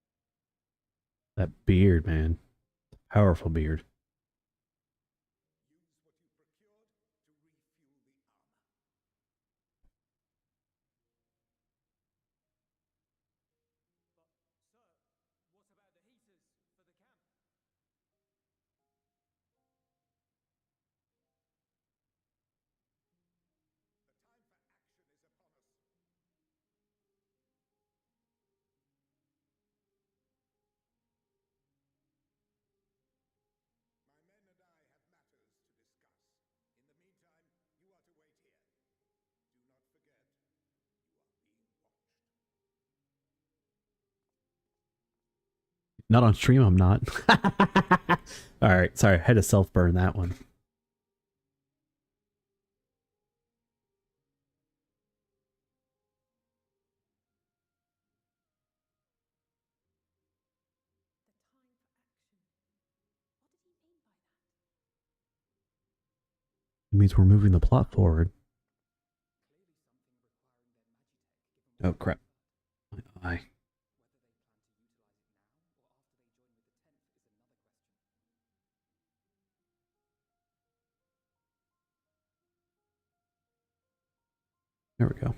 fruitful. Lord Quintus! That beard, man. Powerful beard. Use what you procured to refuel the armor. But, sir, what about the heaters for the camp? The time for action is upon us. My men and I have matters to discuss. In the meantime, you are to wait here. Do not forget, you are being watched. Not on stream, I'm not. Alright, sorry, I had to self-burn that one. The time for action. What did he mean by that? It means we're moving the plot forward. Clearly something requiring their magitech, given Oh what crap. we've heard. My eye. Whether they plan to utilize it now, or after they join with the 10th, is another question. There we go.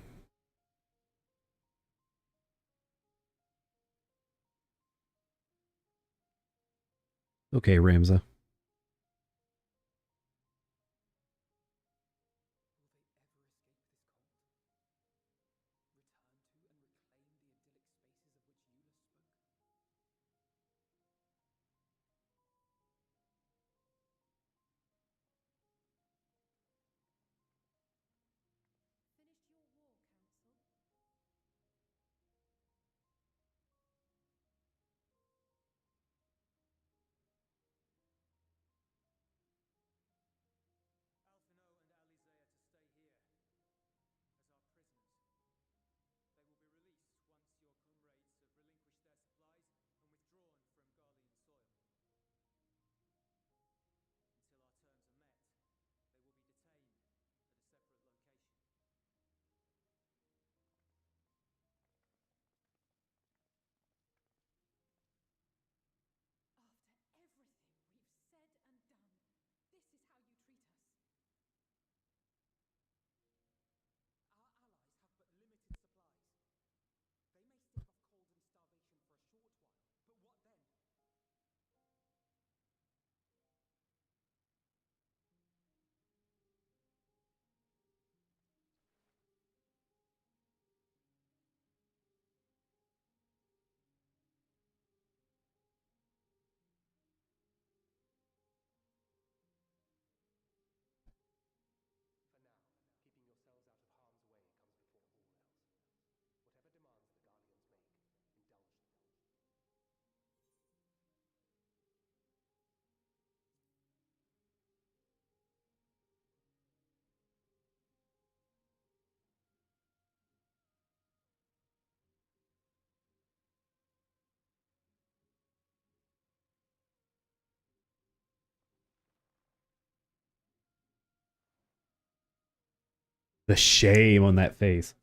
Okay, Ramza. Finished your war, Council? Alphino and Alize are to stay here, as our prisoners. They will be released once your comrades have relinquished their supplies and withdrawn from Garlean soil. Until our terms are met, they will be detained at a separate location. After everything we've said and done, this is how you treat us. Our allies have but limited supplies. They may stave off cold and starvation for a short while, but what then? For now, keeping yourselves out of harm's way comes before all else. Whatever demands the Garleans make, indulge them. The shame on that face.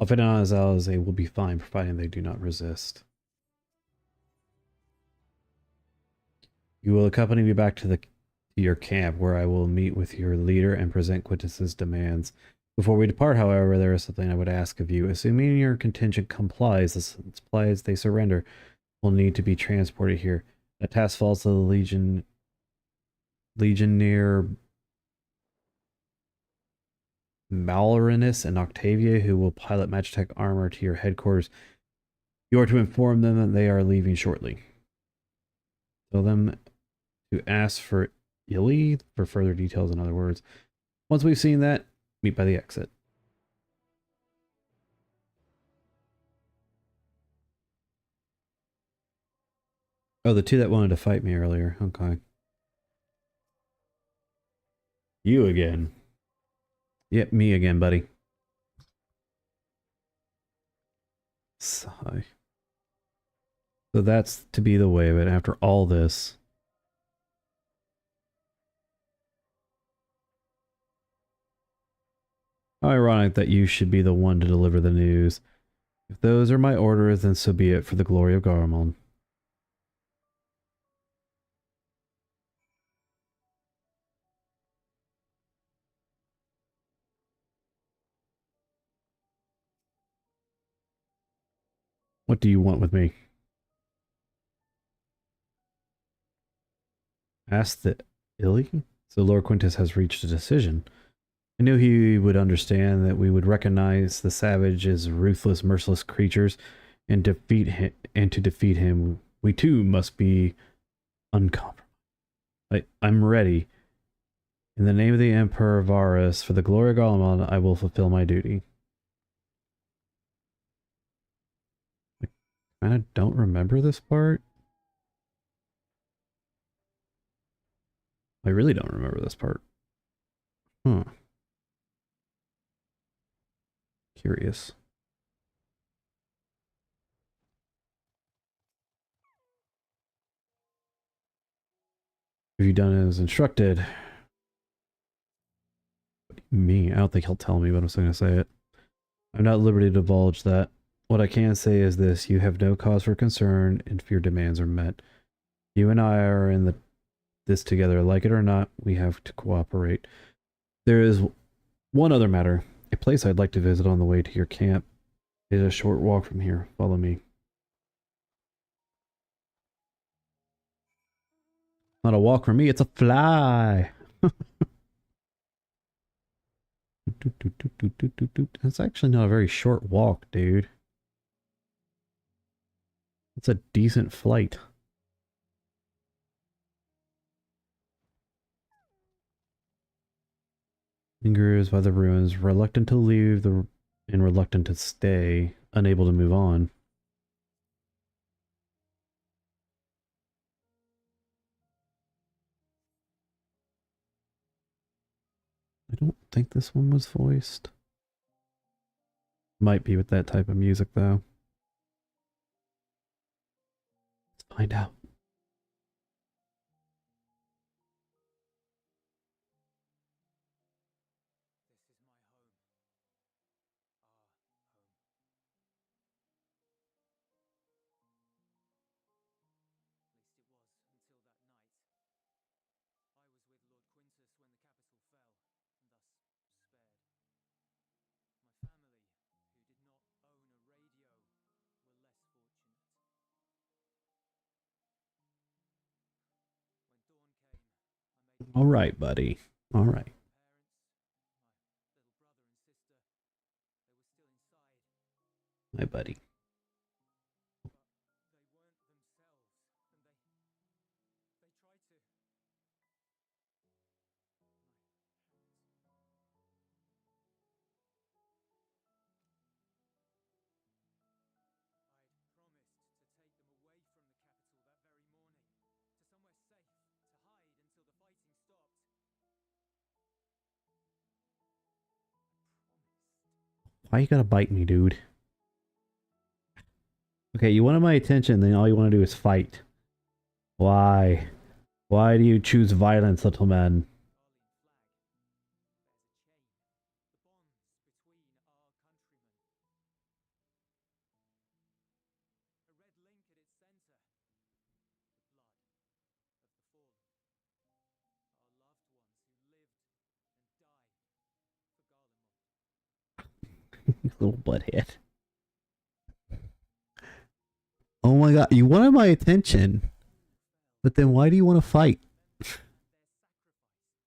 Alfina and Alize will be fine, providing they do not resist. You will accompany me back to your camp, where I will meet with your leader and present Quintus's demands. Before we depart, however, there is something I would ask of you. Assuming your contingent complies, the supplies they surrender will need to be transported here. The task falls to the Legionnaire Malrinus and Octavia, who will pilot Magitech armor to your headquarters. You are to inform them that they are leaving shortly. Tell them to ask for Illy for further details, in other words. Once we've seen that, meet by the exit. Oh, the two that wanted to fight me earlier. Okay. You again. Yep, me again, buddy. Sigh. So that's to be the way of it after all this. How ironic that you should be the one to deliver the news. If those are my orders, then so be it, for the glory of Garlemald. What do you want with me? Ask the Illy? So Lord Quintus has reached a decision. I knew he would understand that we would recognize the savage as ruthless, merciless creatures, and defeat him. And to defeat him, we too must be uncompromised. I'm ready. In the name of the Emperor Varus, for the glory of Garlemald, I will fulfill my duty. I kind of don't remember this part. I really don't remember this part. Huh. Curious. Have you done as instructed? What do you mean? I don't think he'll tell me, but I'm still going to say it. I'm not at liberty to divulge that. What I can say is this: you have no cause for concern if your demands are met. You and I are in this together. Like it or not, we have to cooperate. There is one other matter. A place I'd like to visit on the way to your camp. It is a short walk from here. Follow me. Not a walk from me, it's a fly. That's actually not a very short walk, dude. It's a decent flight. Lingers by the ruins, reluctant to leave and reluctant to stay, unable to move on. I don't think this one was voiced. Might be with that type of music, though. Let's find out. All right, buddy. All right. My buddy. Why you gotta bite me, dude? Okay, you wanted my attention, then all you want to do is fight. Why? Why do you choose violence, little man? Little butthead. Oh my god, you wanted my attention. But then why do you want to fight?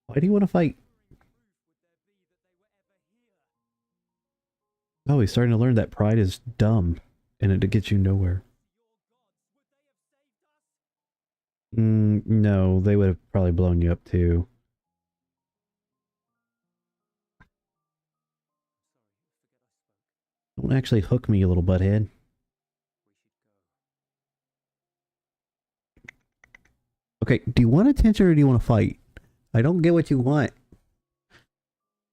Why do you want to fight? Oh, he's starting to learn that pride is dumb and it gets you nowhere. No, they would have probably blown you up too. Don't actually hook me, you little butthead. Okay, do you want attention or do you want to fight? I don't get what you want.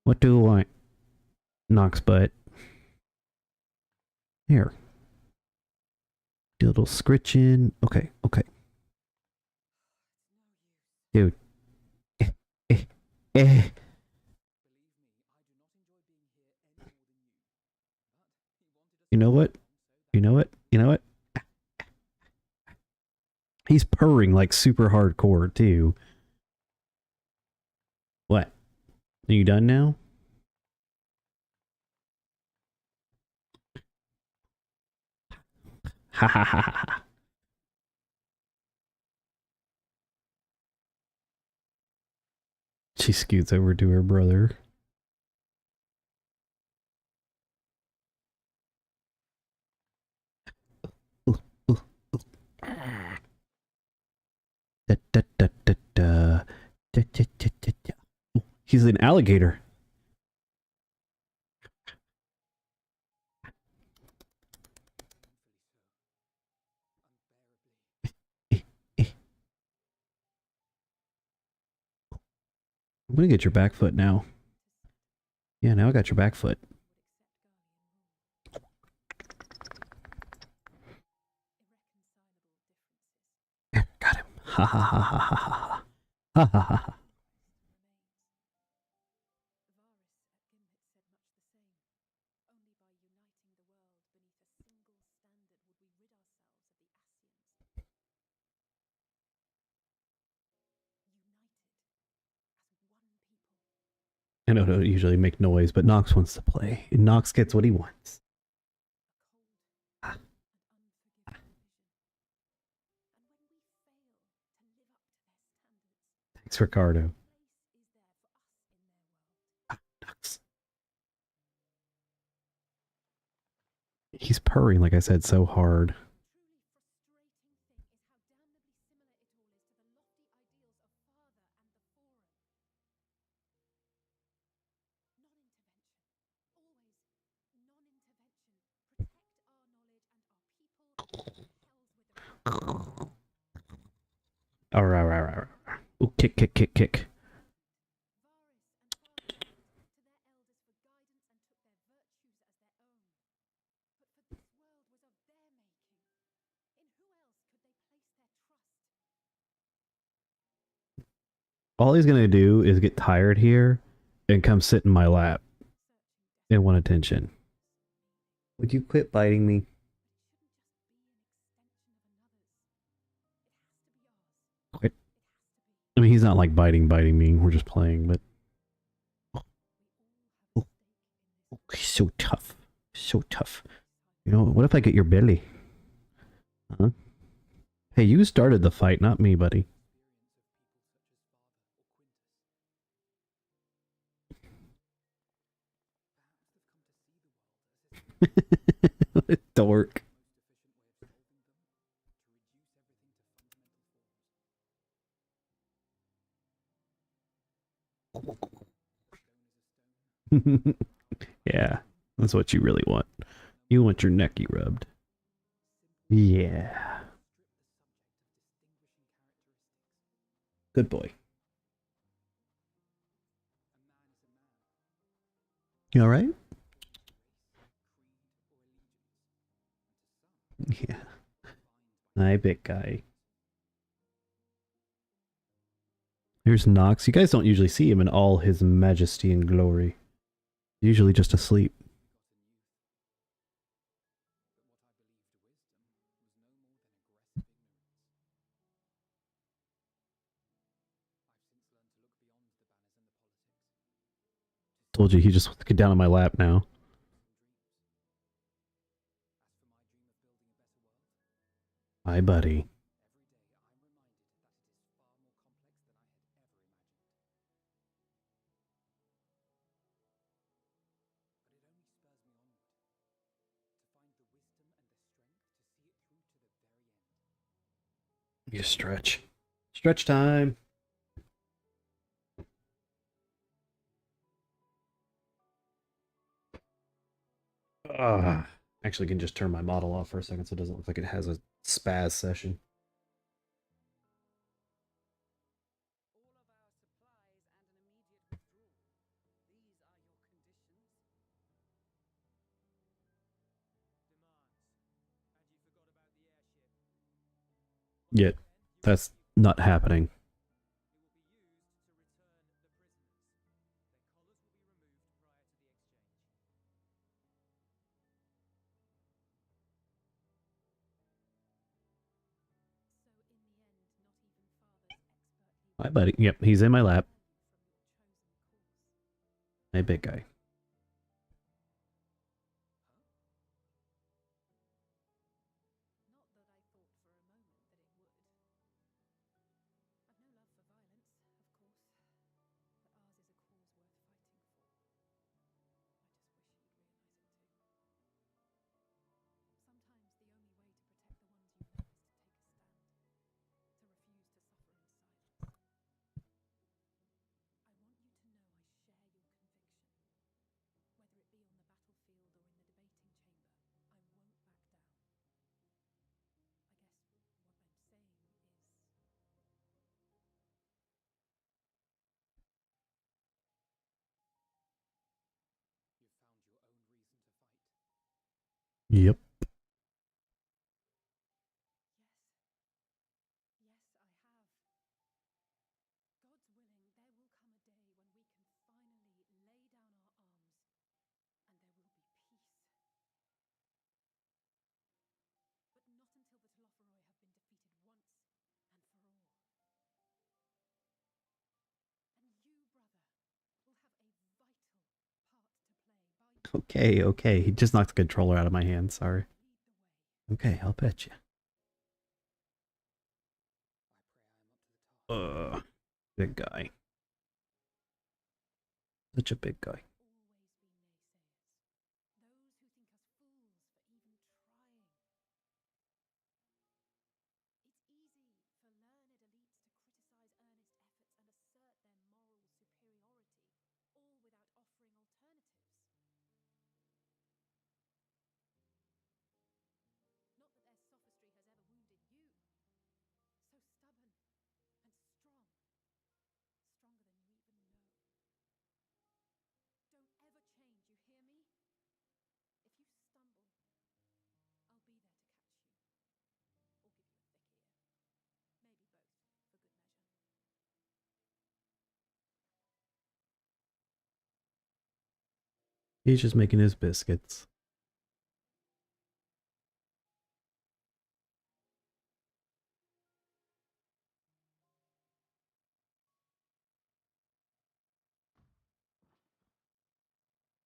What do you want? Knox butt. Here. Do a little scritching. Okay, okay. Dude. Eh. You know what? You know what? You know what? He's purring like super hardcore too. What? Are you done now? Ha ha ha ha. She scoots over to her brother. Da, da, da, da, da. Da, da, da, da, da. Oh, he's an alligator. I'm gonna get your back foot now. Yeah, now I got your back foot. Got him. Ha ha ha ha ha ha. Ha ha ha ha. I don't usually make noise, but Nox wants to play. And Nox gets what he wants. Thanks, Ricardo. Nox. He's purring, like I said, so hard. Alright. Ooh, kick, kick, kick, kick. All he's gonna do is get tired here and come sit in my lap and want attention. Would you quit biting me? Quit. I mean, he's not like biting me. We're just playing, but... Oh, he's so tough. So tough. You know, what if I get your belly? Huh? Hey, you started the fight, not me, buddy. Dork. Yeah, that's what you really want. You want your necky rubbed. Yeah. Good boy. You alright? Yeah. Hi, big guy. Here's Nox. You guys don't usually see him in all his majesty and glory. Usually just asleep. Told you he just wants to get down on my lap now. Hi, buddy. Every day I'm reminded that it is far more complex than I had ever imagined. But it only spurs me onward to find the wisdom and the strength to see it through to the very end. You stretch. Stretch time. Actually, can just turn my model off for a second so it doesn't look like it has a spaz session. All of our supplies and an immediate withdrawal. These are your conditions? Demands. And you forgot about the airship. Yet, that's not happening. It will be used to return the prisoners. Their collars will be removed prior to the exchange. So in the end, not even father's expertly Hi, buddy. Yep, he's in my lap. value from your chosen course. Hey, big guy. Not that I thought for a moment that it would. I've no love for violence, of course, but ours is a cause worth fighting for. I just wish you'd realize it too. Sometimes the only way to protect the ones you love is to take a stand, to refuse to suffer in silence. I want you to know I share your conviction. Whether it be on the battlefield or in the debating chamber, I won't back down. I guess what I'm saying is, You've found your own reason to fight. Yep. yes, I have. God's willing, there will come a day when we can finally lay down our arms and there will be peace. But not until the Telophoroi have been defeated once and for all. And you, brother, will have a vital part to play by your Okay. He just knocked the controller out of my hand. Sorry. lead the way. Okay, I'll bet you. I pray I am up to the task. Big guy. Such a big guy. Always be naysayers. Those who think us fools for even trying. It's easy for learned elites to criticize earnest efforts and assert their moral superiority, all without offering alternatives. Not that their sophistry has ever wounded you. So stubborn and strong. Stronger than you even know. Don't ever change, you hear me? If you stumble, I'll be there to catch you. Or give you a thick ear. Maybe both, for good measure. He's just making his biscuits.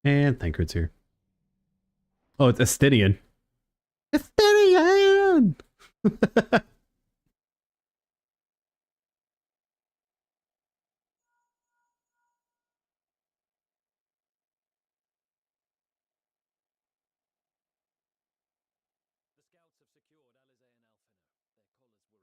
And Thancred's here. Oh, it's Estinian. Estinian! The scouts have secured Alizé and Alfeno. Their collars were removed without complication as well. Yep. They report no casualties, not for their party nor the guards who will wake from their premature slumber in due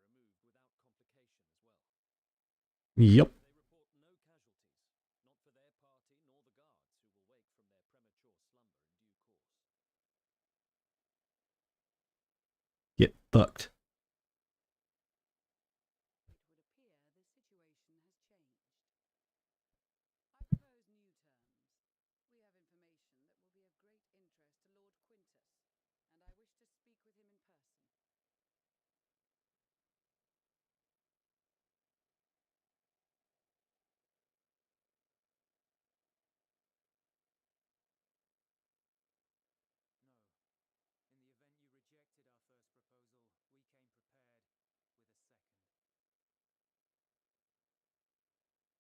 course. Get fucked. It would appear the situation has changed. I propose new terms. We have information that will be of great interest to Lord Quintus, and I wish to speak with him in person. No.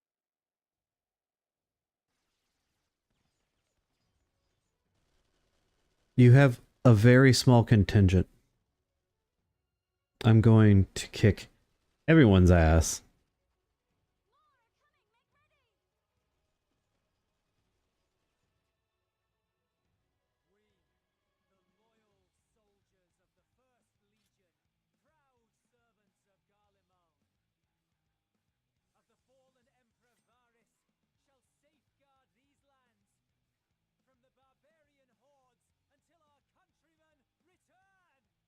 In the event you rejected our first proposal, we came prepared with a second. You have a very small contingent. I'm going to kick everyone's ass. We, the loyal soldiers of the First Legion, proud servants of Garlemald, of the fallen Emperor Varys, shall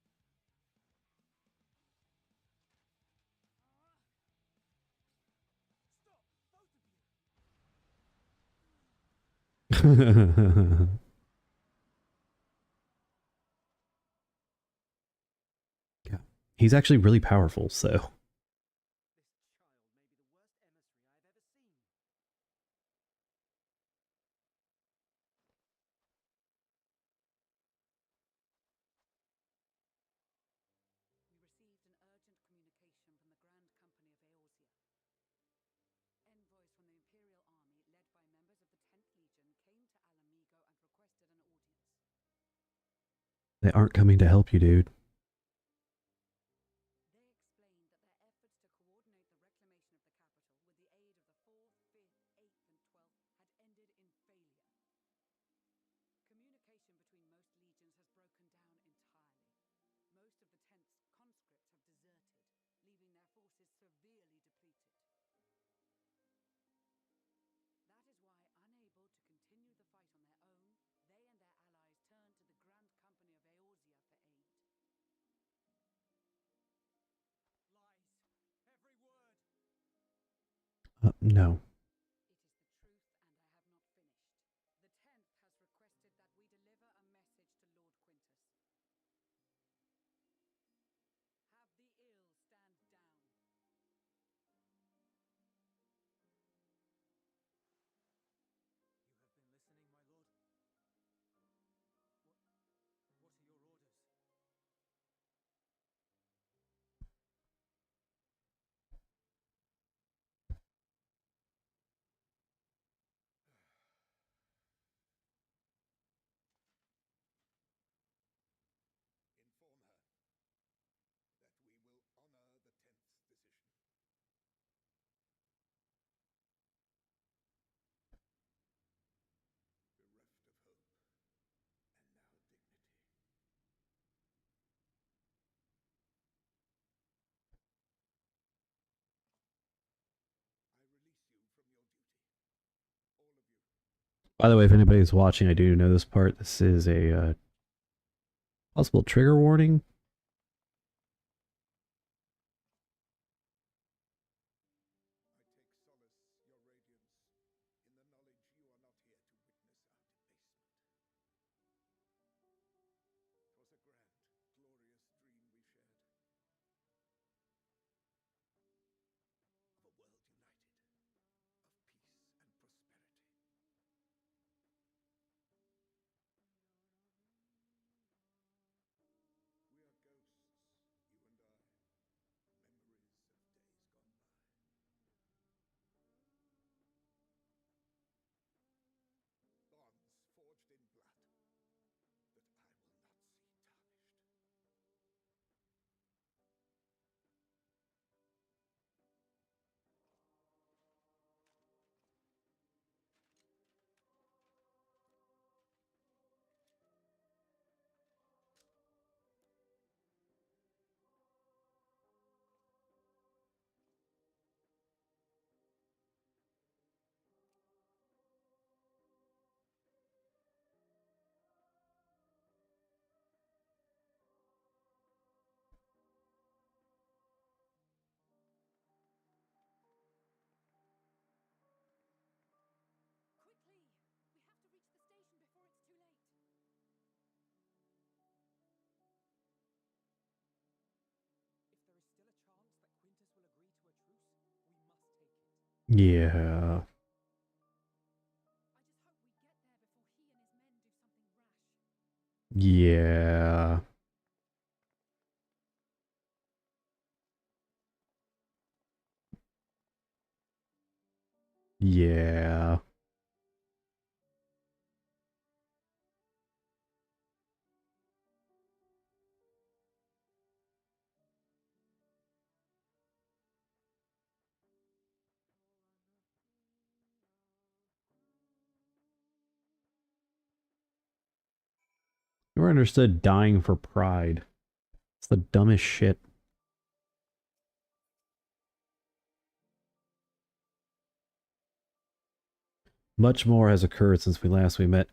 safeguard these lands from the barbarian hordes until our countrymen return! Stop, both of you! Yeah. He's actually really powerful, so. This child may be the worst emissary I've ever seen. We received an urgent communication from the Grand Company of Eorzea. Envoys from the Imperial Army, led by members of the 10th Legion, came to Alamigo and requested an audience. They aren't coming to help you, dude. They explained that their efforts to coordinate the reclamation of the capital with the aid of the 4th, 5th, 8th, and 12th had ended in failure. Communication between most legions has broken down entirely. Most of the 10th's conscripts have deserted, leaving their forces severely depleted. That is why, unable to continue the fight on their own, they and their allies turned to the Grand Company of Eorzea for aid. Lies. Every word. No. It is the truth, and I have not finished. The 10th has requested that we deliver a message to Lord Quintus. Have the ill stand down. You have been listening, my lord? What are your orders? Inform her that we will honor the 10th's decision. Bereft of hope, and now dignity. I release you from your duty. All of you. By the way, if anybody's watching, I do know this part. This is a possible trigger warning. I take solace, your radiance, in the knowledge you are not here to witness our debasement. 'Twas a grand, glorious dream we shared. Of a world united, of peace and prosperity. We are ghosts, you and I, memories of days gone by. Bonds forged in blood that I will not see tarnished. Quickly! We have to reach the station before it's too late. If there is still a chance that Quintus will agree to a truce, we must take it. Yeah. I just hope we get there before he and his men do something rash. Yeah. Yeah. Never understood dying for pride. It's the dumbest shit. Much more has occurred since we met.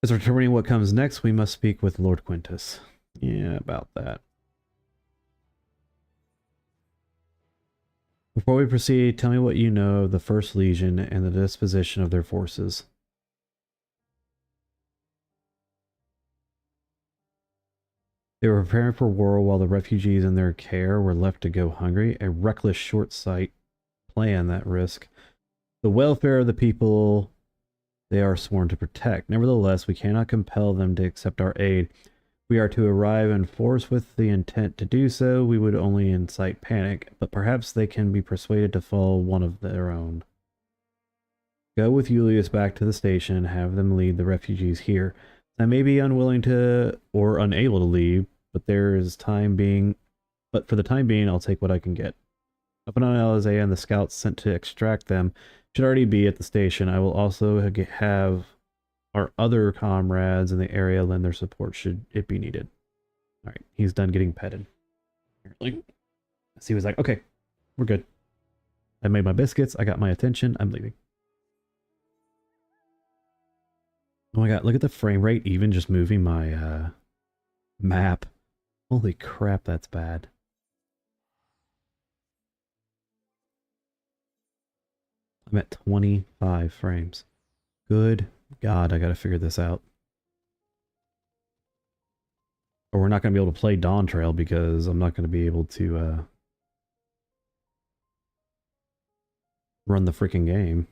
As we're determining what comes next, we must speak with Lord Quintus. Yeah, about that. Before we proceed, tell me what you know of the First Legion and the disposition of their forces. They were preparing for war while the refugees in their care were left to go hungry, a reckless, short-sighted plan that risked the welfare of the people they are sworn to protect. Nevertheless, we cannot compel them to accept our aid. If we are to arrive in force with the intent to do so, we would only incite panic, but perhaps they can be persuaded to follow one of their own. Go with Julius back to the station and have them lead the refugees here. I may be unwilling to or unable to leave, but for the time being, I'll take what I can get. Up on Alizé and the scouts sent to extract them should already be at the station. I will also have our other comrades in the area lend their support should it be needed. Alright, he's done getting petted. Apparently. So he was like, okay, we're good. I made my biscuits, I got my attention, I'm leaving. Oh my god, look at the frame rate, even just moving my map. Holy crap, that's bad. I'm at 25 frames. Good God, I gotta figure this out. Or we're not gonna be able to play Dawn Trail because I'm not gonna be able to run the freaking game.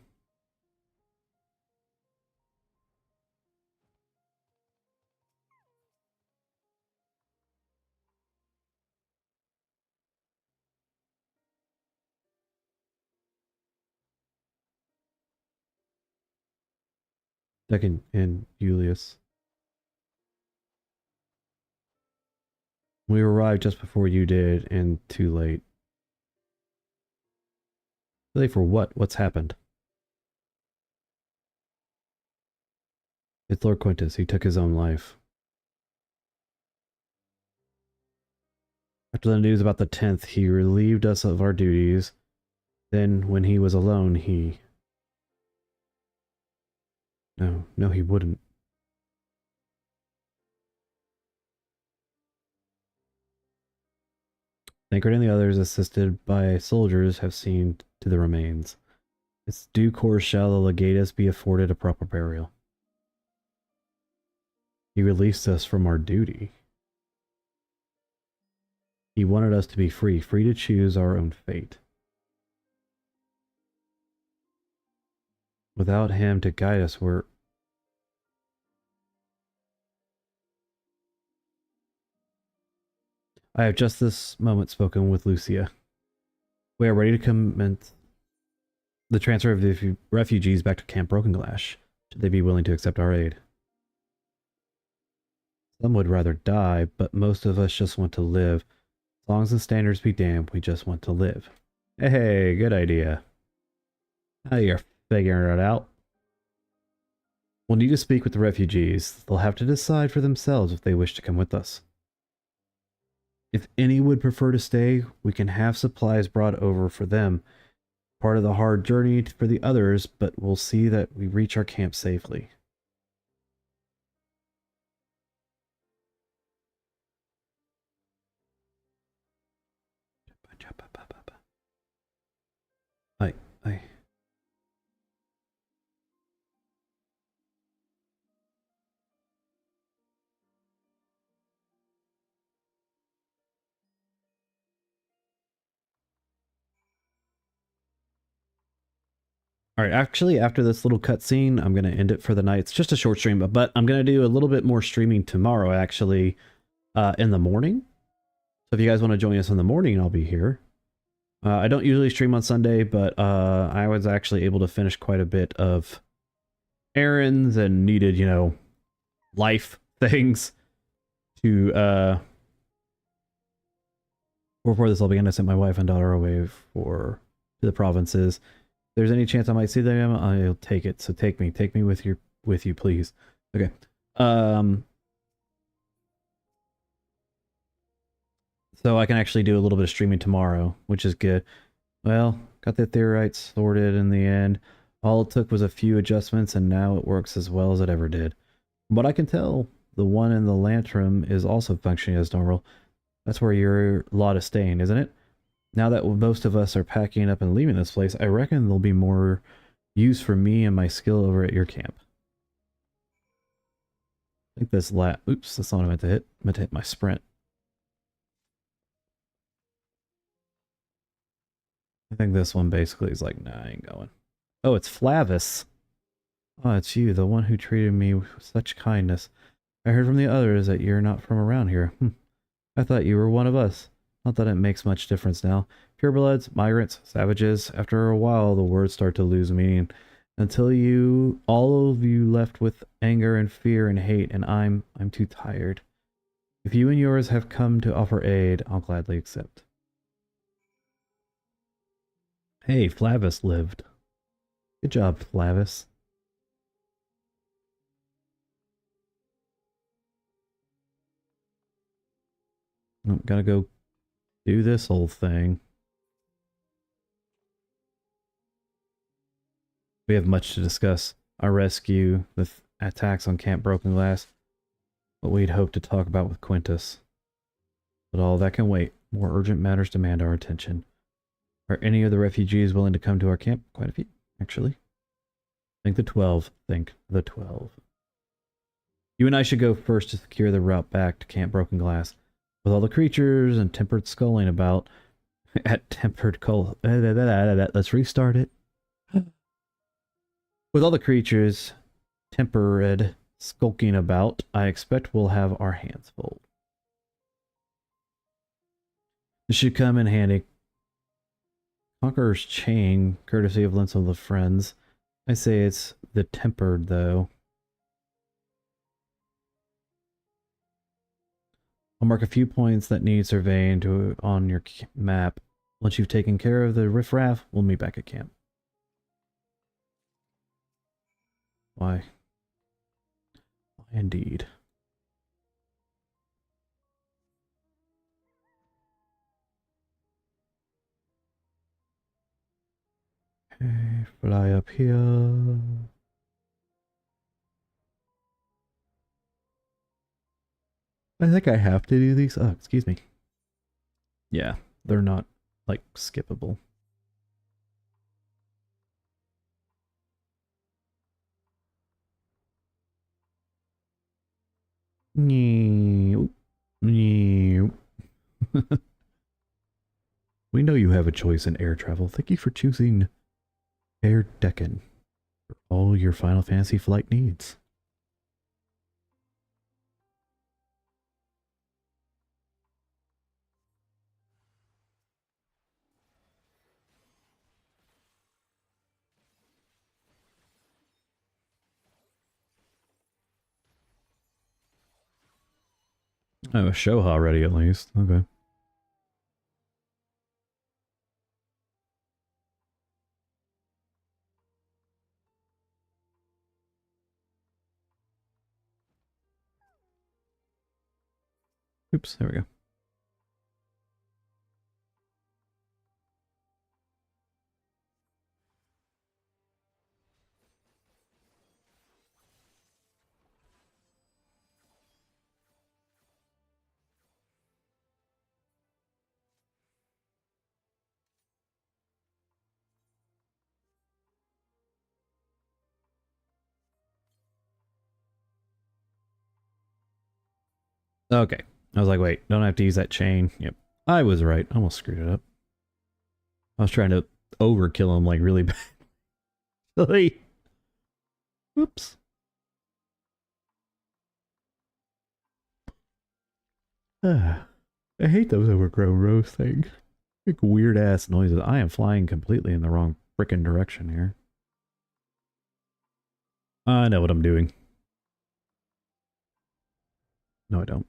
Second and Julius. We arrived just before you did, and too late. Late for what? What's happened? It's Lord Quintus. He took his own life. After the news about the 10th, he relieved us of our duties. Then, when he was alone, he... No, he wouldn't. Tancred and the others, assisted by soldiers, have seen to the remains. Its due course shall the legatus be afforded a proper burial. He released us from our duty. He wanted us to be free to choose our own fate. Without him to guide us, I have just this moment spoken with Lucia. We are ready to commence the transfer of the refugees back to Camp Broken Glass, should they be willing to accept our aid. Some would rather die, but most of us just want to live. As long as the standards be damned, we just want to live. Hey, good idea. Now you're figuring it out. We'll need to speak with the refugees. They'll have to decide for themselves if they wish to come with us. If any would prefer to stay, we can have supplies brought over for them. Part of the hard journey for the others, but we'll see that we reach our camp safely. I. All right, actually, after this little cutscene, I'm going to end it for the night. It's just a short stream, but I'm going to do a little bit more streaming tomorrow, actually, in the morning. So if you guys want to join us in the morning, I'll be here. I don't usually stream on Sunday, but I was actually able to finish quite a bit of errands and needed, you know, life things to, before this all began, I sent my wife and daughter away to the provinces. If there's any chance I might see them, I'll take it. So take me with you, please. Okay. So I can actually do a little bit of streaming tomorrow, which is good. Well, got the theorites sorted in the end. All it took was a few adjustments, and now it works as well as it ever did. But I can tell the one in the Lantrum is also functioning as normal. That's where your lot is staying, isn't it? Now that most of us are packing up and leaving this place, I reckon there'll be more use for me and my skill over at your camp. I think this oops, that's not what I meant to hit. I meant to hit my sprint. I think this one basically is like, nah, I ain't going. Oh, it's Flavis. Oh, it's you, the one who treated me with such kindness. I heard from the others that you're not from around here. I thought you were one of us. Not that it makes much difference now. Purebloods, migrants, savages, after a while the words start to lose meaning. Until all of you left with anger and fear and hate, and I'm too tired. If you and yours have come to offer aid, I'll gladly accept. Hey, Flavis lived. Good job, Flavis. I'm gonna go do this whole thing. We have much to discuss. Our rescue, the attacks on Camp Broken Glass, what we'd hoped to talk about with Quintus. But all that can wait. More urgent matters demand our attention. Are any of the refugees willing to come to our camp? Quite a few, actually. Think the 12. Think the 12. You and I should go first to secure the route back to Camp Broken Glass. With all the creatures and tempered sculling about... at tempered cull... Let's restart it. With all the creatures tempered skulking about, I expect we'll have our hands full. This should come in handy. Conqueror's Chain, courtesy of Linsel the Friends. I say it's the tempered, though. I'll mark a few points that need surveying on your map. Once you've taken care of the riffraff, we'll meet back at camp. Why? Why indeed. Okay, fly up here. I think I have to do these. Oh, excuse me. Yeah, they're not, like, skippable. We know you have a choice in air travel. Thank you for choosing Air Deccan for all your Final Fantasy flight needs. Oh, Shoha ready at least. Okay. Oops, there we go. Okay. I was like, wait, don't have to use that chain. Yep. I was right. I almost screwed it up. I was trying to overkill him like really badly. Oops. I hate those overgrown rose things. Make weird ass noises. I am flying completely in the wrong frickin' direction here. I know what I'm doing. No, I don't.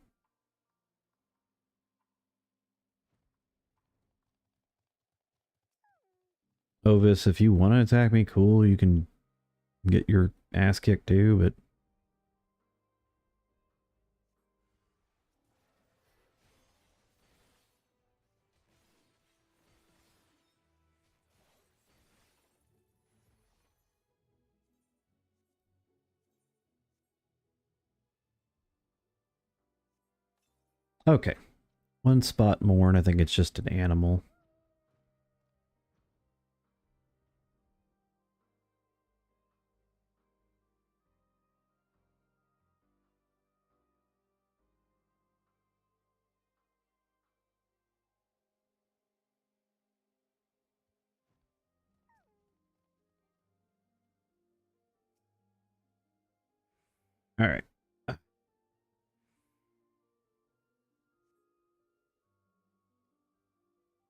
Ovis, if you want to attack me, cool. You can get your ass kicked too, but... Okay. One spot more, and I think it's just an animal. All right.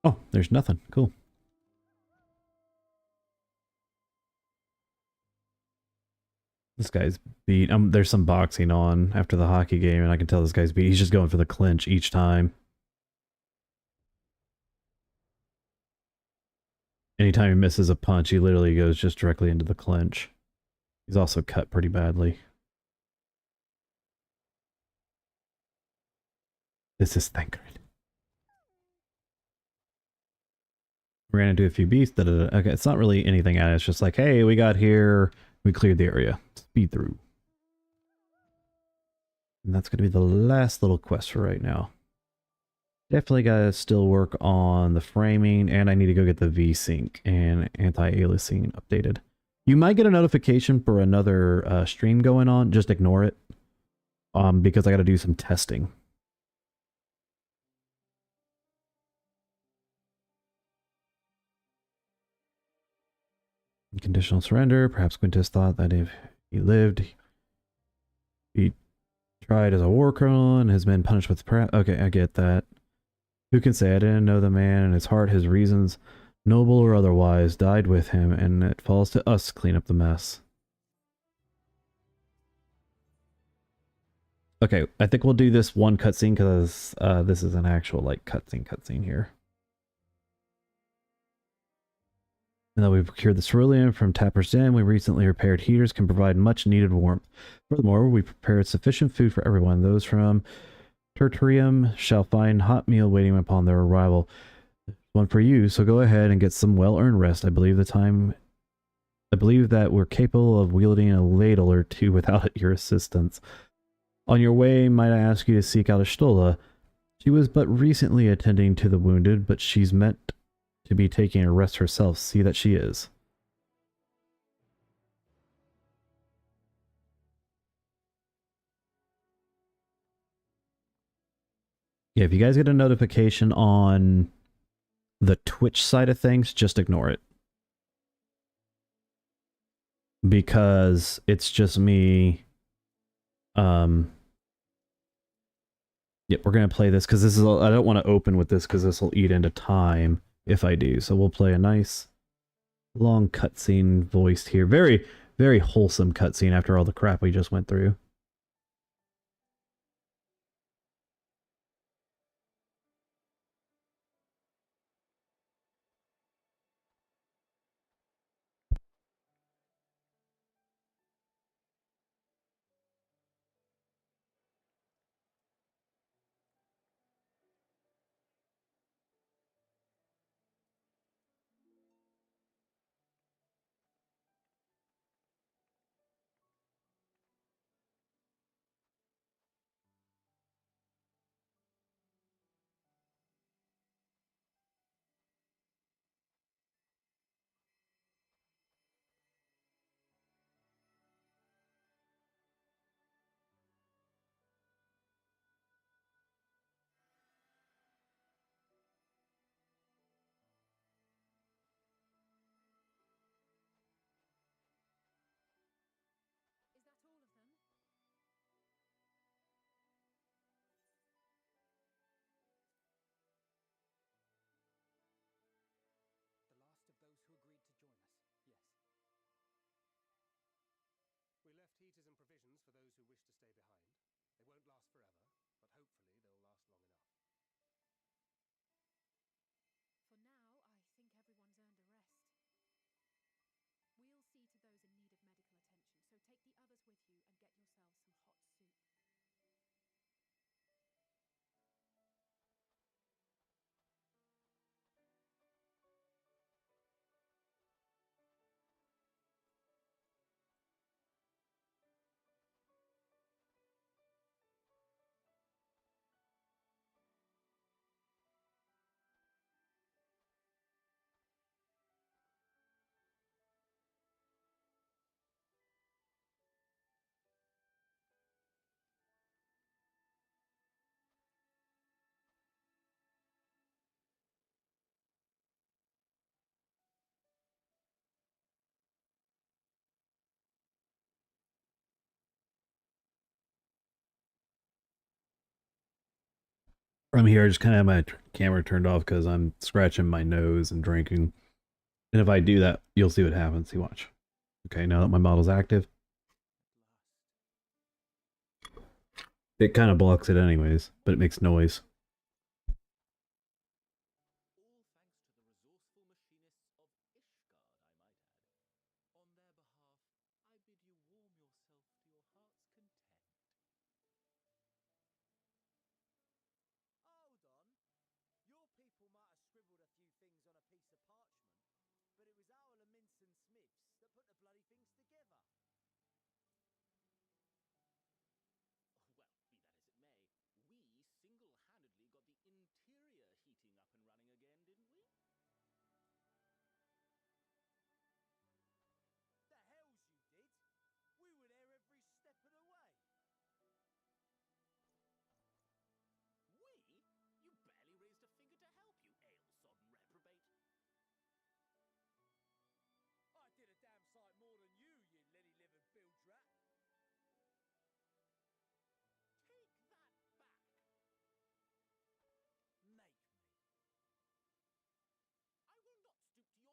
Oh, there's nothing. Cool. This guy's beat. There's some boxing on after the hockey game, and I can tell this guy's beat. He's just going for the clinch each time. Anytime he misses a punch, he literally goes just directly into the clinch. He's also cut pretty badly. This is Thancred. We're gonna do a few beasts. Okay, it's not really anything at it. It's just like, hey, we got here. We cleared the area. Speed through. And that's gonna be the last little quest for right now. Definitely gotta still work on the framing, and I need to go get the VSync and anti-aliasing updated. You might get a notification for another stream going on. Just ignore it, because I gotta do some testing. Conditional surrender. Perhaps Quintus thought that if he lived, he tried as a war criminal and has been punished with okay, I get that. Who can say I didn't know the man and his heart, his reasons, noble or otherwise, died with him, and it falls to us to clean up the mess. Okay, I think we'll do this one cutscene because this is an actual like cutscene here. And that we've procured the cerulean from Tapper's Den, we recently repaired heaters can provide much needed warmth. Furthermore, we prepared sufficient food for everyone. Those from Terturium shall find hot meal waiting upon their arrival. One for you, so go ahead and get some well-earned rest. I believe that we're capable of wielding a ladle or two without your assistance. On your way, might I ask you to seek out Ashtola? She was but recently attending to the wounded, but she's meant to be taking a rest herself. See that she is. Yeah, if you guys get a notification on the Twitch side of things, just ignore it. Because it's just me. Yep, we're going to play this because this is, I don't want to open with this because this will eat into time if I do. So we'll play a nice long cutscene voiced here. Very, very wholesome cutscene after all the crap we just went through. From here, I just kind of have my camera turned off because I'm scratching my nose and drinking. And if I do that, you'll see what happens. You watch. Okay, now that my model's active, it kind of blocks it anyways, but it makes noise. All thanks to the resourceful machinists of Ishgard, I might add. On their behalf, I bid you warm yourself to your heart's content. Hold on. Your people might have scribbled a few things on a piece of parchment, but it was our Leminson Smiths that put the bloody things together. Well, be that as it may, we single-handedly got the interior heating up and running again, didn't we? The hells you did! We were there every step of the way. We? You barely raised a finger to help, you ale-sodden reprobate. I did a damn sight more than you, you lenny-livered bilge rat. Take that back. Make me. I will not stoop to your level. Here. At ease, man. There's nothing funny in it. I'm from Alamigo, but was a conscript until recently.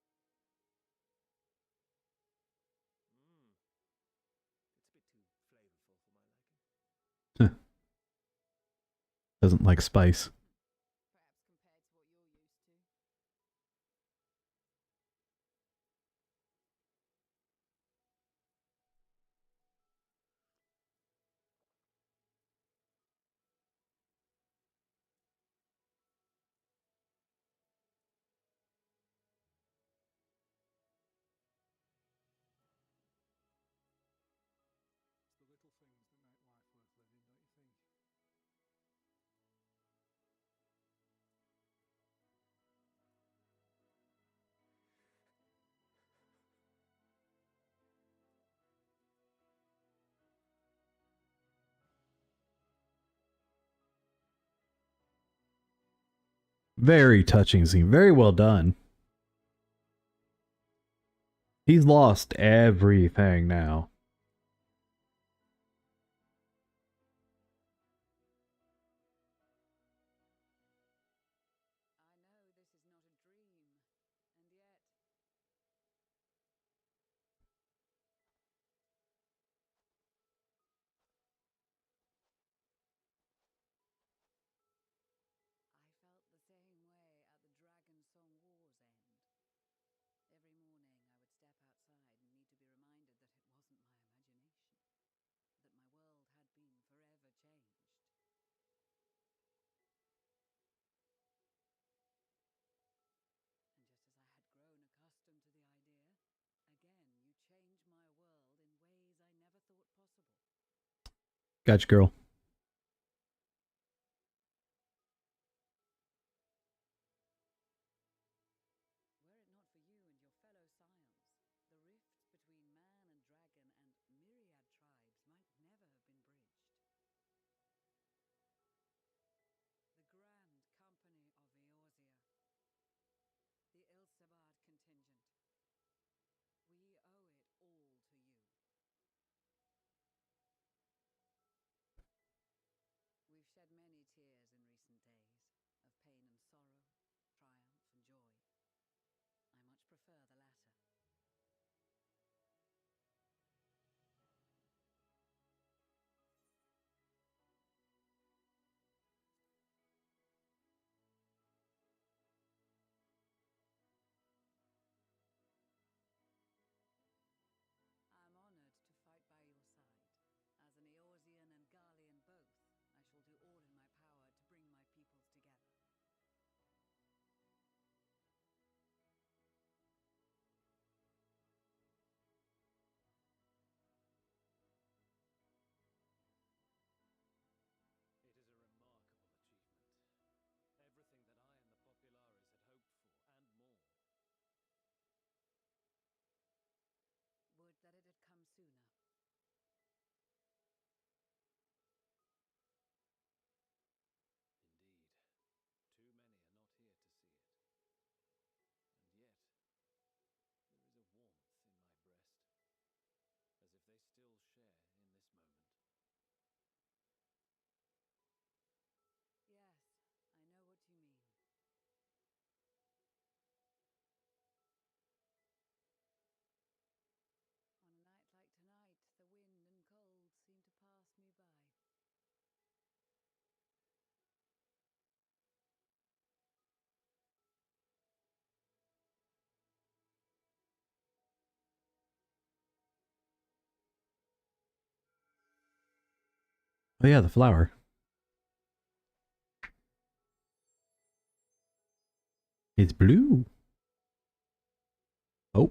Used to eat this with the officers. Apparently, it's adapted from a steppe recipe. This is my first time trying it, and I have to say, it's not half bad. Mmm. It's a bit too flavorful for my liking. Doesn't like spice. Perhaps compared to what you're used to. It's the little things that make life worth living, don't you think? Very touching scene. Very well done. He's lost everything now. I know this is not a dream, and yet I felt the same way at the Dragon Song War's end. Every morning I would step outside and need to be reminded that it wasn't my imagination, that my world had been forever changed. And just as I had grown accustomed to the idea, again you change my world in ways I never thought possible. Gotcha, girl. Were it not for you and your fellow scions, the rifts between man and dragon and myriad tribes might never have been bridged. The Grand Company of Eorzea, the Ilsabard contingent, we owe it all to you. sooner. Indeed. Too many are not here to see it. And yet, there is a warmth in my breast, as if they still share in this moment. Yes, I know what you mean. On a night like tonight, the wind and cold seem to pass me by. Oh yeah, the flower. It's blue. Oh.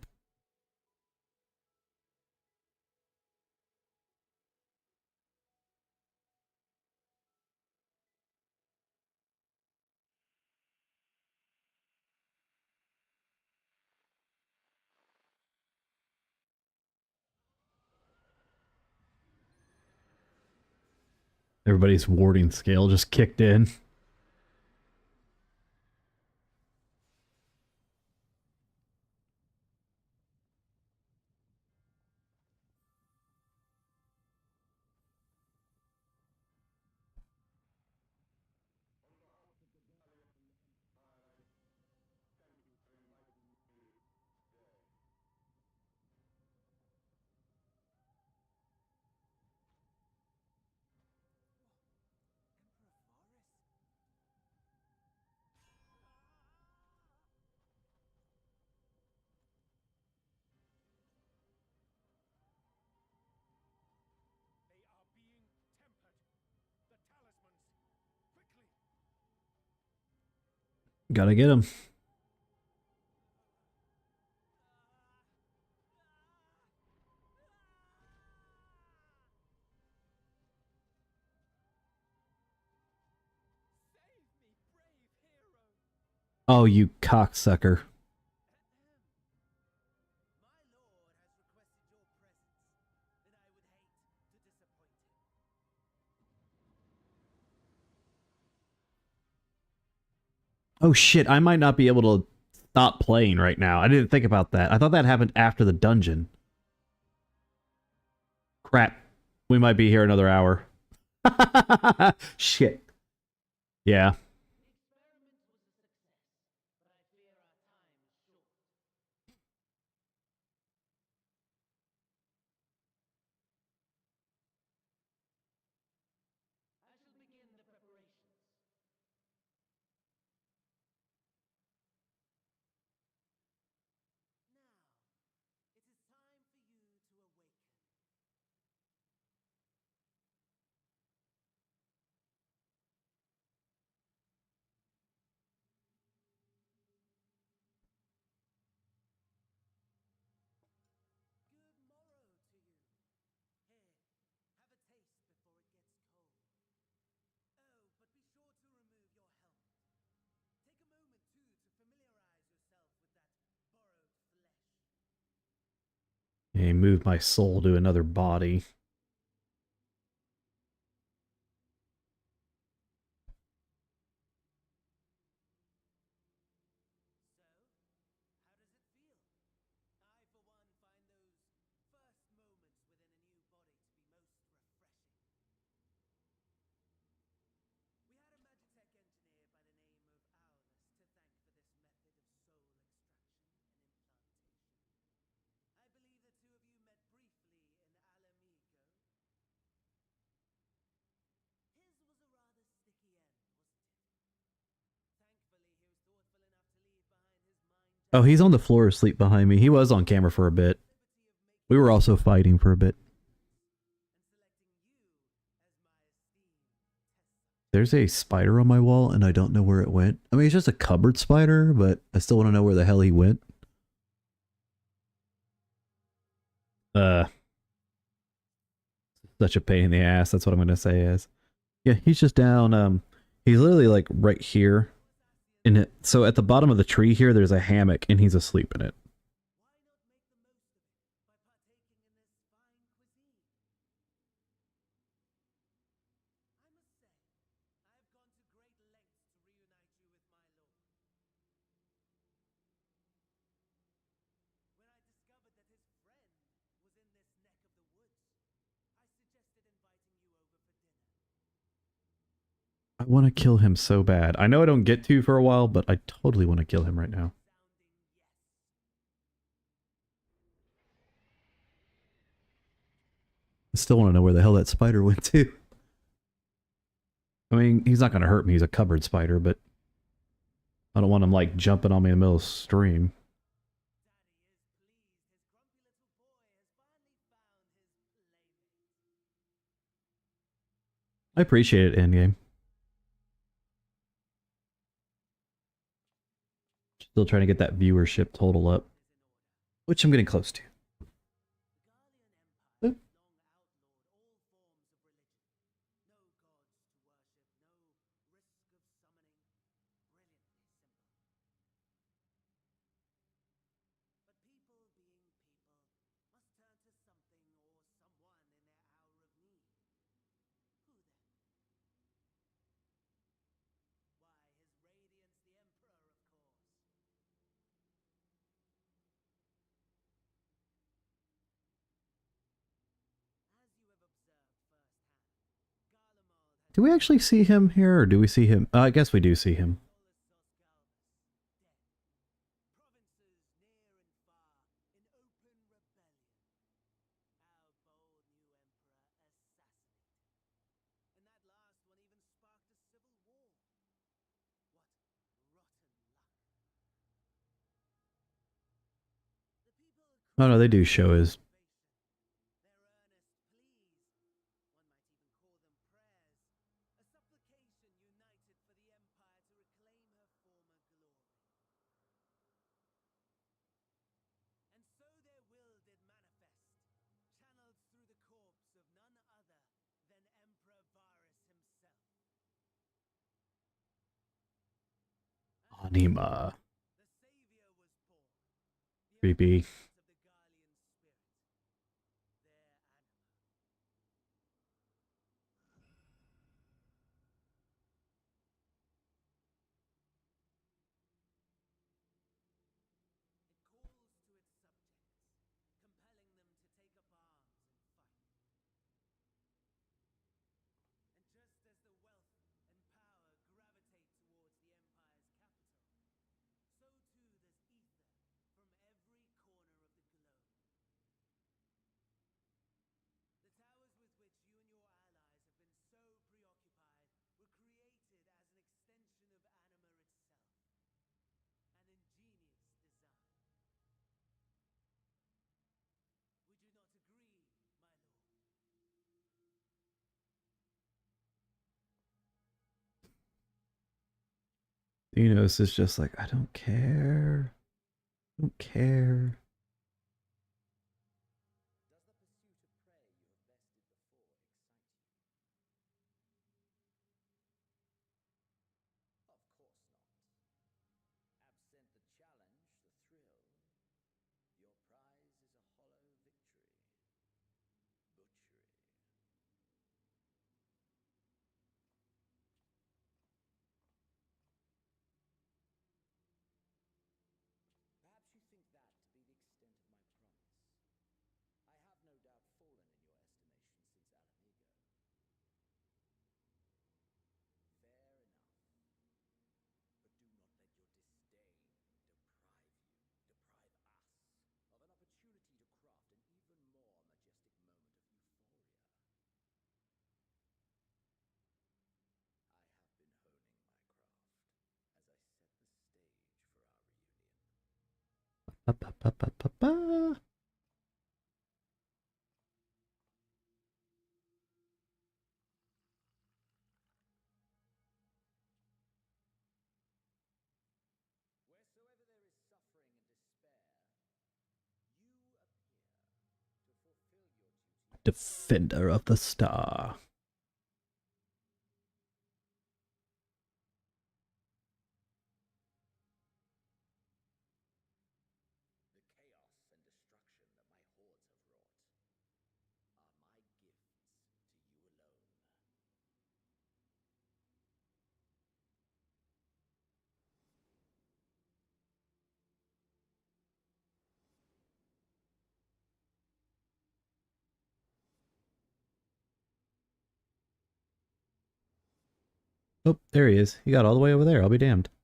Everybody's warding scale just kicked in. Emperor Varus? They are being tempered. The talismans. Quickly! Gotta get him. Save me, brave hero! Oh, you cocksucker. My lord has requested your presence, and I would hate to disappoint him. Oh shit, I might not be able to stop playing right now. I didn't think about that. I thought that happened after the dungeon. Crap. We might be here another hour. Shit. Yeah. Now, it is time for you to awaken. Good morrow to you. Here, have a taste before it gets cold. Oh, but be sure to remove your helmet. Take a moment, too, to familiarize yourself with that borrowed flesh. He moved my soul to another body. So, how does it feel? I, for one, find those first moments within a new body to be most refreshing. We had a Magitech engineer by the name of Aulus to thank for this method of soul extraction and implantation. I believe the two of you met briefly in Alamigo. His was a rather sticky end, wasn't it? Thankfully, he was thoughtful enough to leave behind his mind. Oh, he's on the floor asleep behind me. He was on camera for a bit. We were also fighting for a bit. There's a spider on my wall, and I don't know where it went. I mean, it's just a cupboard spider, but I still want to know where the hell he went. Such a pain in the ass, that's what I'm gonna say is. Yeah, he's just down, he's literally like right here. In it. So at the bottom of the tree here, there's a hammock, and he's asleep in it. I want to kill him so bad. I know I don't get to for a while, but I totally want to kill him right now. I still want to know where the hell that spider went to. I mean, he's not going to hurt me. He's a cupboard spider, but I don't want him, like, jumping on me in the middle of the stream. I appreciate it, Endgame. Still trying to get that viewership total up, which I'm getting close to. Oop. Do we actually see him here, or do we see him? I guess we do see him. Oh no, they do show his. Anima. Creepy. Thanos is just like, I don't care. I don't care. Ba, ba, ba, ba, ba, ba. Defender of the Star. Oh, there he is. He got all the way over there. I'll be damned. At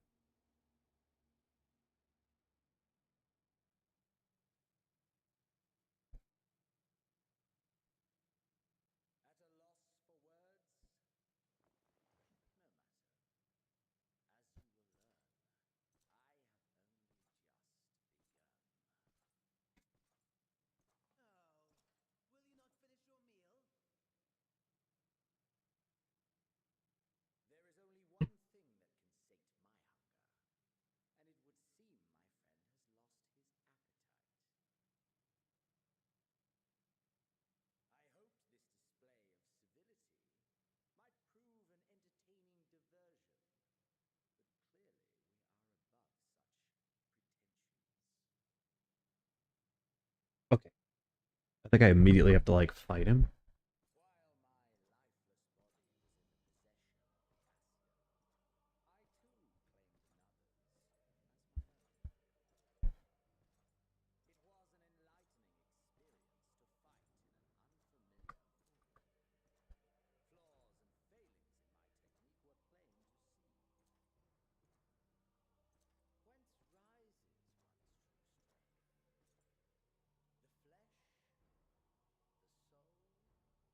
a loss for words? No matter. As you will learn, I have only just begun. Oh, will you not finish your meal? There is only one thing that can sate my hunger, and it would seem my friend has lost his appetite. I hoped this display of civility might prove an entertaining diversion, but clearly we are above such pretensions. Okay. I think I immediately have to, like, fight him. While my lifeless body was in the possession of the Asio, I too claimed another's as my own. It was an enlightening experience to fight in an unfamiliar pool. Flaws and failings in my technique were plain to see. Whence rises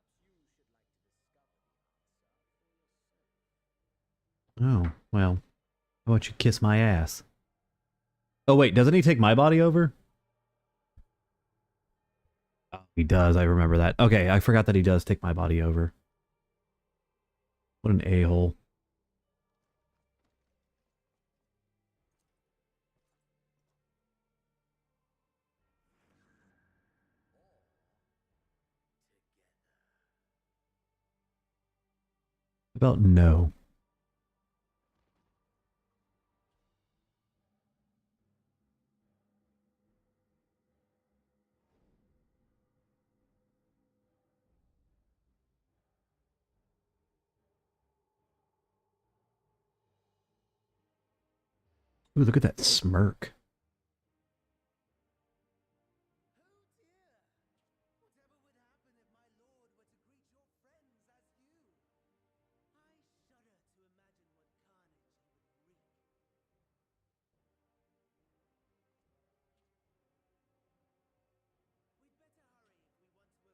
one's true strength? The flesh? The soul? Perhaps you should like to discover the answer for yourself. Oh, well. How about you kiss my ass? Oh, wait, doesn't he take my body over? Oh, he does, I remember that. Okay, I forgot that he does take my body over. What an a-hole. About no. Ooh, look at that smirk. Oh dear! Whatever would happen if my lord were to greet your friends as you? I shudder to imagine what carnage he would wreak. We'd better hurry if we want to avert the bloodbath.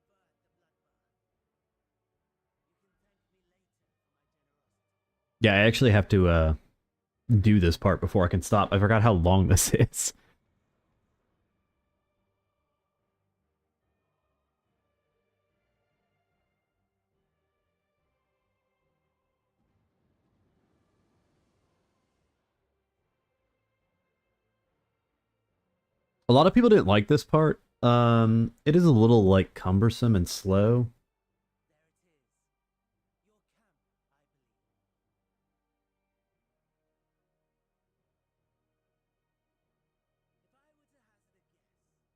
You can thank me later for my generosity. Yeah, I actually have to, do this part before I can stop. I forgot how long this is. A lot of people didn't like this part. It is a little, like, cumbersome and slow. There it is. Your camp, I believe. If I were to hazard a guess, I would say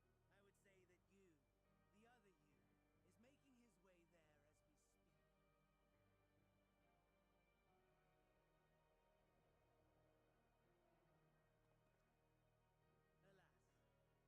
that you, the other you, is making his way there as we speak. Alas, this you will have to walk from here. Or run, if you can manage it. My lord would be cross if I made it too easy. Such ingratitude! I'd not squander this fighting chance. After all, you've obstacles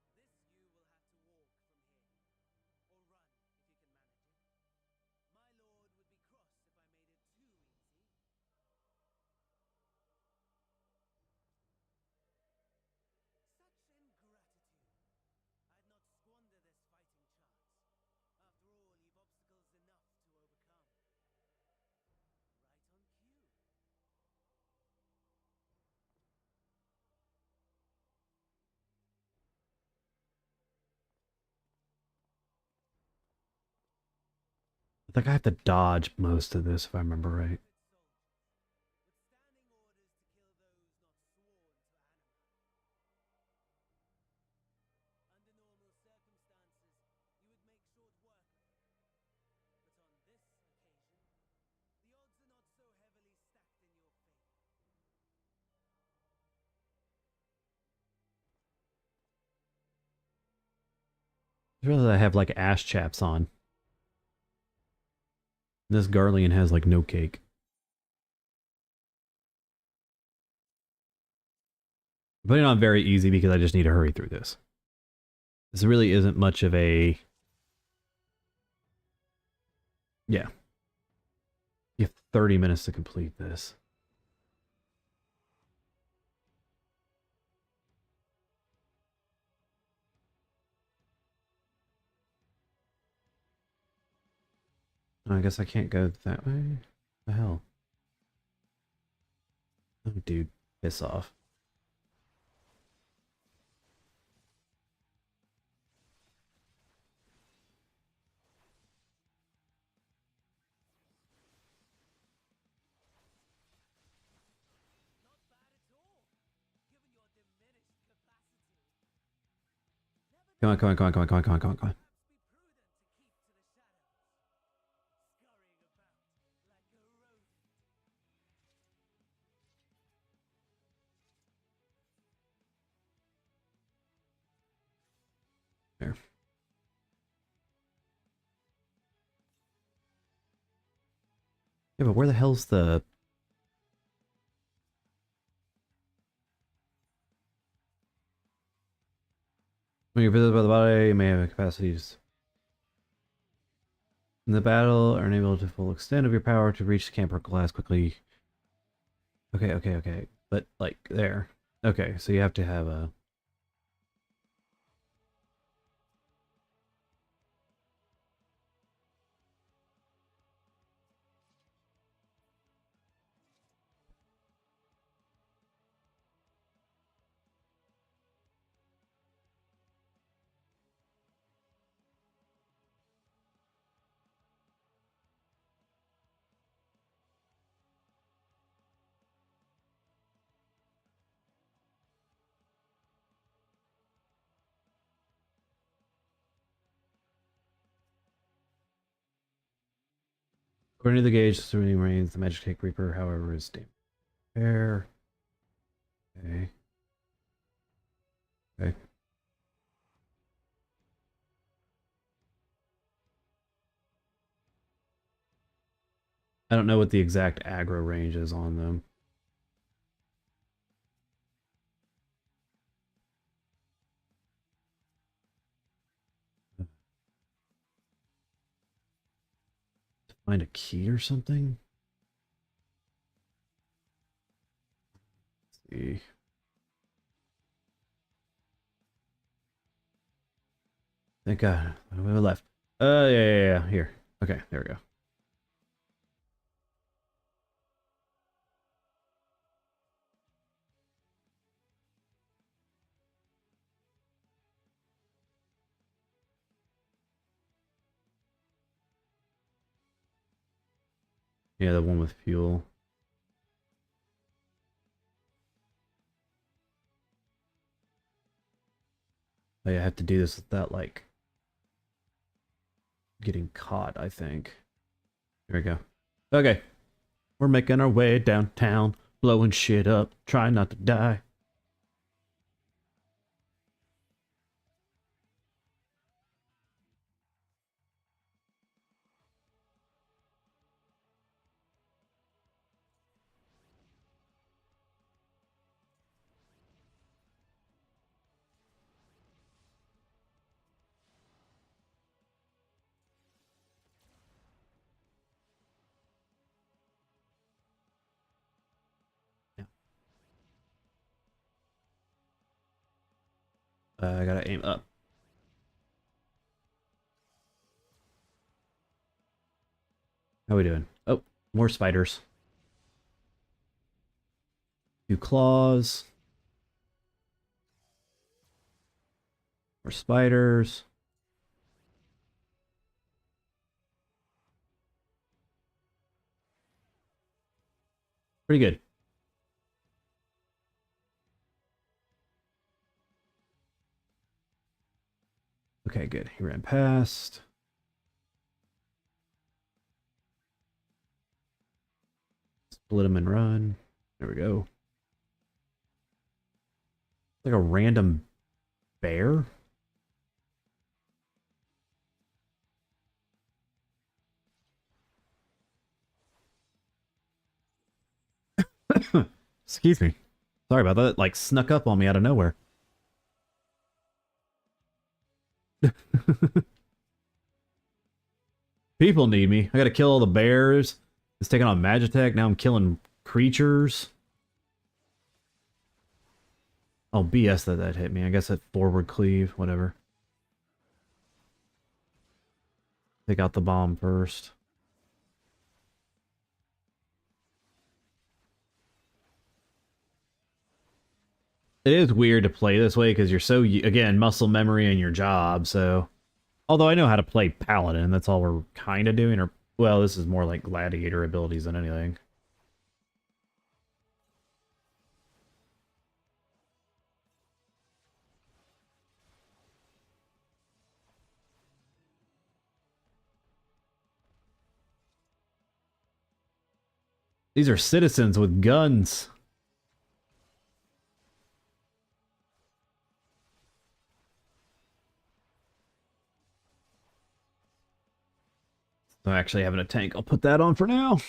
enough to overcome. Right on cue. I think I have to dodge most of this, if I remember right. With standing orders to kill those not sworn to Anima. Under normal circumstances, you would make short work of it. But on this occasion, the odds are not so heavily stacked in your favor. I'd rather I have, like, ash chaps on. This Garlean has, like, no cake. I'm putting it on very easy because I just need to hurry through this. This really isn't much of a... Yeah. You have to 30 minutes to complete this. I guess I can't go that way. The hell? Oh, dude, piss off. Come on, come on, come on, come on, come on, come on, come on, come on. There. Yeah, but where the hell's the... When you're visited by the body, you may have capacities in the battle, are unable to full extent of your power to reach the camp or glass quickly. Okay, okay, okay. But, like, there. Okay, so you have to have a... According to the gauge, surrounding remains, the Magic Take Reaper, however, is damage. Fair. Okay. Okay. I don't know what the exact aggro range is on them. Find a key or something? Let's see. Thank God. We left. Yeah. Here. Okay, there we go. Yeah, the one with fuel. I have to do this without, like, getting caught, I think. Here we go. Okay. We're making our way downtown, blowing shit up, trying not to die. Yeah. I gotta aim up. How we doing? Oh, more spiders. Two claws. More spiders. Pretty good. Okay, good. He ran past. Split him and run. There we go. Like a random bear? Excuse me. Sorry about that. It, like, snuck up on me out of nowhere. People need me. I gotta kill all the bears. It's taking on Magitech. Now I'm killing creatures. Oh, BS that hit me. I guess that forward cleave, whatever. Take out the bomb first. It is weird to play this way because you're so, again, muscle memory in your job, so... Although I know how to play Paladin, that's all we're kind of doing, or... Well, this is more like gladiator abilities than anything. These are citizens with guns. So actually having a tank, I'll put that on for now.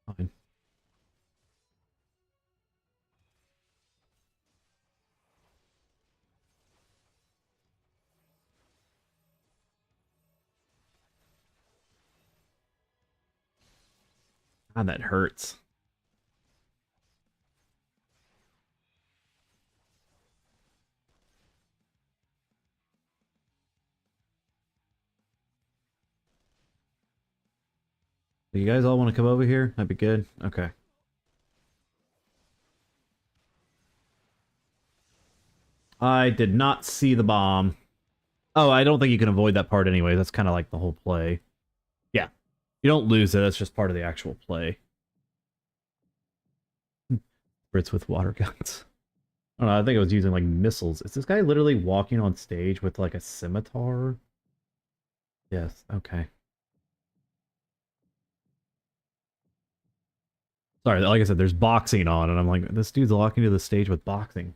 Fine. God, that hurts. Do you guys all want to come over here? That'd be good. Okay. I did not see the bomb. Oh, I don't think you can avoid that part anyway. That's kind of like the whole play. Yeah. You don't lose it. That's just part of the actual play. Brits with water guns. I don't know. I think I was using like missiles. Is this guy literally walking on stage with like a scimitar? Yes. Okay. Sorry. Like I said, there's boxing on, and I'm like, this dude's walking to the stage with boxing.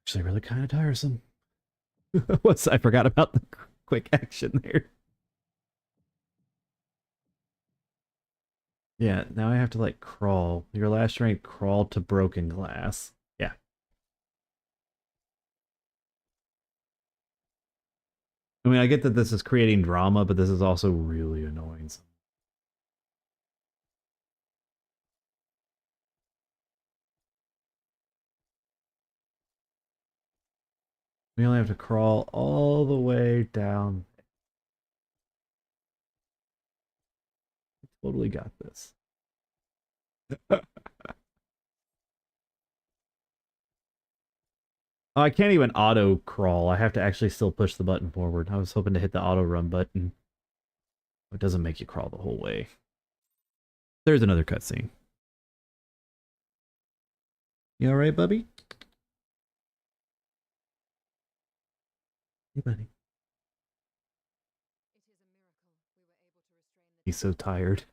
Actually, really kind of tiresome. What's I forgot about the quick action there. Yeah, now I have to like crawl. Your last strength crawl to broken glass. Yeah. I mean, I get that this is creating drama, but this is also really annoying. We only have to crawl all the way down. Totally got this. Oh, I can't even auto crawl. I have to actually still push the button forward. I was hoping to hit the auto run button. It doesn't make you crawl the whole way. There's another cutscene. You alright, Bubby? Hey, buddy. It is a miracle we were able to restrain the He's so tired.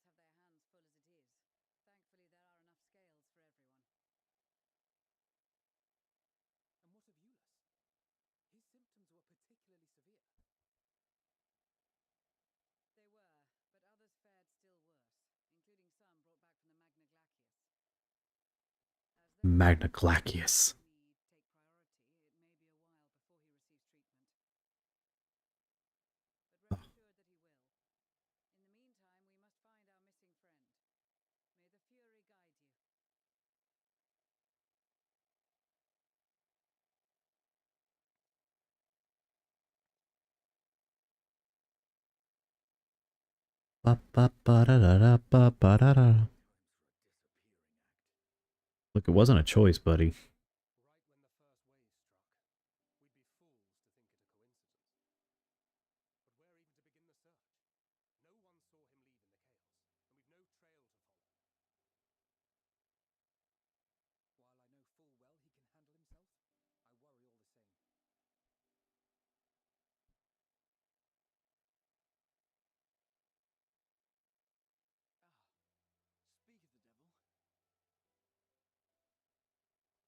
casualties. A welcome one. Arun, Senna, and the others have their hands full as it is. Thankfully, there are enough scales for everyone. And what of Eulus? His symptoms were particularly severe. They were, but others fared still worse, including some brought back from the Magna Glacius. As Magna Glacius. need take priority, it may be a while before he receives treatment. But rest assured that he will. In the meantime, we must find our missing friend. May the Fury guide you. Ba ba ba da da da ba ba da da. Look, it wasn't a choice, buddy. Right when the first wave struck, we'd be fools to think it a coincidence. But where even to begin the search? No one saw him leave in the chaos, and we've no trail to follow. While I know full well he can handle himself, I worry all the same. Ah, speak of the devil.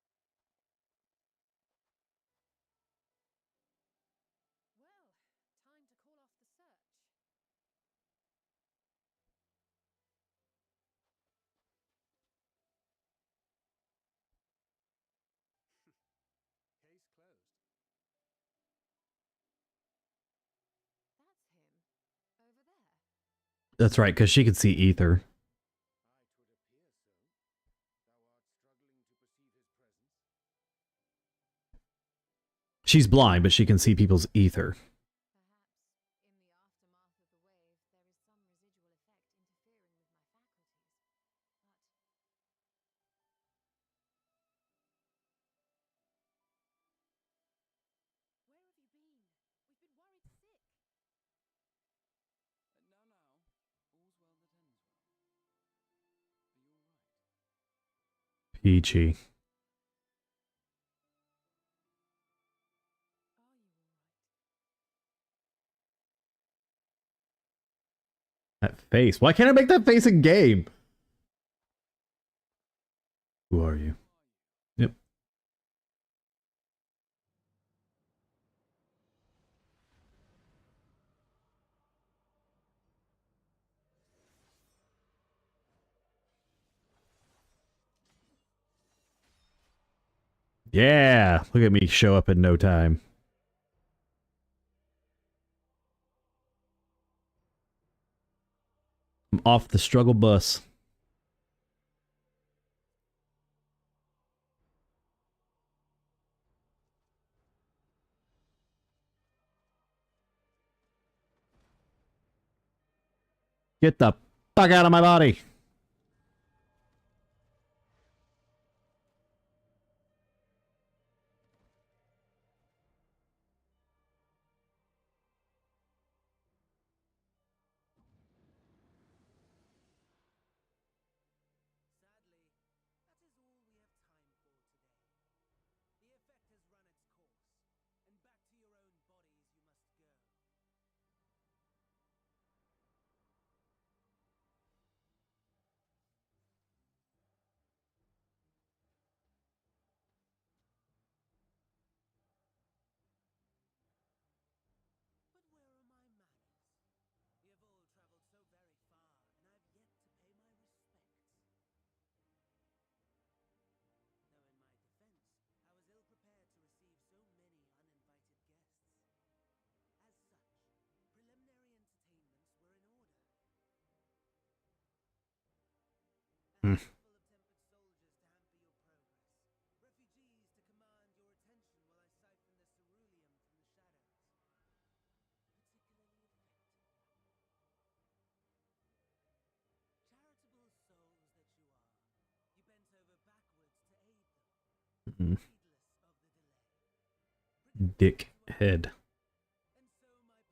That's right, because she can see ether. She's blind, but she can see people's ether. Perhaps, in the aftermath of the wave, there is some residual effect interfering with my faculties. But where have you been? We've been worried sick. Now, all's well that ends well. Are you all right? Peachy. Are you all right? That face. Why can't I make that face in game? Who are you? Yep. Yeah, look at me show up in no time. I'm off the struggle bus. Get the fuck out of my body. Sadly, that is all we have time for today. The effect has run its course, and back to your own bodies you must go. But where are my manners? You have all traveled so very far, and I've yet to pay my respects. Though in my defense, I was ill prepared to receive so many uninvited guests. As such, preliminary entertainments were in order. A Hmm. handful of tempered soldiers to hamper your progress. Refugees to command your attention while I siphon the ceruleum from the shadows. Particularly effective. Charitable souls that you are, you bent over backwards to aid them, Mm. heedless of the delay. Predictable Dick as well. head. And so my plan approaches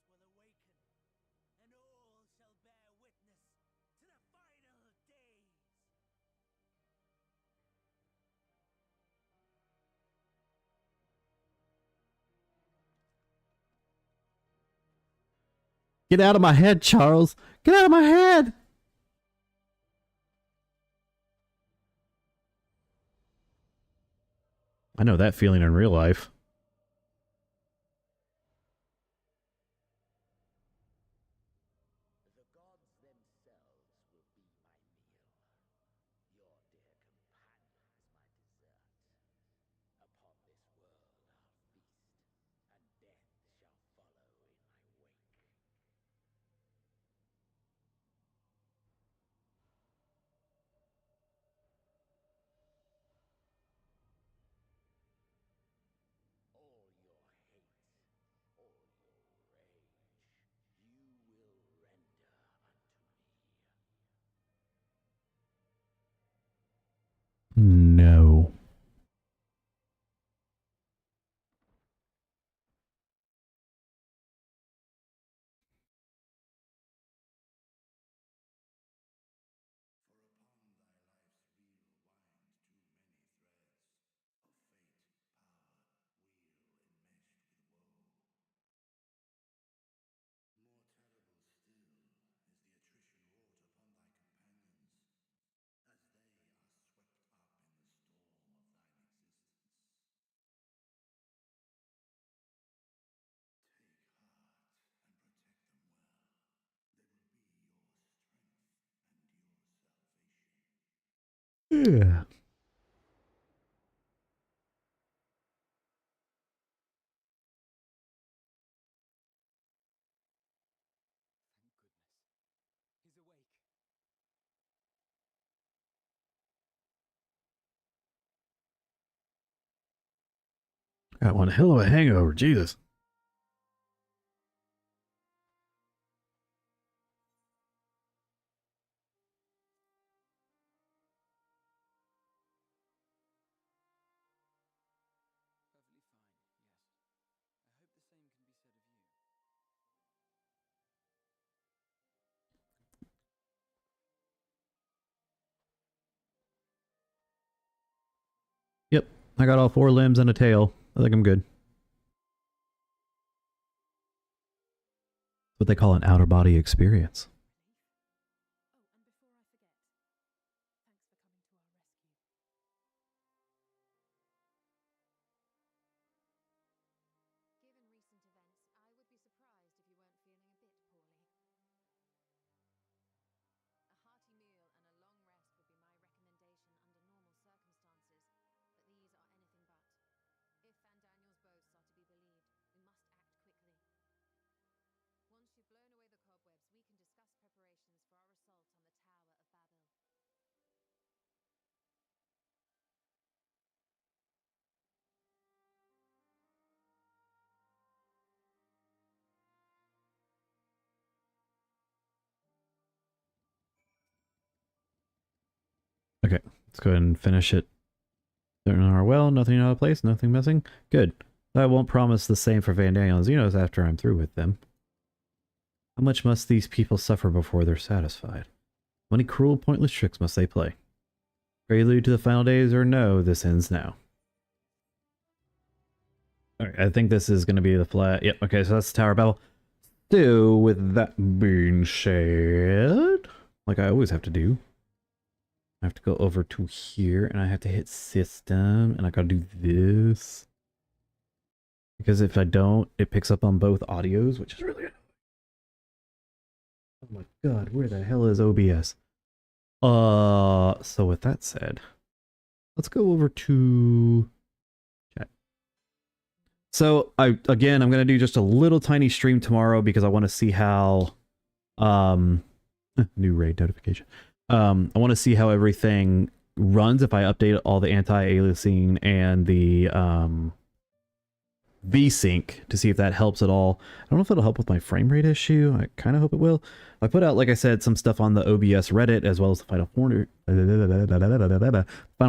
completion unhindered. Anima will soon have absorbed the requisite amount of ether, and then shall come the spectacle to end all spectacles. The eldest and most powerful of primals will awaken, and all shall bear witness to the final days. Get out of my head, Charles. Get out of my head. I know that feeling in real life. The gods themselves will be my meal. Your dear companions my dessert. Upon this world I'll feast, and death shall follow in my wake. All your hate, all your rage, you will render unto me. No. For upon thy life's reel wind too many threads of fate, power, weal enmeshed with woe. More terrible still is the attrition wrought upon thy companions, as they are swept up in the storm. Yeah. Thank goodness. He's awake. Got one hell of a hangover, Jesus. Perfectly fine, yes. I hope the same can be said of you. Yep, I got all 4 limbs and a tail. I think I'm good. What they call an outer body experience. Oh, and before I forget, thanks for coming to our rescue. Given recent events, I would be surprised if you weren't feeling a bit poorly. A hearty meal and a long rest would be my recommendation under normal circumstances, but these are anything but. If Van Daniel's boasts are to be believed, we must act quickly. Once you've blown away the cobwebs, we can discuss preparations for our assault on the Tower of Babel. Okay, let's go ahead and finish it. Turn our well, nothing out of place, nothing missing. Good. I won't promise the same for Van Daniel and Xenos after I'm through with them. How much must these people suffer before they're satisfied? How many cruel, pointless tricks must they play? Prelude to the final days or no, this ends now. Alright, I think this is going to be the flat. Yep, okay, so that's the Tower of Babel. So, with that being said, like I always have to do, I have to go over to here and I have to hit system and I gotta do this. Because if I don't, it picks up on both audios, which is really annoying. Oh my god, where the hell is OBS? So with that said, let's go over to chat. So I'm gonna do just a little tiny stream tomorrow because I want to see how new raid notification. I want to see how everything runs if I update all the anti-aliasing and the VSync to see if that helps at all. I don't know if it'll help with my frame rate issue. I kind of hope it will. I put out, like I said, some stuff on the OBS Reddit as well as the Final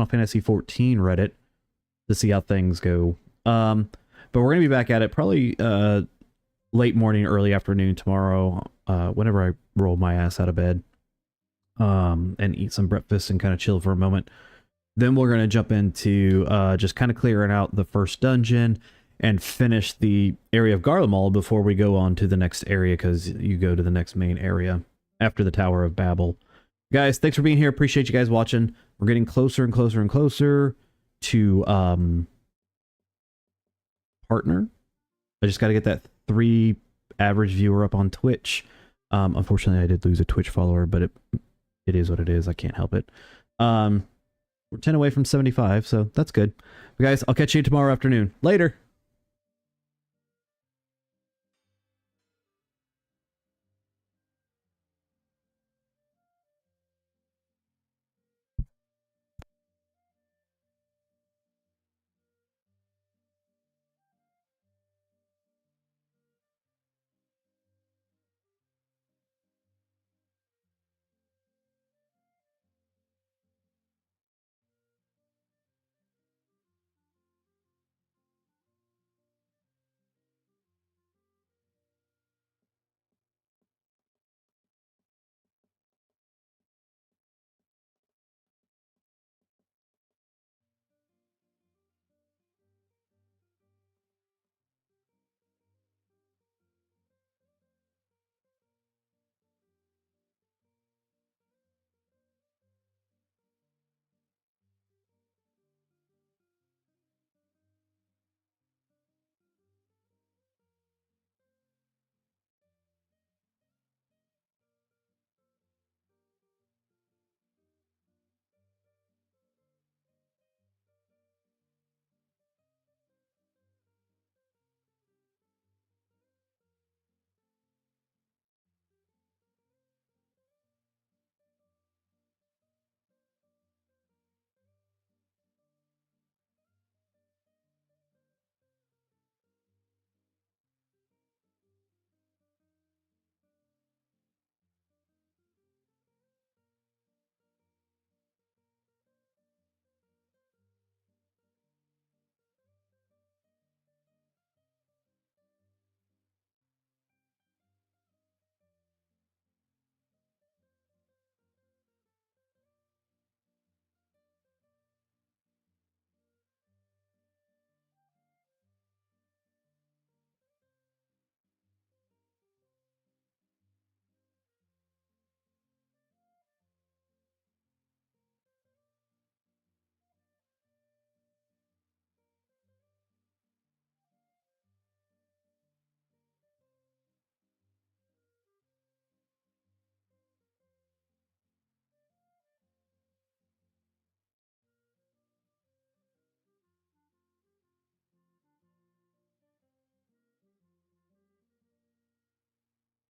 Fantasy XIV Reddit to see how things go. But we're gonna be back at it probably late morning, early afternoon tomorrow, whenever I roll my ass out of bed. And eat some breakfast and kind of chill for a moment. Then we're going to jump into just kind of clearing out the first dungeon and finish the area of Garlemald before we go on to the next area, because you go to the next main area after the Tower of Babel. Guys, thanks for being here. Appreciate you guys watching. We're getting closer and closer and closer to partner. I just got to get that 3 average viewer up on Twitch. Unfortunately, I did lose a Twitch follower, but it is what it is. I can't help it. We're 10 away from 75, so that's good. But guys, I'll catch you tomorrow afternoon. Later.